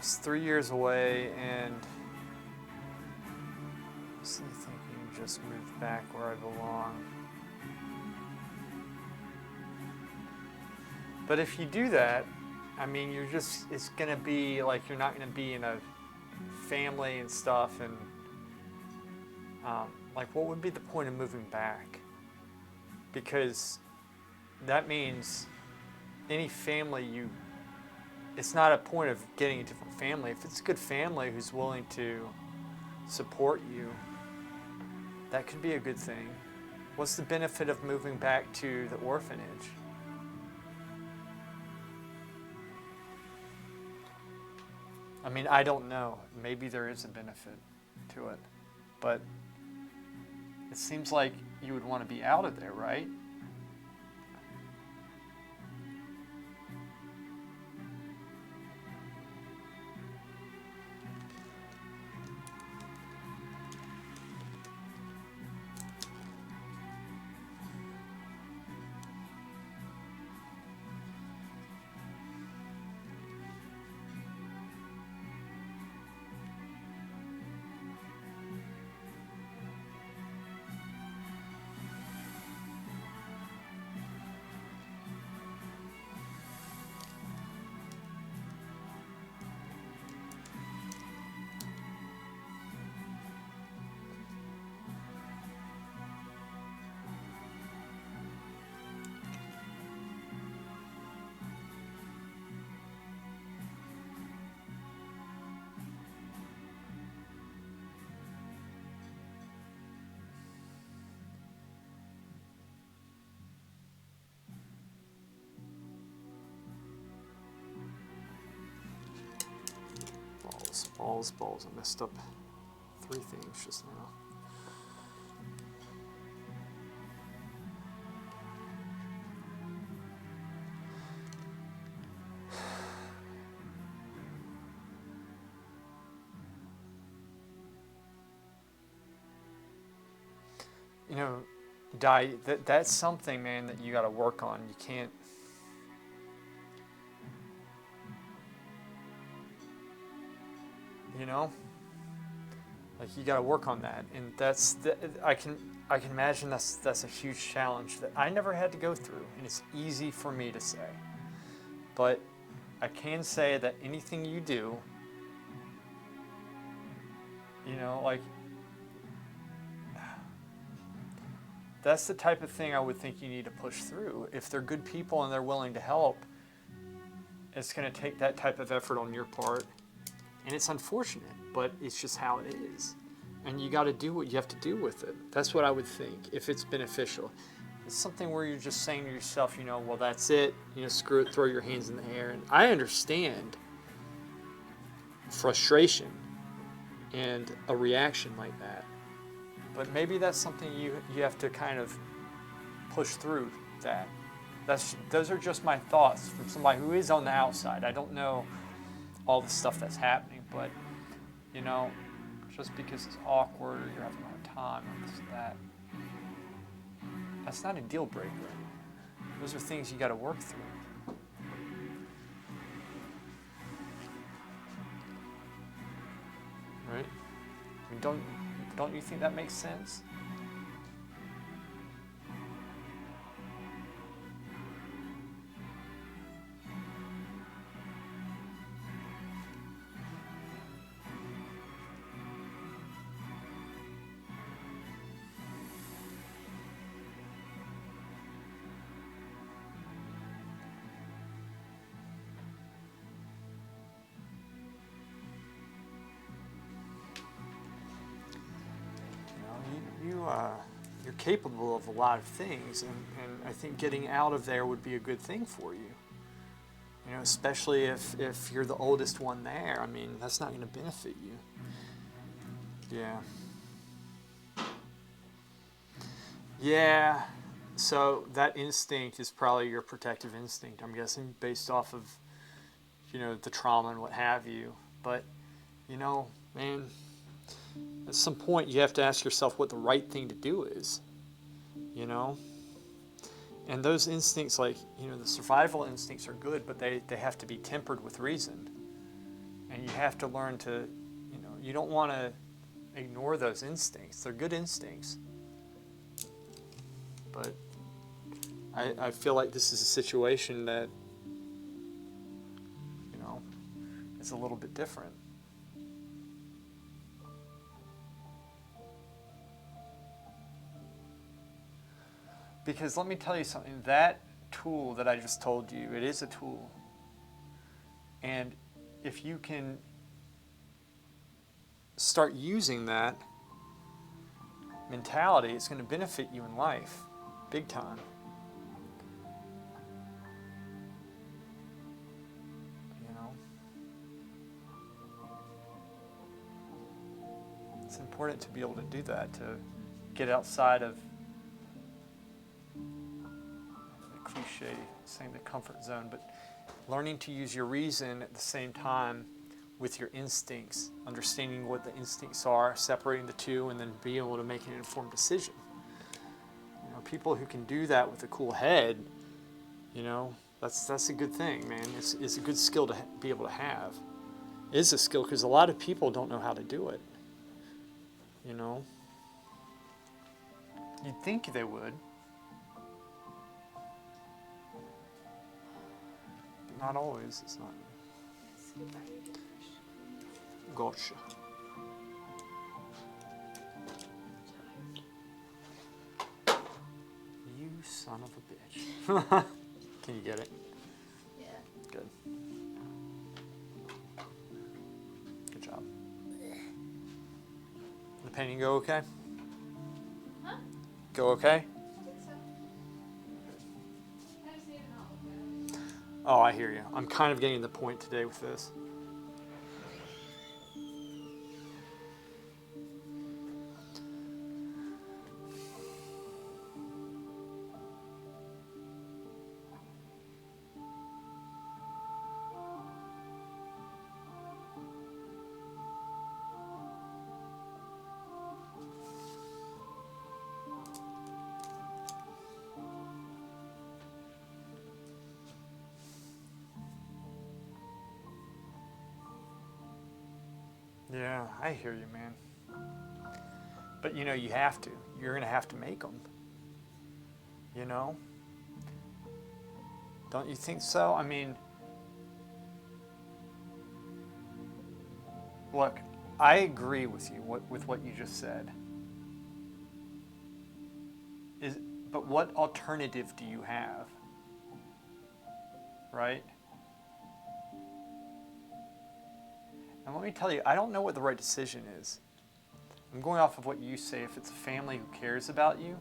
it's 3 years away, and so I'm thinking just move back where I belong. But if you do that, I mean, it's gonna be like you're not gonna be in a family and stuff, and like, what would be the point of moving back? Because that means any family it's not a point of getting a different family. If it's a good family who's willing to support you, that could be a good thing. What's the benefit of moving back to the orphanage? I mean, I don't know. Maybe there is a benefit to it, but it seems like you would want to be out of there, right? Balls. I messed up 3 things just now. You know, that's something, man, that you got to work on. You can't. You know, like, you got to work on that, and I can imagine that's a huge challenge that I never had to go through, and it's easy for me to say, but I can say that anything you do, you know, like, that's the type of thing I would think you need to push through. If they're good people and they're willing to help, it's going to take that type of effort on your part. And it's unfortunate, but it's just how it is. And you got to do what you have to do with it. That's what I would think, if it's beneficial. It's something where you're just saying to yourself, you know, well, that's it. You know, screw it, throw your hands in the air. And I understand frustration and a reaction like that. But maybe that's something you have to kind of push through that. Those are just my thoughts from somebody who is on the outside. I don't know all the stuff that's happening, but, you know, just because it's awkward or you're having a hard time or this and that's not a deal breaker. Those are things you got to work through. Right? I mean, don't you think that makes sense? You're capable of a lot of things, and I think getting out of there would be a good thing for you. You know, especially if you're the oldest one there. I mean, that's not going to benefit you. Yeah. So that instinct is probably your protective instinct, I'm guessing, based off of, you know, the trauma and what have you. But, you know, man, at some point you have to ask yourself what the right thing to do is, you know? And those instincts, like, you know, the survival instincts are good, but they have to be tempered with reason. And you have to learn to, you don't want to ignore those instincts. They're good instincts. But I feel like this is a situation that, is a little bit different. Because let me tell you something, that tool that I just told you, it is a tool. And if you can start using that mentality, it's going to benefit you in life, big time. It's important to be able to do that, to get outside of the cliche saying the comfort zone, but learning to use your reason at the same time with your instincts, understanding what the instincts are, separating the two, and then being able to make an informed decision. People who can do that with a cool head, that's a good thing, man. It's a good skill to be able to have. It is a skill because a lot of people don't know how to do it. You'd think they would. But not always. It's not. Gotcha. You son of a bitch. Can you get it? Yeah. Good. Good job. The painting go okay? Huh? Go okay? I think so. I just need to not look at it. Oh, I hear you. I'm kind of getting the point today with this. Yeah, I hear you, man. But you have to. You're going to have to make them. Don't you think so? I mean, look, I agree with you with what you just said. But what alternative do you have? Right? And let me tell you, I don't know what the right decision is. I'm going off of what you say. If it's a family who cares about you,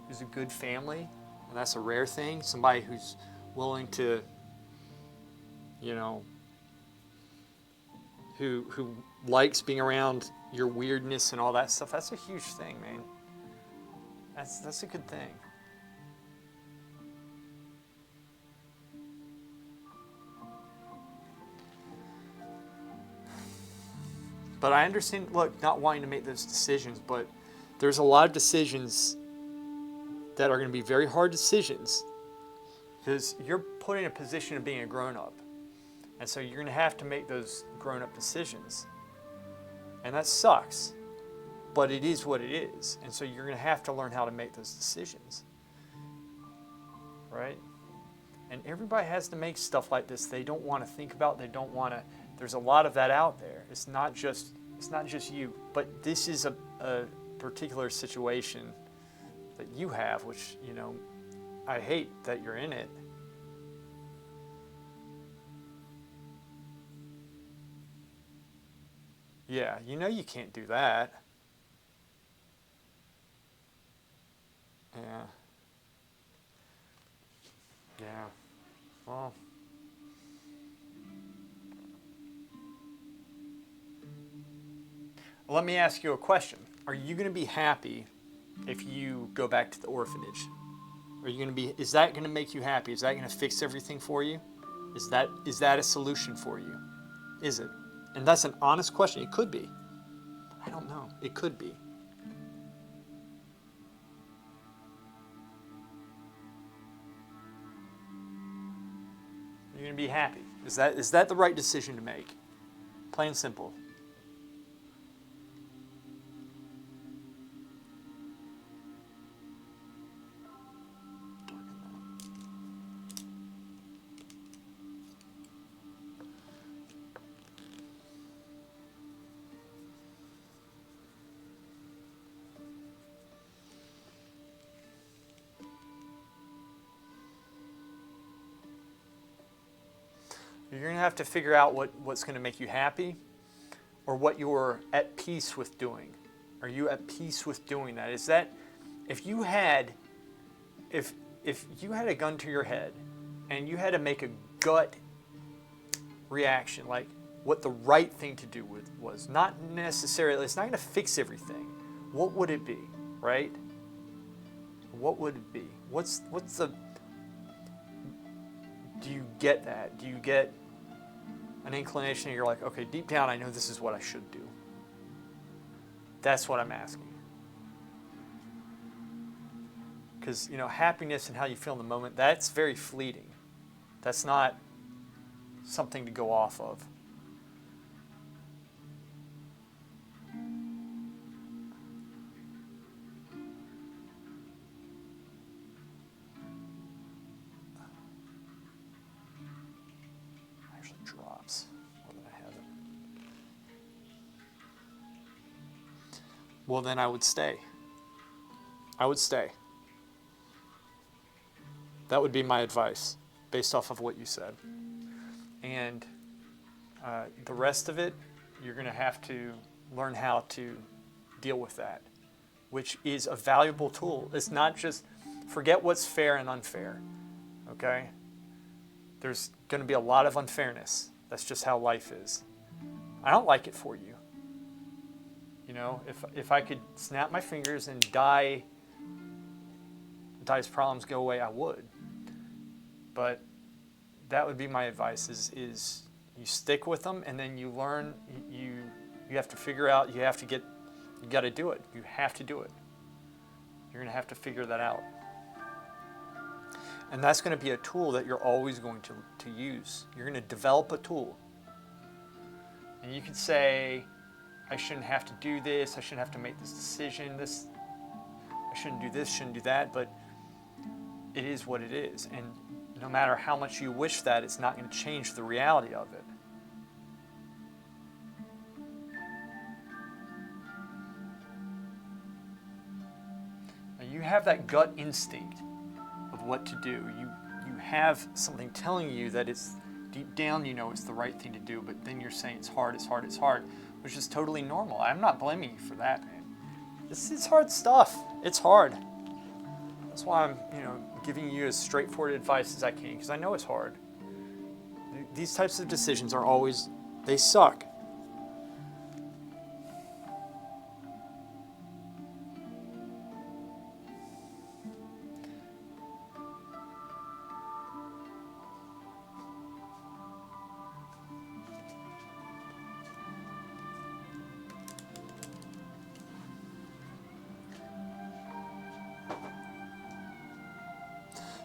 who's a good family, and that's a rare thing, somebody who's willing to, who likes being around your weirdness and all that stuff, that's a huge thing, man. That's a good thing. But I understand, look, not wanting to make those decisions, but there's a lot of decisions that are going to be very hard decisions because you're put in a position of being a grown-up. And so you're going to have to make those grown-up decisions. And that sucks, but it is what it is. And so you're going to have to learn how to make those decisions. Right? And everybody has to make stuff like this they don't want to think about, they don't want to. There's a lot of that out there. It's not just you, but this is a particular situation that you have, which, I hate that you're in it. Yeah, you can't do that. Yeah. Yeah. Well. Let me ask you a question. Are you going to be happy if you go back to the orphanage? Is that going to make you happy? Is that going to fix everything for you? Is that a solution for you? Is it? And that's an honest question. It could be. I don't know. It could be. You're going to be happy. Is that the right decision to make? Plain and simple. You're going to have to figure out what's going to make you happy or what you're at peace with doing. Are you at peace with doing that? Is that if you had a gun to your head and you had to make a gut reaction, like what the right thing to do was, not necessarily, it's not going to fix everything. What would it be, right? What would it be? What's the, do you get that? Do you get an inclination and you're like, okay, deep down I know this is what I should do? That's what I'm asking. Because, happiness and how you feel in the moment, that's very fleeting. That's not something to go off of. Actually drops more than I have it. Well, then I would stay. I would stay. That would be my advice, based off of what you said. And the rest of it, you're going to have to learn how to deal with that, which is a valuable tool. It's not just, forget what's fair and unfair, okay? There's going to be a lot of unfairness. That's just how life is. I don't like it for you. If I could snap my fingers and Dai's problems go away, I would. But that would be my advice is you stick with them, and then you learn, you have to figure out, you got to do it. You have to do it. You're going to have to figure that out. And that's going to be a tool that you're always going to use. You're going to develop a tool. And you can say, I shouldn't have to do this, I shouldn't have to make this decision, I shouldn't do this, shouldn't do that, but it is what it is. And no matter how much you wish that, it's not going to change the reality of it. Now, you have that gut instinct of what to do. You have something telling you that it's deep down, it's the right thing to do, but then you're saying it's hard, which is totally normal. I'm not blaming you for that, man. It's hard stuff. It's hard. That's why I'm, giving you as straightforward advice as I can, because I know it's hard. These types of decisions are always, they suck.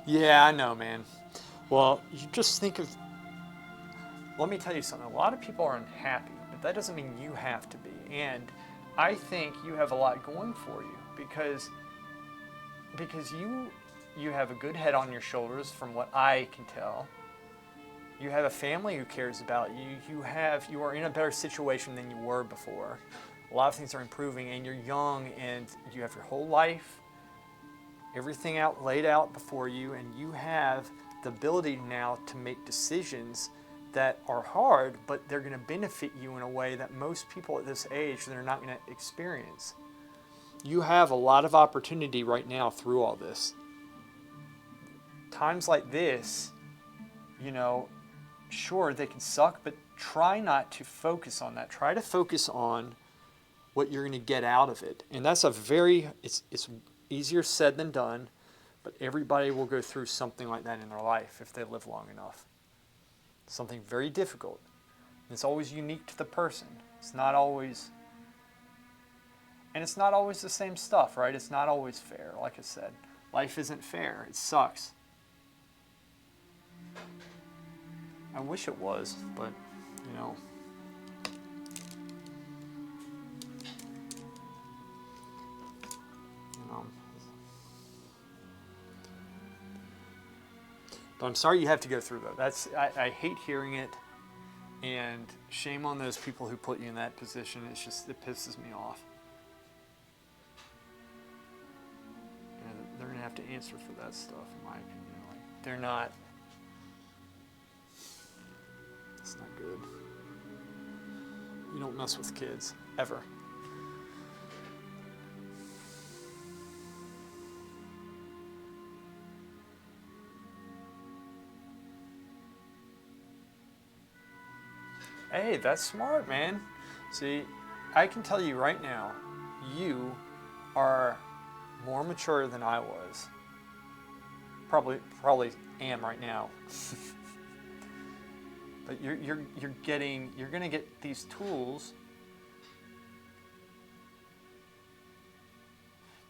Yeah, I know, man. Well, you just think of, let me tell you something. A lot of people are unhappy, but that doesn't mean you have to be. And I think you have a lot going for you because you have a good head on your shoulders from what I can tell. You have a family who cares about you. You are in a better situation than you were before. A lot of things are improving, and you're young, and you have your whole life, everything laid out before you, and you have the ability now to make decisions that are hard, but they're going to benefit you in a way that most people at this age, they're not going to experience. You have a lot of opportunity right now through all this. Times like this, sure, they can suck, but try not to focus on that. Try to focus on what you're going to get out of it. And that's it's easier said than done, but everybody will go through something like that in their life if they live long enough. Something very difficult. It's always unique to the person. It's not always the same stuff, right? It's not always fair, like I said. Life isn't fair. It sucks. I wish it was, but, you know. But I'm sorry you have to go through that. I hate hearing it, and shame on those people who put you in that position. It pisses me off. And they're gonna have to answer for that stuff, in my opinion. Like, they're not. It's not good. You don't mess with kids ever. Hey, that's smart, man. See, I can tell you right now, you are more mature than I was. Probably am right now. But you're gonna get these tools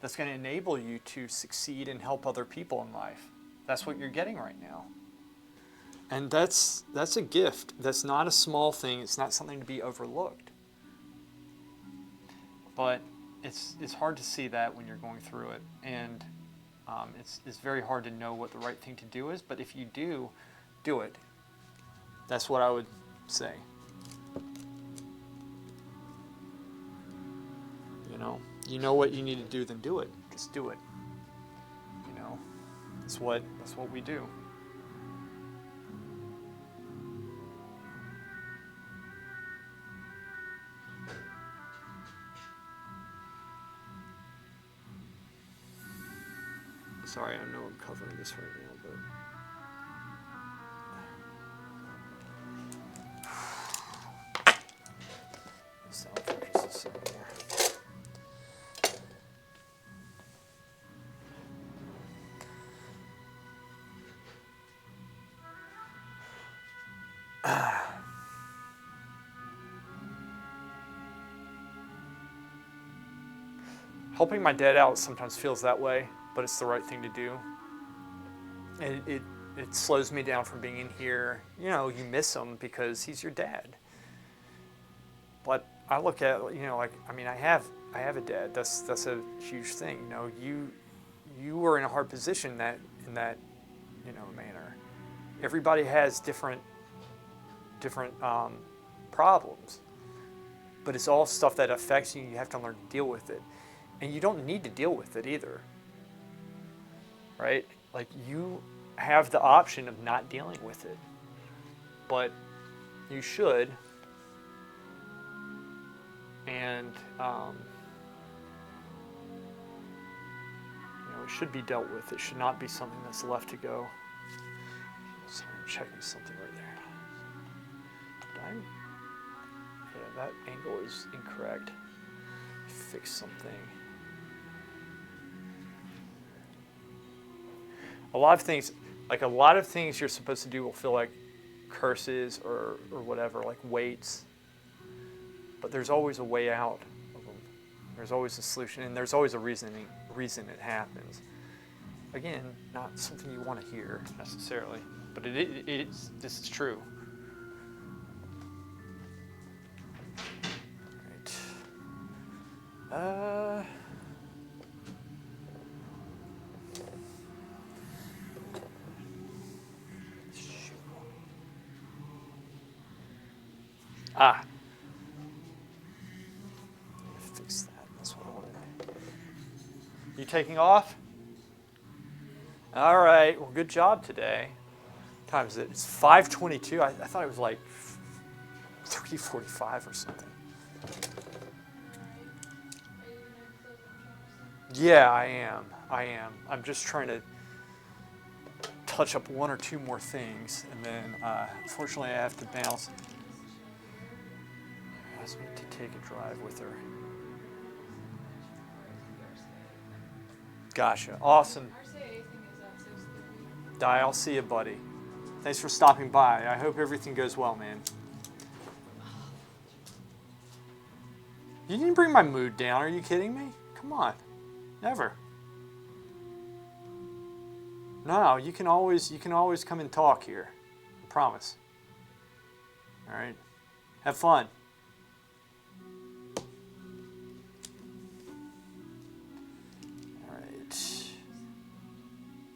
that's gonna enable you to succeed and help other people in life. That's what you're getting right now. And that's a gift. That's not a small thing. It's not something to be overlooked. But it's hard to see that when you're going through it, and it's very hard to know what the right thing to do is. But if you do it. That's what I would say. You know what you need to do, then do it. Just do it. That's what we do. Sorry, I know I'm covering this right now, but sound for just a second here. Helping my dad out sometimes feels that way, but it's the right thing to do. And it slows me down from being in here. You miss him because he's your dad. But I look at, I have a dad. That's a huge thing. You were in a hard position in that manner. Everybody has different problems, but it's all stuff that affects you. You have to learn to deal with it, and you don't need to deal with it either. Right? Like, you have the option of not dealing with it, but you should. And it should be dealt with. It should not be something that's left to go. Sorry, I'm checking something right there. Yeah, that angle is incorrect. Fix something. A lot of things you're supposed to do will feel like curses or whatever, like weights. But there's always a way out of them. There's always a solution, and there's always a reason it happens. Again, not something you want to hear necessarily, but this is true. Right. Fix that. That's what I wanted. You taking off? All right. Well, good job today. What time is it? It's 5:22. I thought it was like 3:45 or something. Yeah, I am. I'm just trying to touch up one or two more things, and then unfortunately I have to bounce. Asked me to take a drive with her. Gotcha. Awesome. I'll see you, buddy. Thanks for stopping by. I hope everything goes well, man. You didn't bring my mood down. Are you kidding me? Come on. Never. No, you can always come and talk here. I promise. All right. Have fun. All right.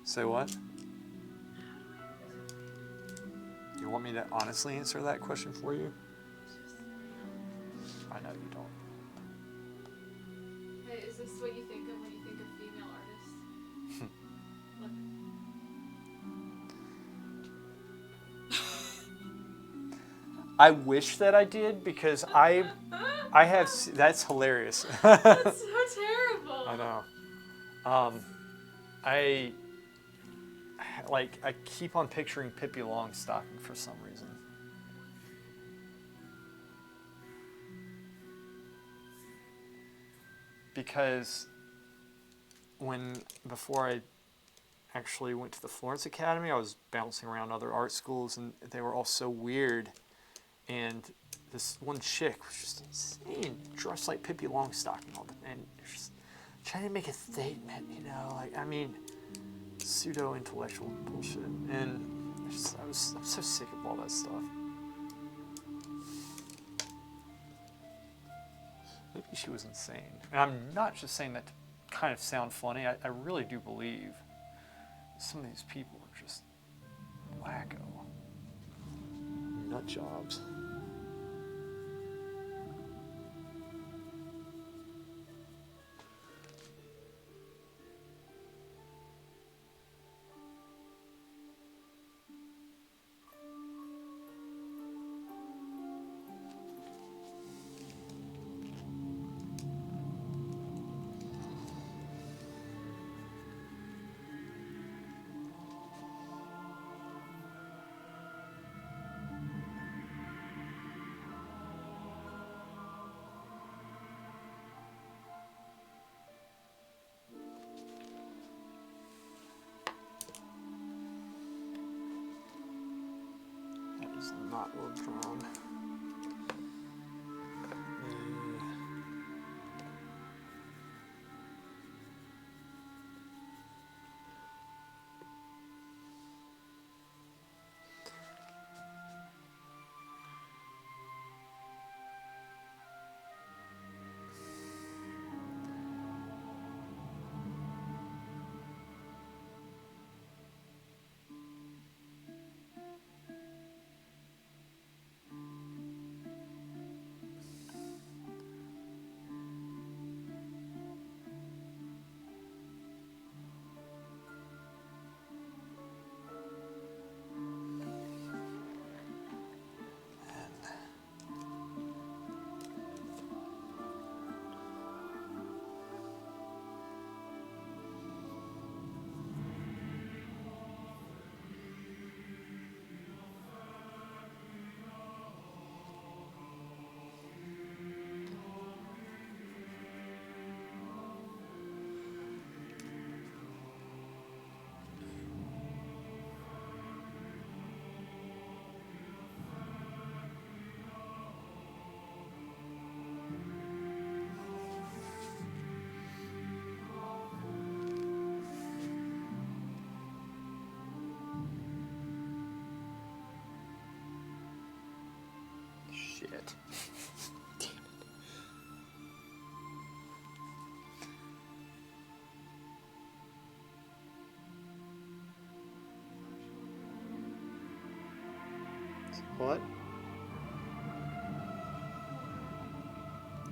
Say what? You want me to honestly answer that question for you? I know you don't. Hey, is this what you think of when you think of female artists? I wish that I did because I have. That's hilarious. That's so terrible. I know. I keep on picturing Pippi Longstocking for some reason. Because before I actually went to the Florence Academy, I was bouncing around other art schools, and they were all so weird. And this one chick was just insane, dressed like Pippi Longstocking and just trying to make a statement, pseudo-intellectual bullshit. And I'm so sick of all that stuff. Maybe she was insane. And I'm not just saying that to kind of sound funny. I really do believe some of these people are just wacko. Nut jobs. That is not well drawn. Shit. Damn it. What?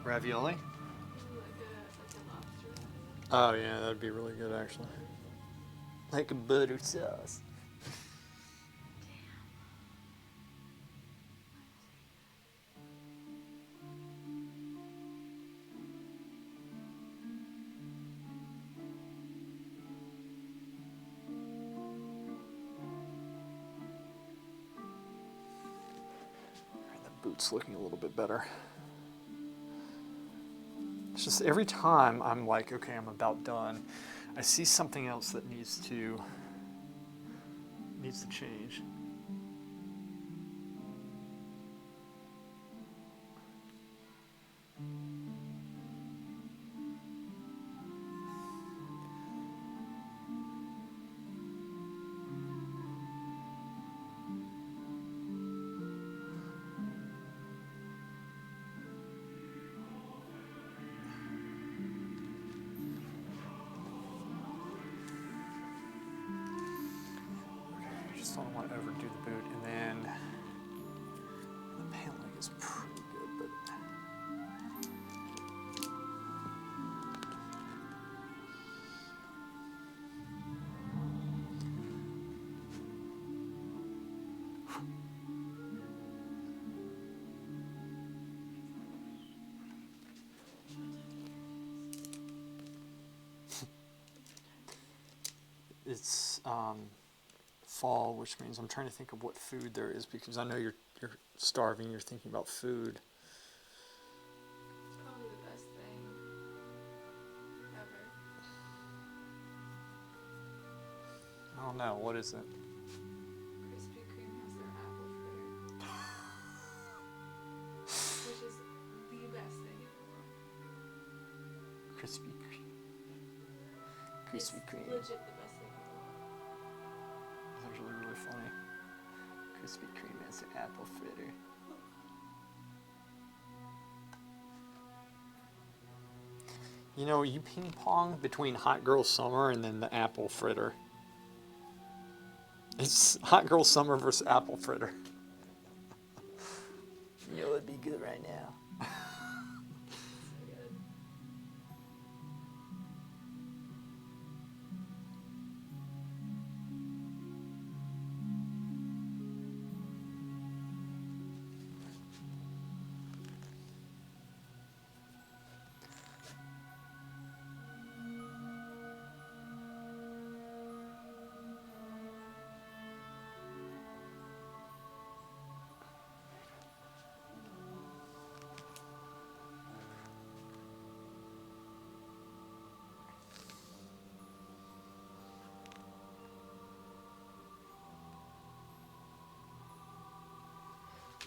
Ravioli? Like a lobster. Oh yeah, that'd be really good actually. Like a butter sauce. The boot's looking a little bit better. It's just every time I'm like, okay, I'm about done, I see something else that needs to change. just don't want to overdo the boot. And then the pant leg is pretty good, but it's fall, which means I'm trying to think of what food there is because I know you're starving. You're thinking about food. It's probably the best thing ever. I don't know, what is it? Krispy Kreme has their apple fritter, which is the best thing in the world. Krispy Kreme. It's Krispy Kreme. legit the best thing in the world. That's really, really funny. Krispy Kreme has an apple fritter. You know, you ping pong between Hot Girl Summer and then the apple fritter. It's Hot Girl Summer versus apple fritter. You know, it'd be good right now. So good.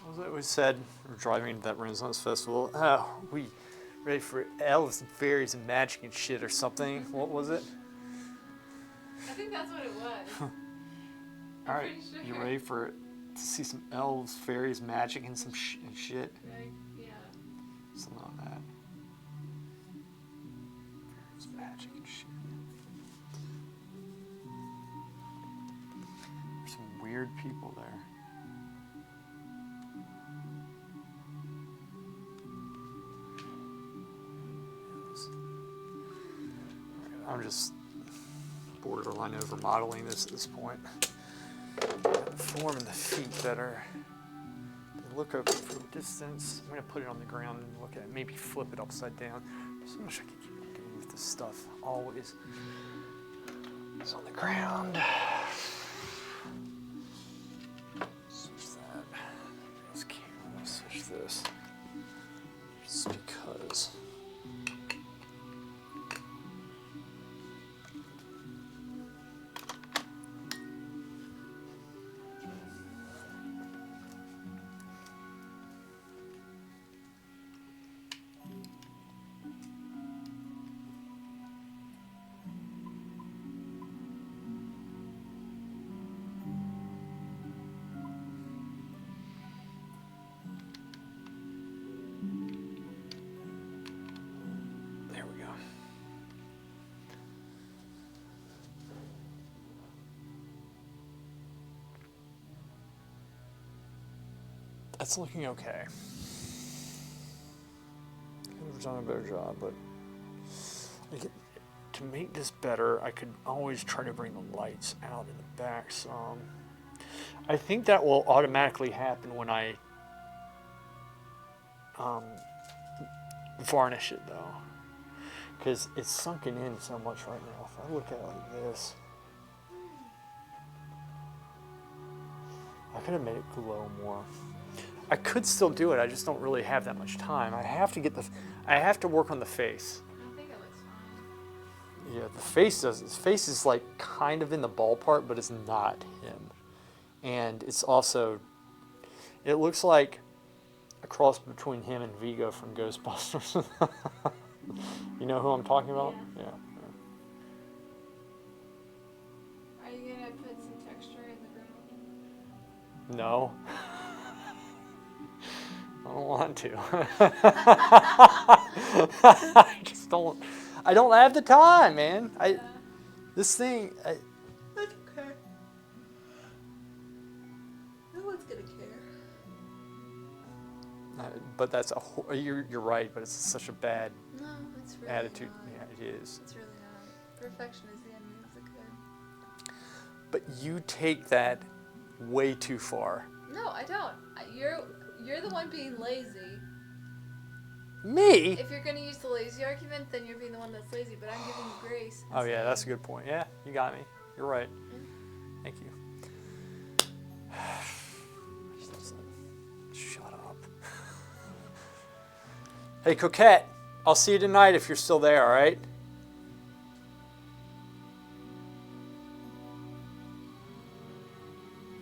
What was it we said? We're driving to that Renaissance Festival. Oh, we ready for elves and fairies and magic and shit or something. What was it? I think that's what it was. All right, pretty sure. you ready for it? To see some elves, fairies, magic, and some shit? Like, yeah. Something like that. Fairies, magic, and shit. There's some weird people there. I'm just borderline over modeling this at this point. The form and the feet that are, they look okay from a distance. I'm gonna put it on the ground and look at it, maybe flip it upside down. So much I can keep doing with this stuff always. It's on the ground. Switch that. This camera, switch this. Just because. There we go. That's looking okay. Could have done a better job, but to make this better, I could always try to bring the lights out in the back some. I think that will automatically happen when I varnish it though, because it's sunken in so much right now. If I look at it like this, I could have made it glow more. I could still do it. I just don't really have that much time. I have to work on the face. I think it looks fine. Yeah, the face does. His face is like kind of in the ballpark, but it's not him. And it's also, it looks like a cross between him and Vigo from Ghostbusters. You know who I'm talking about? Yeah. Yeah. Are you gonna put some texture in the ground? No. I don't want to. I don't have the time, man. This thing, That's okay. But that's you're right. But it's such a bad No, it's really attitude. not. Yeah, it is. It's really not. Perfection is the enemy of the good. But you take that way too far. No, I don't. You're the one being lazy. Me? If you're gonna use the lazy argument, then you're being the one that's lazy. But I'm giving you grace. Oh yeah, that's a good point. Yeah, you got me. You're right. Thank you. Shut up. Hey, Coquette. I'll see you tonight if you're still there. All right.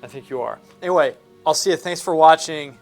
I think you are. Anyway, I'll see you. Thanks for watching.